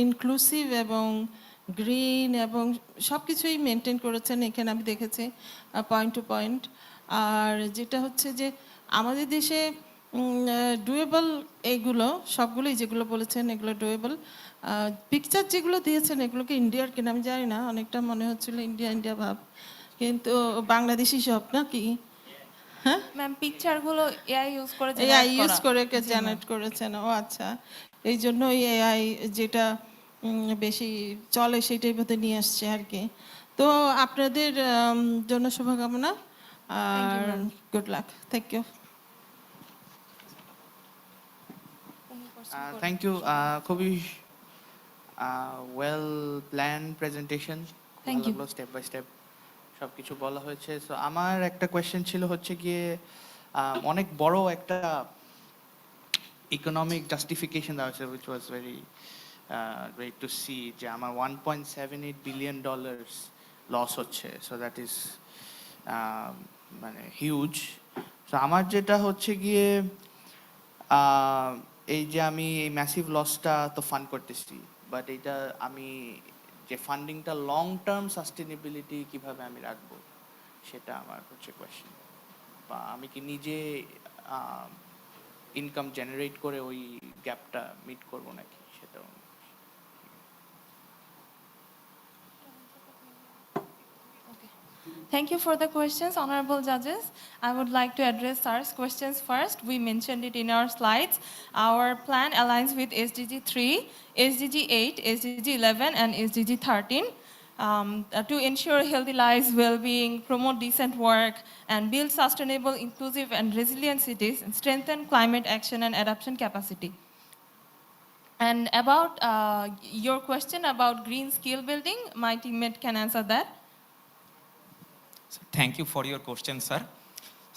ইনক্লুসিভ এবং গ্রিন এবং সব কিছুই মেনটেন করেছেন এখানে আমি দেখেছি, পয়েন্ট টু পয়েন্ট। আর যেটা হচ্ছে যে আমাদের দেশে ডুয়েবল এইগুলো সবগুলোই যেগুলো বলেছেন এগুলো ডুয়েবল। পিকচার যেগুলো দিয়েছেন এগুলোকে ইন্ডিয়ার কিনা আমি জানি না, অনেকটা মনে হচ্ছিল ইন্ডিয়া ইন্ডিয়া ভাব, কিন্তু বাংলাদেশি সব নাকি? হ্যাঁ ম্যাম, পিকচারগুলো এআই ইউজ করে এআই ইউজ করে জেনারেট করেছেন। ও আচ্ছা, এই জন্য এআই যেটা বেশি চলে সেটাই বোধহয় নিয়ে আসছে আর কি। তো আপনাদের জন্য শুভকামনা আর good luck. Thank you. Thank you, খুবই well plan presentation, Thank you. Step by step সব কিছু বলা হয়েছে। সো আমার একটা কোয়েশ্চেন ছিল হচ্ছে গিয়ে অনেক বড় একটা ইকোনমিক জাস্টিফিকেশন দেওয়া হয়েছে, which was very great to see, যে আমার $1.78 বিলিয়ন লস হচ্ছে। সো দ্যাট ইজ মানে হিউজ। সো আমার যেটা হচ্ছে গিয়ে এই যে আমি এই ম্যাসিভ লসটা তো ফান্ড করতেছি, বাট এটা আমি যে ফান্ডিংটা লং টার্ম সাস্টেনেবিলিটি কিভাবে আমি রাখবো সেটা আমার হচ্ছে কোয়েশ্চেন। বা আমি কি নিজে ইনকাম জেনারেট করে ওই গ্যাপটা মিট করবো নাকি সেটাও। Thank you for the questions, honorable judges. I would like to address sir's questions first. We mentioned it in our slides. Our plan aligns with SDG 3, SDG 8, SDG 11, and SDG 13. To ensure healthy lives, well-being, promote decent work, and build sustainable, inclusive, and resilient cities, and strengthen climate action and adaptation capacity. And about your question about green skill building, my teammate can answer that. Thank you for your question sir.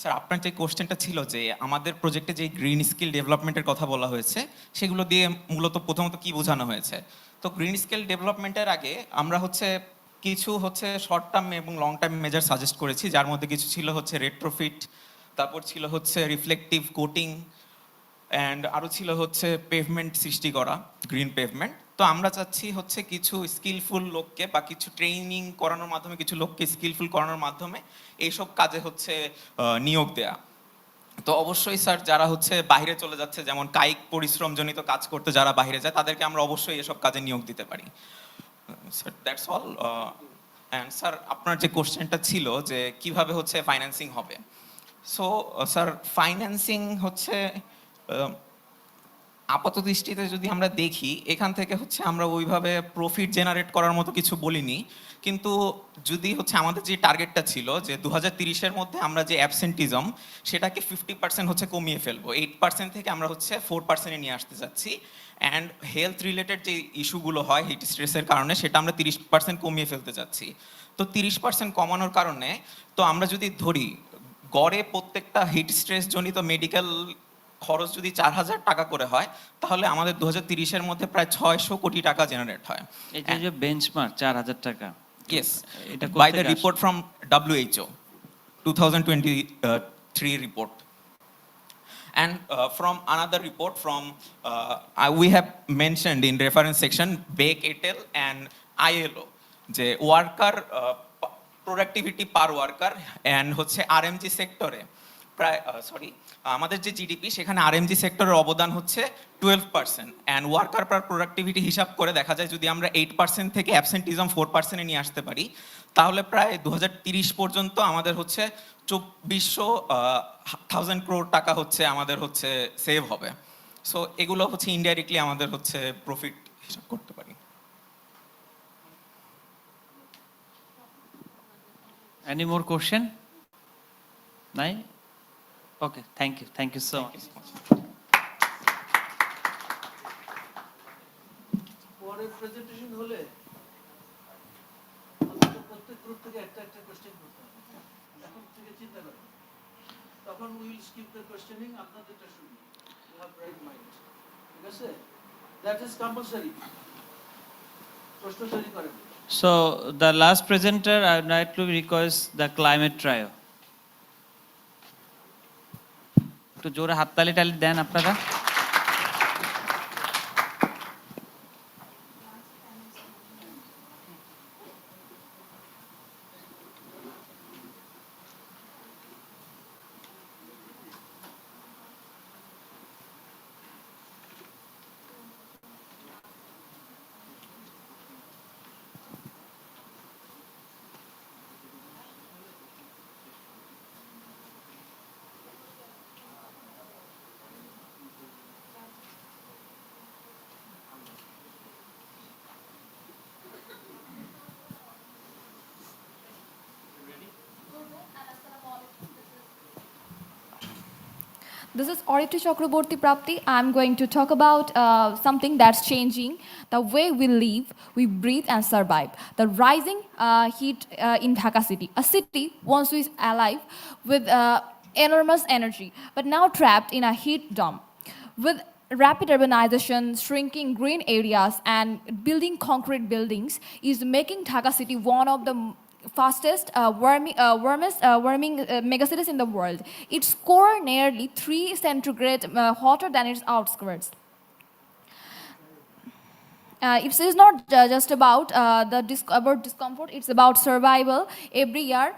Sir, আপনার যে কোশ্চেনটা ছিল যে আমাদের প্রজেক্টে যে green skill ডেভেলপমেন্টের কথা বলা হয়েছে সেগুলো দিয়ে মূলত প্রথমত কি বোঝানো হয়েছে। তো গ্রিন স্কিল ডেভেলপমেন্টের আগে আমরা হচ্ছে কিছু হচ্ছে শর্ট টার্ম এবং লং টার্ম মেজার সাজেস্ট করেছি, যার মধ্যে কিছু ছিল হচ্ছে রেট্রোফিট, তারপর ছিল হচ্ছে রিফ্লেকটিভ কোটিং, অ্যান্ড আরও ছিল হচ্ছে পেভমেন্ট সৃষ্টি করা, গ্রিন পেভমেন্ট। তো আমরা চাচ্ছি হচ্ছে কিছু স্কিলফুল লোককে বা কিছু ট্রেনিং করানোর মাধ্যমে কিছু লোককে স্কিলফুল করানোর মাধ্যমে এইসব কাজে হচ্ছে নিয়োগ দেয়া। তো অবশ্যই স্যার যারা হচ্ছে বাইরে চলে যাচ্ছে, যেমন কায়িক পরিশ্রমজনিত কাজ করতে যারা বাইরে যায়, তাদেরকে আমরা অবশ্যই এসব কাজে নিয়োগ দিতে পারি। Sir that's all. And sir আপনার যে কোশ্চেনটা ছিল যে কিভাবে হচ্ছে ফাইন্যান্সিং হবে, সো স্যার ফাইন্যান্সিং হচ্ছে আপাত দৃষ্টিতে যদি আমরা দেখি, এখান থেকে হচ্ছে আমরা ওইভাবে প্রফিট জেনারেট করার মতো কিছু বলিনি, কিন্তু যদি হচ্ছে আমাদের যে টার্গেটটা ছিল যে 2030-এর মধ্যে আমরা যে অ্যাবসেন্টিজম সেটাকে 50% হচ্ছে কমিয়ে ফেলবো, 8% থেকে আমরা হচ্ছে 4%-এ নিয়ে আসতে চাচ্ছি। অ্যান্ড হেলথ রিলেটেড যে ইস্যুগুলো হয় হিট স্ট্রেসের কারণে, সেটা আমরা 30% কমিয়ে ফেলতে চাচ্ছি। তো 30% কমানোর কারণে তো আমরা যদি ধরি গড়ে প্রত্যেকটা হিট স্ট্রেস জনিত মেডিকেল খরচ যদি 4,000 টাকা করে হয়, তাহলে আমাদের 2030-এর মধ্যে প্রায় 600 কোটি টাকা জেনারেট হয়। এটা যে বেঞ্চমার্ক 4,000 টাকা, Yes, এটা by the report from WHO, 2023 report. And from another report from, we have mentioned in reference section, Baek et al. And ILO, যে worker productivity per worker and হচ্ছে আরএমজি সেক্টরে প্রায় আমাদের যে জিডিপি সেখানে RMG সেক্টরের অবদান হচ্ছে 12%, অ্যান্ড ওয়ার্কার পার প্রোডাক্টিভিটি হিসাব করে দেখা যায় যদি আমরা 8% থেকে অ্যাবসেন্টিজম 4%-এ নিয়ে আসতে পারি, তাহলে প্রায় 2030 পর্যন্ত আমাদের হচ্ছে 2,400 crore টাকা হচ্ছে আমাদের হচ্ছে সেভ হবে। সো এগুলো হচ্ছে ইনডাইরেক্টলি আমাদের হচ্ছে প্রফিট হিসাব করতে পারি। Any more question? Nahi? Okay, thank you so much. পরের প্রেজেন্টেশন হলে প্রত্যেক গ্রুপ থেকে একটা কোশ্চেন করতে হবে, এখন থেকে চিন্তা করেন, তখন উইল স্কিপ দ্য কোশ্চেনিং, আপনাদেরটা শুনি, ইউ হ্যাভ রাইট মাইন্ড, ঠিক আছে? দ্যাট ইজ কম্পালসারি, প্রশ্ন তৈরি করেন। So the last presenter, I would like to request the climate trio. একটু জোরে হাততালি টালি দেন আপনারা। This is Oriti Chakraborty Prapti. I'm going to talk about something that's changing the way we live, we breathe and survive. The rising heat in Dhaka city. A city once was alive with enormous energy, but now trapped in a heat dome. With rapid urbanization, shrinking green areas, and building concrete buildings is making Dhaka city one of the fastest warming megacities in the world. Its core nearly 3 centigrade hotter than its outskirts. It is not just about about discomfort; it's about survival. Every year,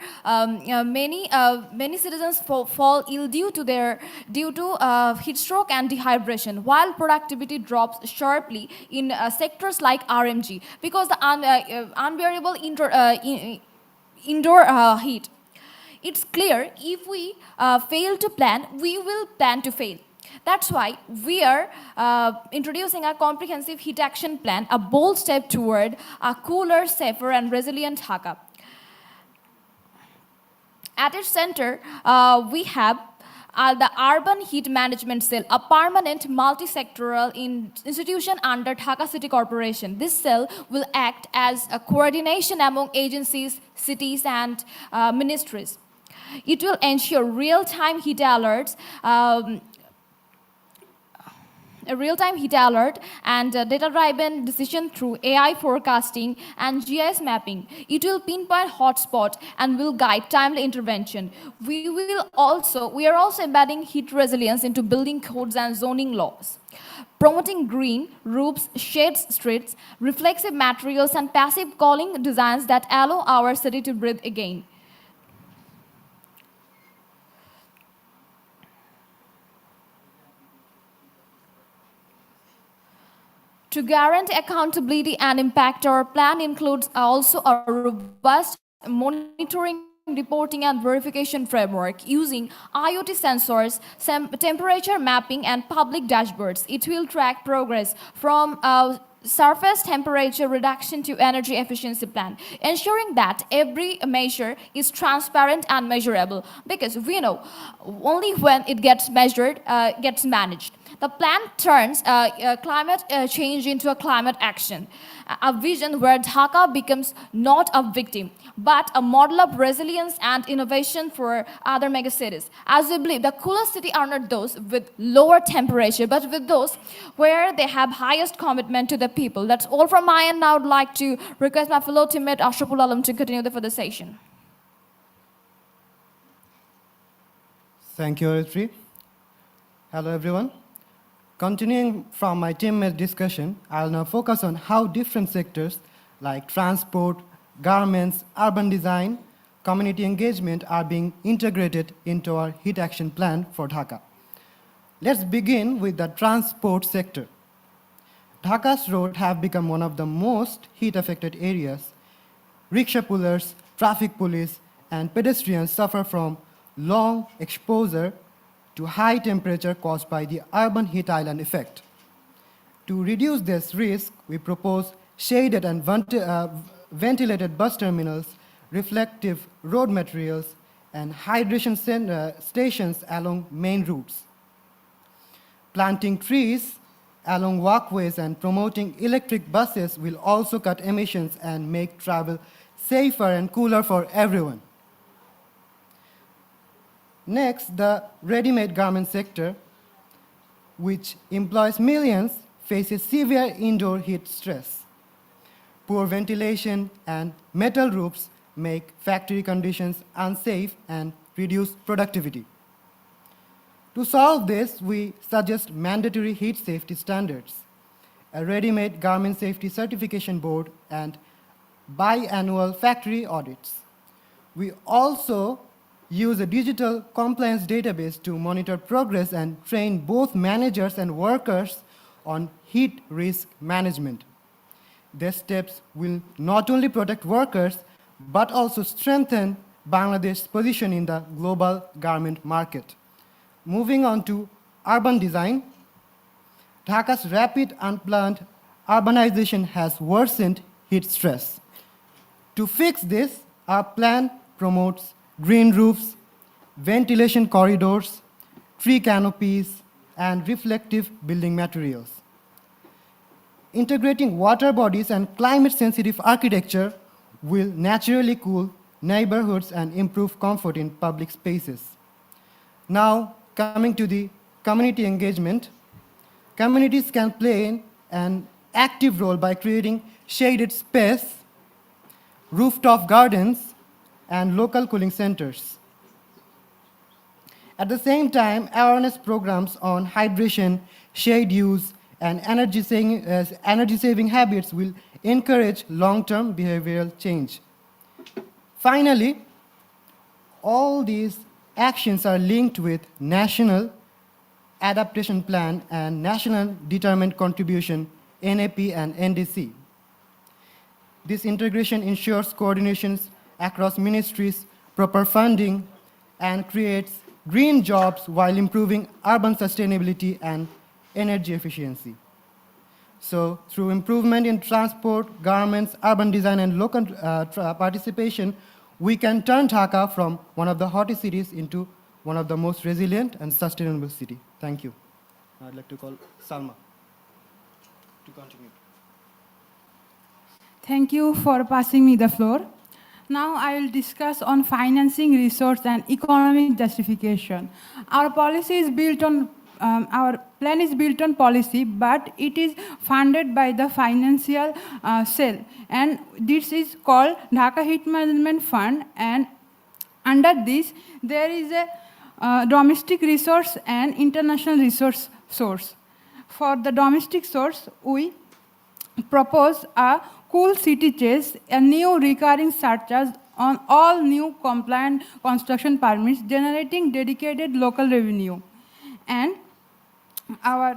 many citizens fall ill due to heat stroke and dehydration, while productivity drops sharply in sectors like RMG because the unbearable indoor heat. It's clear if we fail to plan, we will plan to fail. That's why we are introducing a comprehensive heat action plan, a bold step toward a cooler, safer, and resilient Dhaka. At its center, we have the Urban Heat Management Cell, a permanent multi-sectoral institution under Dhaka City Corporation. This cell will act as a coordination among agencies, cities, and ministries. It will ensure real-time heat alerts, a real-time heat alert, and data-driven decision through AI forecasting and GIS mapping. It will pinpoint hotspot and will guide timely intervention. We are also embedding heat resilience into building codes and zoning laws, promoting green roofs, shade streets, reflexive materials, and passive cooling designs that allow our city to breathe again. To guarantee accountability and impact, our plan includes also a robust monitoring, reporting, and verification framework using IoT sensors, temperature mapping, and public dashboards. It will track progress from surface temperature reduction to energy efficiency plan, ensuring that every measure is transparent and measurable, because we know only when it gets measured, gets managed. The plan turns climate change into a climate action, a vision where Dhaka becomes not a victim, but a model of resilience and innovation for other megacities. As we believe, the coolest cities are not those with lower temperature, but with those where they have highest commitment to the people. That's all from my end. Now I would like to request my fellow teammate Ashraful Alam to continue the further session. Thank you, Aritri. Hello, everyone. Continuing from my teammate discussion, I'll now focus on how different sectors like transport, garments, urban design, community engagement are being integrated into our heat action plan for Dhaka. Let's begin with the transport sector. Dhaka's roads have become one of the most heat-affected areas. Rickshaw pullers, traffic police, and pedestrians suffer from long exposure to high temperature caused by the urban heat island effect. To reduce this risk, we propose shaded and ventilated bus terminals, reflective road materials, and hydration stations along main routes. Planting trees along walkways and promoting electric buses will also cut emissions and make travel safer and cooler for everyone. Next, the ready-made garment sector, which employs millions, faces severe indoor heat stress. Poor ventilation and metal roofs make factory conditions unsafe and reduce productivity. To solve this, we suggest mandatory heat safety standards, a ready-made garment safety certification board, and biannual factory audits. We also use a digital compliance database to monitor progress and train both managers and workers on heat risk management. These steps will not only protect workers, but also strengthen Bangladesh's position in the global garment market. Moving on to urban design, Dhaka's rapid unplanned urbanization has worsened heat stress. To fix this, our plan promotes green roofs, ventilation corridors, tree canopies, and reflective building materials. Integrating water bodies and climate-sensitive architecture will naturally cool neighborhoods and improve comfort in public spaces. Now, coming to the community engagement, communities can play an active role by creating shaded space, rooftop gardens, and local cooling centers. At the same time, awareness programs on hydration, shade use, and energy-saving habits will encourage long-term behavioral change. Finally, all these actions are linked with National Adaptation Plan and National Determined Contribution, NAP and NDC. This integration ensures coordinations across ministries, proper funding, and creates green jobs while improving urban sustainability and energy efficiency. So through improvement in transport, garments, urban design, and local participation, we can turn Dhaka from one of the hottest cities into one of the most resilient and sustainable city. Thank you. I'd like to call Salma to continue. Thank you for passing me the floor. Now I will discuss on financing, resource, and economic justification. Our policy is built on our plan is built on policy, but it is funded by the financial cell, and this is called Dhaka Heat Management Fund. And under this, there is a domestic resource and international resource source. For the domestic source, we propose a cool city chase, a new recurring surcharge on all new compliant construction permits, generating dedicated local revenue. And our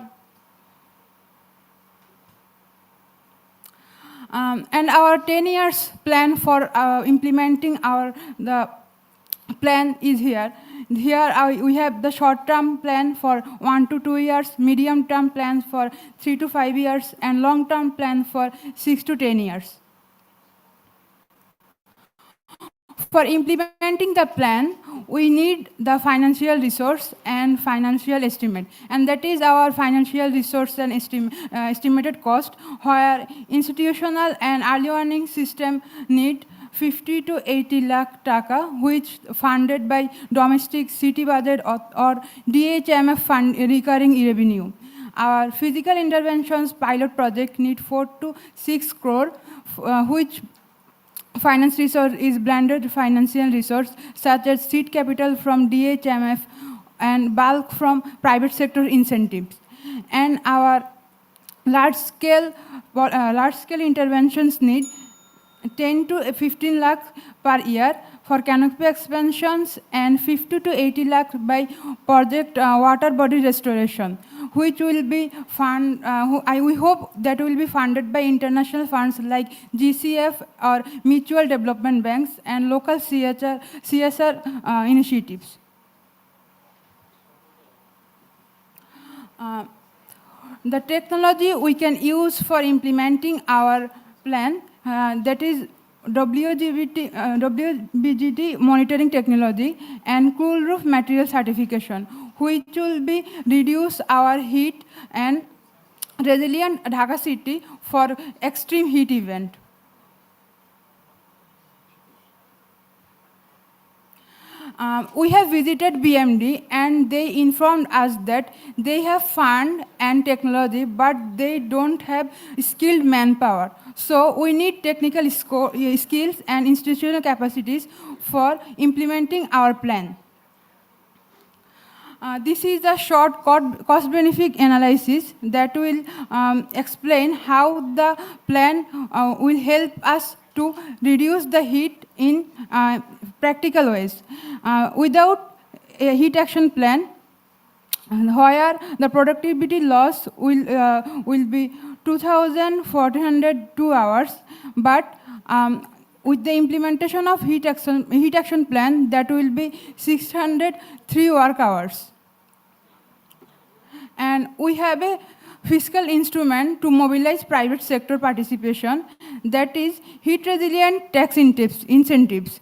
and our 10 years plan for implementing the plan is here. Here we have the short-term plan for 1 to 2 years, medium-term plans for 3 to 5 years, and long-term plan for 6 to 10 years. For implementing the plan, we need the financial resource and financial estimate. And that is our financial resource and estimated cost, where institutional and early warning system need 50 to 80 lakh taka, which funded by domestic city budget or DHMF fund recurring revenue. Our physical interventions pilot project need 4 to 6 crore, which finance resource is blended financial resource such as seed capital from DHMF and bulk from private sector incentives. And our large-scale interventions need 10 to 15 lakh per year for canopy expansions and 50 to 80 lakh by project water body restoration, which will be we hope that will be funded by international funds like GCF or mutual development banks and local CSR initiatives. The technology we can use for implementing our plan, that is WBGT monitoring technology and cool roof material certification, which will be reduce our heat and resilient Dhaka city for extreme heat event. We have visited BMD and they informed us that they have fund and technology, but they don't have skilled manpower. So we need technical skills and institutional capacities for implementing our plan. This is a short cost-benefit analysis that will explain how the plan will help us to reduce the heat in practical ways. Without a heat action plan, where the productivity loss will be 2,402 hours, but with the implementation of heat action plan, that will be 603 work hours. And we have a fiscal instrument to mobilize private sector participation, that is heat resilient tax incentives.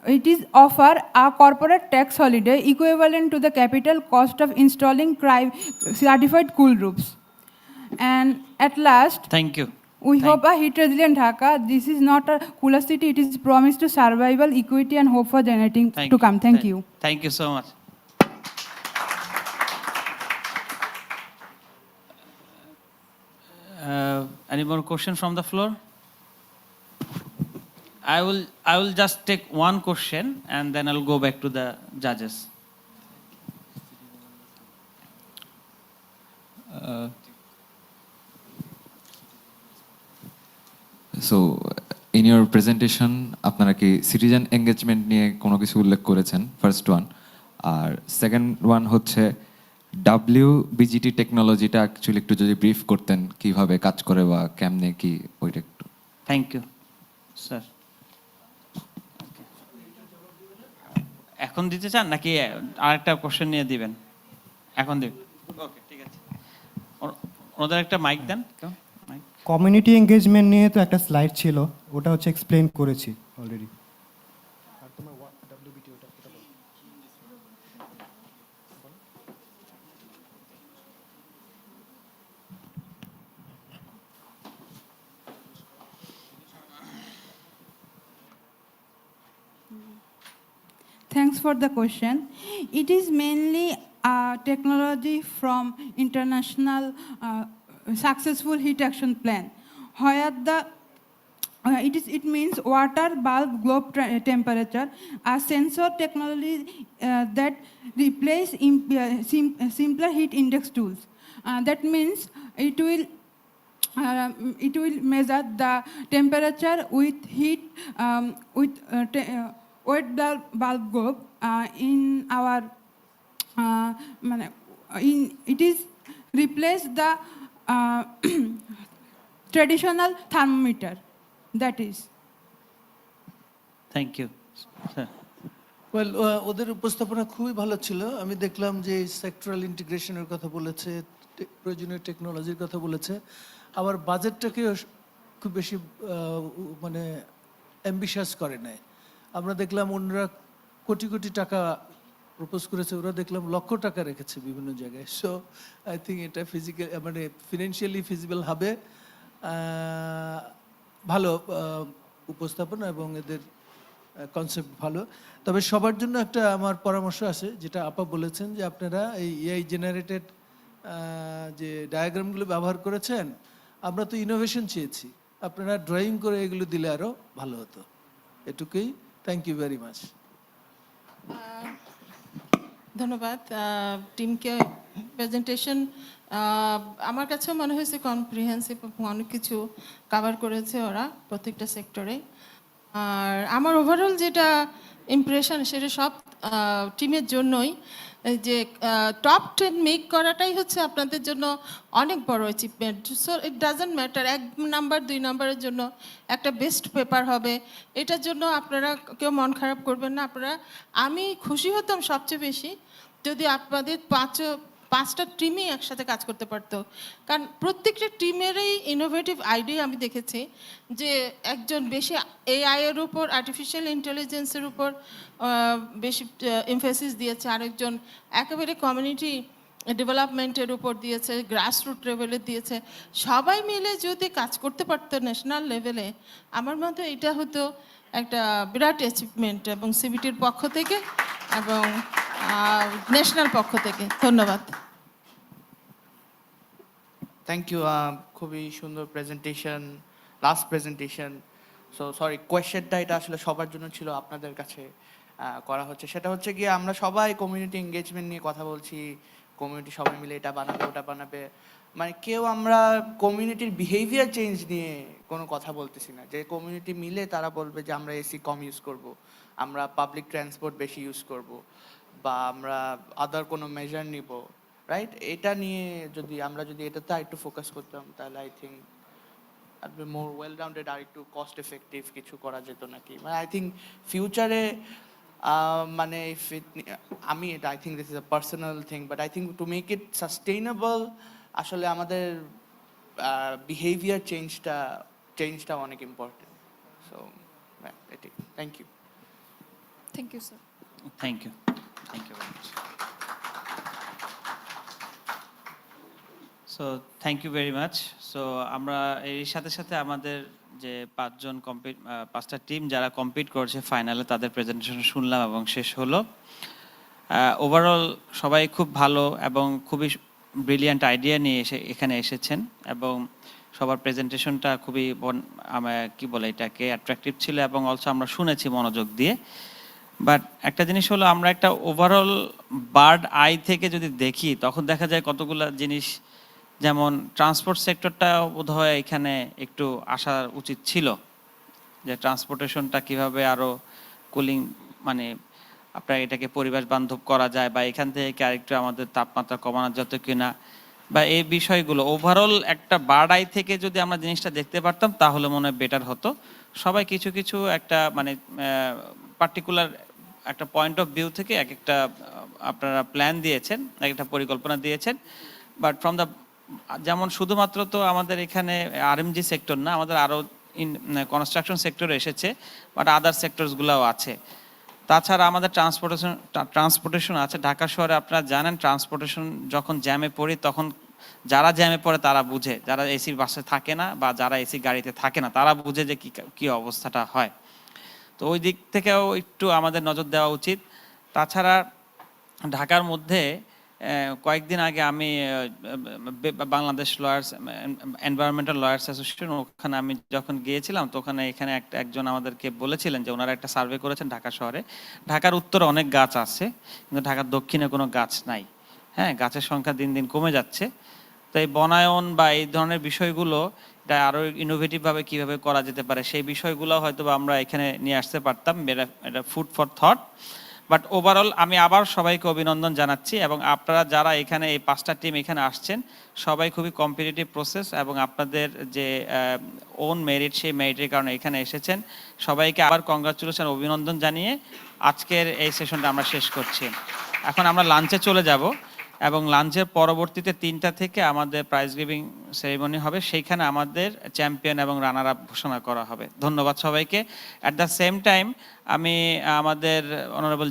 It is offer a corporate tax holiday equivalent to the capital cost of installing certified cool roofs. And at last, thank you. We hope a heat resilient Dhaka. This is not a cooler city, it is promised to survival, equity and hope for generating to come. Thank you. Thank you so much. Any more questions from the floor? I will just take one question and then I'll go back to the judges. So, in your presentation, আপনারা কি citizen engagement নিয়ে কোনো কিছু উল্লেখ করেছেন, first one. আর second one হচ্ছে WBGT টেকনোলজিটা actually একটু যদি ব্রিফ করতেন কিভাবে কাজ করে বা কেমনে কি ওইটা একটু। Thank you sir. এখন দিতে চান নাকি আরেকটা কোশ্চেন নিয়ে দিবেন? এখন দিবেন, ওকে ঠিক আছে। ওদের একটা মাইক দেন। কমিউনিটি এঙ্গেজমেন্ট নিয়ে তো একটা স্লাইড ছিল, ওটা হচ্ছে এক্সপ্লেইন করেছি already. Thanks for the question. It is mainly technology from international successful heat action plan, where the it means water, bulb, globe temperature, a sensor technology that replace simpler heat index tools. That means it will measure the temperature with heat with the bulb globe in our it is replace the traditional thermometer. That is. Thank you well ওদের উপস্থাপনা খুবই ভালো ছিল। আমি দেখলাম যে sectoral ইন্টিগ্রেশনের কথা বলেছে, প্রয়োজনীয় টেকনোলজির কথা বলেছে, আবার বাজেটটাকে খুব বেশি মানে অ্যাম্বিশাস করে নেয়। আমরা দেখলাম অন্যরা কোটি কোটি টাকা প্রপোজ করেছে, ওরা দেখলাম লক্ষ টাকা রেখেছে বিভিন্ন জায়গায়। সো আই থিঙ্ক এটা ফিজিক্যাল মানে ফিনান্সিয়ালি ফিজিবল হবে। ভালো উপস্থাপনা এবং এদের কনসেপ্ট ভালো। তবে সবার জন্য একটা আমার পরামর্শ আছে, যেটা আপা বলেছেন যে আপনারা এই এআই জেনারেটেড যে ডায়াগ্রামগুলো ব্যবহার করেছেন, আমরা তো ইনোভেশন চেয়েছি, আপনারা ড্রয়িং করে এগুলো দিলে আরও ভালো হতো। এটুকুই। Thank you very much. ধন্যবাদ টিমকে। প্রেজেন্টেশন আমার কাছেও মনে হয়েছে কম্প্রিহেন্সিভ, অনেক কিছু কভার করেছে ওরা প্রত্যেকটা সেক্টরে। আর আমার ওভারঅল যেটা ইমপ্রেশন সেটা সব টিমের জন্যই, যে টপ 10 মেক করাটাই হচ্ছে আপনাদের জন্য অনেক বড় achievement. So it doesn't matter 1 number 2 নাম্বারের জন্য একটা বেস্ট পেপার হবে, এটার জন্য আপনারা কেউ মন খারাপ করবেন না। আপনারা, আমি খুশি হতাম সবচেয়ে বেশি যদি আপনাদের পাঁচটা টিমই একসাথে কাজ করতে পারতো, কারণ প্রত্যেকটা টিমেরই ইনোভেটিভ আইডিয়া আমি দেখেছি। যে একজন বেশি এআই এর উপর, আর্টিফিশিয়াল ইন্টেলিজেন্সের উপর বেশি এমফেসিস দিয়েছে, আরেকজন একেবারে কমিউনিটি ডেভেলপমেন্টের উপর দিয়েছে, গ্রাসরুট লেভেলে দিয়েছে। সবাই মিলে যদি কাজ করতে পারতো ন্যাশনাল লেভেলে, আমার মতে এটা হতো একটা বিরাট অ্যাচিভমেন্ট, এবং সিবিটির পক্ষ থেকে এবং ন্যাশনাল পক্ষ থেকে। ধন্যবাদ। Thank you. খুবই সুন্দর presentation, last presentation. So sorry, কোয়েশ্চেনটা এটা আসলে সবার জন্য ছিল, আপনাদের কাছে করা হচ্ছে। সেটা হচ্ছে গিয়ে আমরা সবাই কমিউনিটি এঙ্গেজমেন্ট নিয়ে কথা বলছি, কমিউনিটি সবাই মিলে এটা বানাবে ওটা বানাবে, মানে কেউ আমরা কমিউনিটির বিহেভিয়ার চেঞ্জ নিয়ে কোনো কথা বলতেছি না। যে কমিউনিটি মিলে তারা বলবে যে আমরা এসি কম ইউজ করব, আমরা পাবলিক ট্রান্সপোর্ট বেশি ইউজ করব, বা আমরা আদার কোনো মেজার নিব, রাইট? এটা নিয়ে যদি আমরা এটাতে একটু ফোকাস করতাম, তাহলে আই থিঙ্ক আর বি মোর ওয়েল রাউন্ডেড, আর একটু কস্ট এফেক্টিভ কিছু করা যেত নাকি। মানে আই থিঙ্ক ফিউচারে মানে আমি এটা I think this is a personal thing, but I think to make it sustainable আসলে আমাদের বিহেভিয়ার চেঞ্জটা অনেক ইম্পর্টেন্ট। সো এটাই। Thank you. Thank you sir. Thank you very much. So thank you very much. So আমরা এর সাথে সাথে আমাদের যে পাঁচটা টিম যারা কম্পিট করছে ফাইনালে, তাদের প্রেজেন্টেশন শুনলাম এবং শেষ হলো। ওভারঅল সবাই খুব ভালো এবং খুবই ব্রিলিয়ান্ট আইডিয়া নিয়ে এখানে এসেছেন, এবং সবার প্রেজেন্টেশনটা খুবই কি বলে এটাকে অ্যাট্রাকটিভ ছিল, এবং অলসো আমরা শুনেছি মনোযোগ দিয়ে। বাট একটা জিনিস হলো, আমরা একটা ওভারঅল বার্ড আই থেকে যদি দেখি, তখন দেখা যায় কতগুলো জিনিস, যেমন ট্রান্সপোর্ট সেক্টরটা বোধহয় এখানে একটু আসা উচিত ছিল, যে ট্রান্সপোর্টেশনটা কিভাবে আরও কুলিং, মানে আপনার এটাকে পরিবেশ বান্ধব করা যায়, বা এখান থেকে আরেকটু আমাদের তাপমাত্রা কমানো যেত কিনা, বা এই বিষয়গুলো ওভারঅল একটা বার্ড আই থেকে যদি আমরা জিনিসটা দেখতে পারতাম, তাহলে মনে হয় বেটার হতো। সবাই কিছু কিছু একটা মানে পার্টিকুলার একটা পয়েন্ট অফ ভিউ থেকে এক একটা আপনারা প্ল্যান দিয়েছেন, একটা পরিকল্পনা দিয়েছেন। বাট ফ্রম দ্য, যেমন শুধুমাত্র তো আমাদের এখানে আরএমজি সেক্টর না, আমাদের আরও কনস্ট্রাকশন সেক্টর এসেছে, বাট আদার সেক্টরসগুলোও আছে। তাছাড়া আমাদের ট্রান্সপোর্টেশন আছে। ঢাকা শহরে আপনারা জানেন, ট্রান্সপোর্টেশন যখন জ্যামে পড়ি, তখন যারা জ্যামে পড়ে তারা বুঝে, যারা এসি বাসে থাকে না বা যারা এসি গাড়িতে থাকে না, তারা বুঝে যে কী অবস্থাটা হয়। তো ওই দিক থেকেও একটু আমাদের নজর দেওয়া উচিত। তাছাড়া ঢাকার মধ্যে কয়েকদিন আগে আমি Bangladesh lawyers environmental lawyers association ওখানে আমি যখন গিয়েছিলাম তো ওখানে এখানে একজন আমাদেরকে বলেছিলেন যে ওনারা একটা সার্ভে করেছেন ঢাকা শহরে। ঢাকার উত্তরে অনেক গাছ আছে কিন্তু ঢাকার দক্ষিণে কোনো গাছ নাই। হ্যাঁ, গাছের সংখ্যা দিন দিন কমে যাচ্ছে। তো এই বনায়ন বা এই ধরনের বিষয়গুলো এটা আরও ইনোভেটিভভাবে কীভাবে করা যেতে পারে সেই বিষয়গুলো হয়তো আমরা এখানে নিয়ে আসতে পারতাম। এটা food for thought. But overall আমি আবার সবাইকে অভিনন্দন জানাচ্ছি এবং আপনারা যারা এখানে এই 5টা টিম এখানে আসছেন সবাই খুবই কম্পিটিটিভ প্রসেস এবং আপনাদের যে ওন মেরিট সেই মেরিটের কারণে এখানে এসেছেন। সবাইকে আবার কংগ্রাচুলেশন অভিনন্দন জানিয়ে আজকের এই সেশনটা আমরা শেষ করছি। এখন আমরা লাঞ্চে চলে যাব এবং লাঞ্চের পরবর্তীতে 3টা থেকে আমাদের প্রাইজ গিভিং সেরিমনি হবে, সেইখানে আমাদের চ্যাম্পিয়ন এবং রানার আপ ঘোষণা করা হবে। ধন্যবাদ সবাইকে। অ্যাট দ্য সেম টাইম আমি আমাদের অনারেবল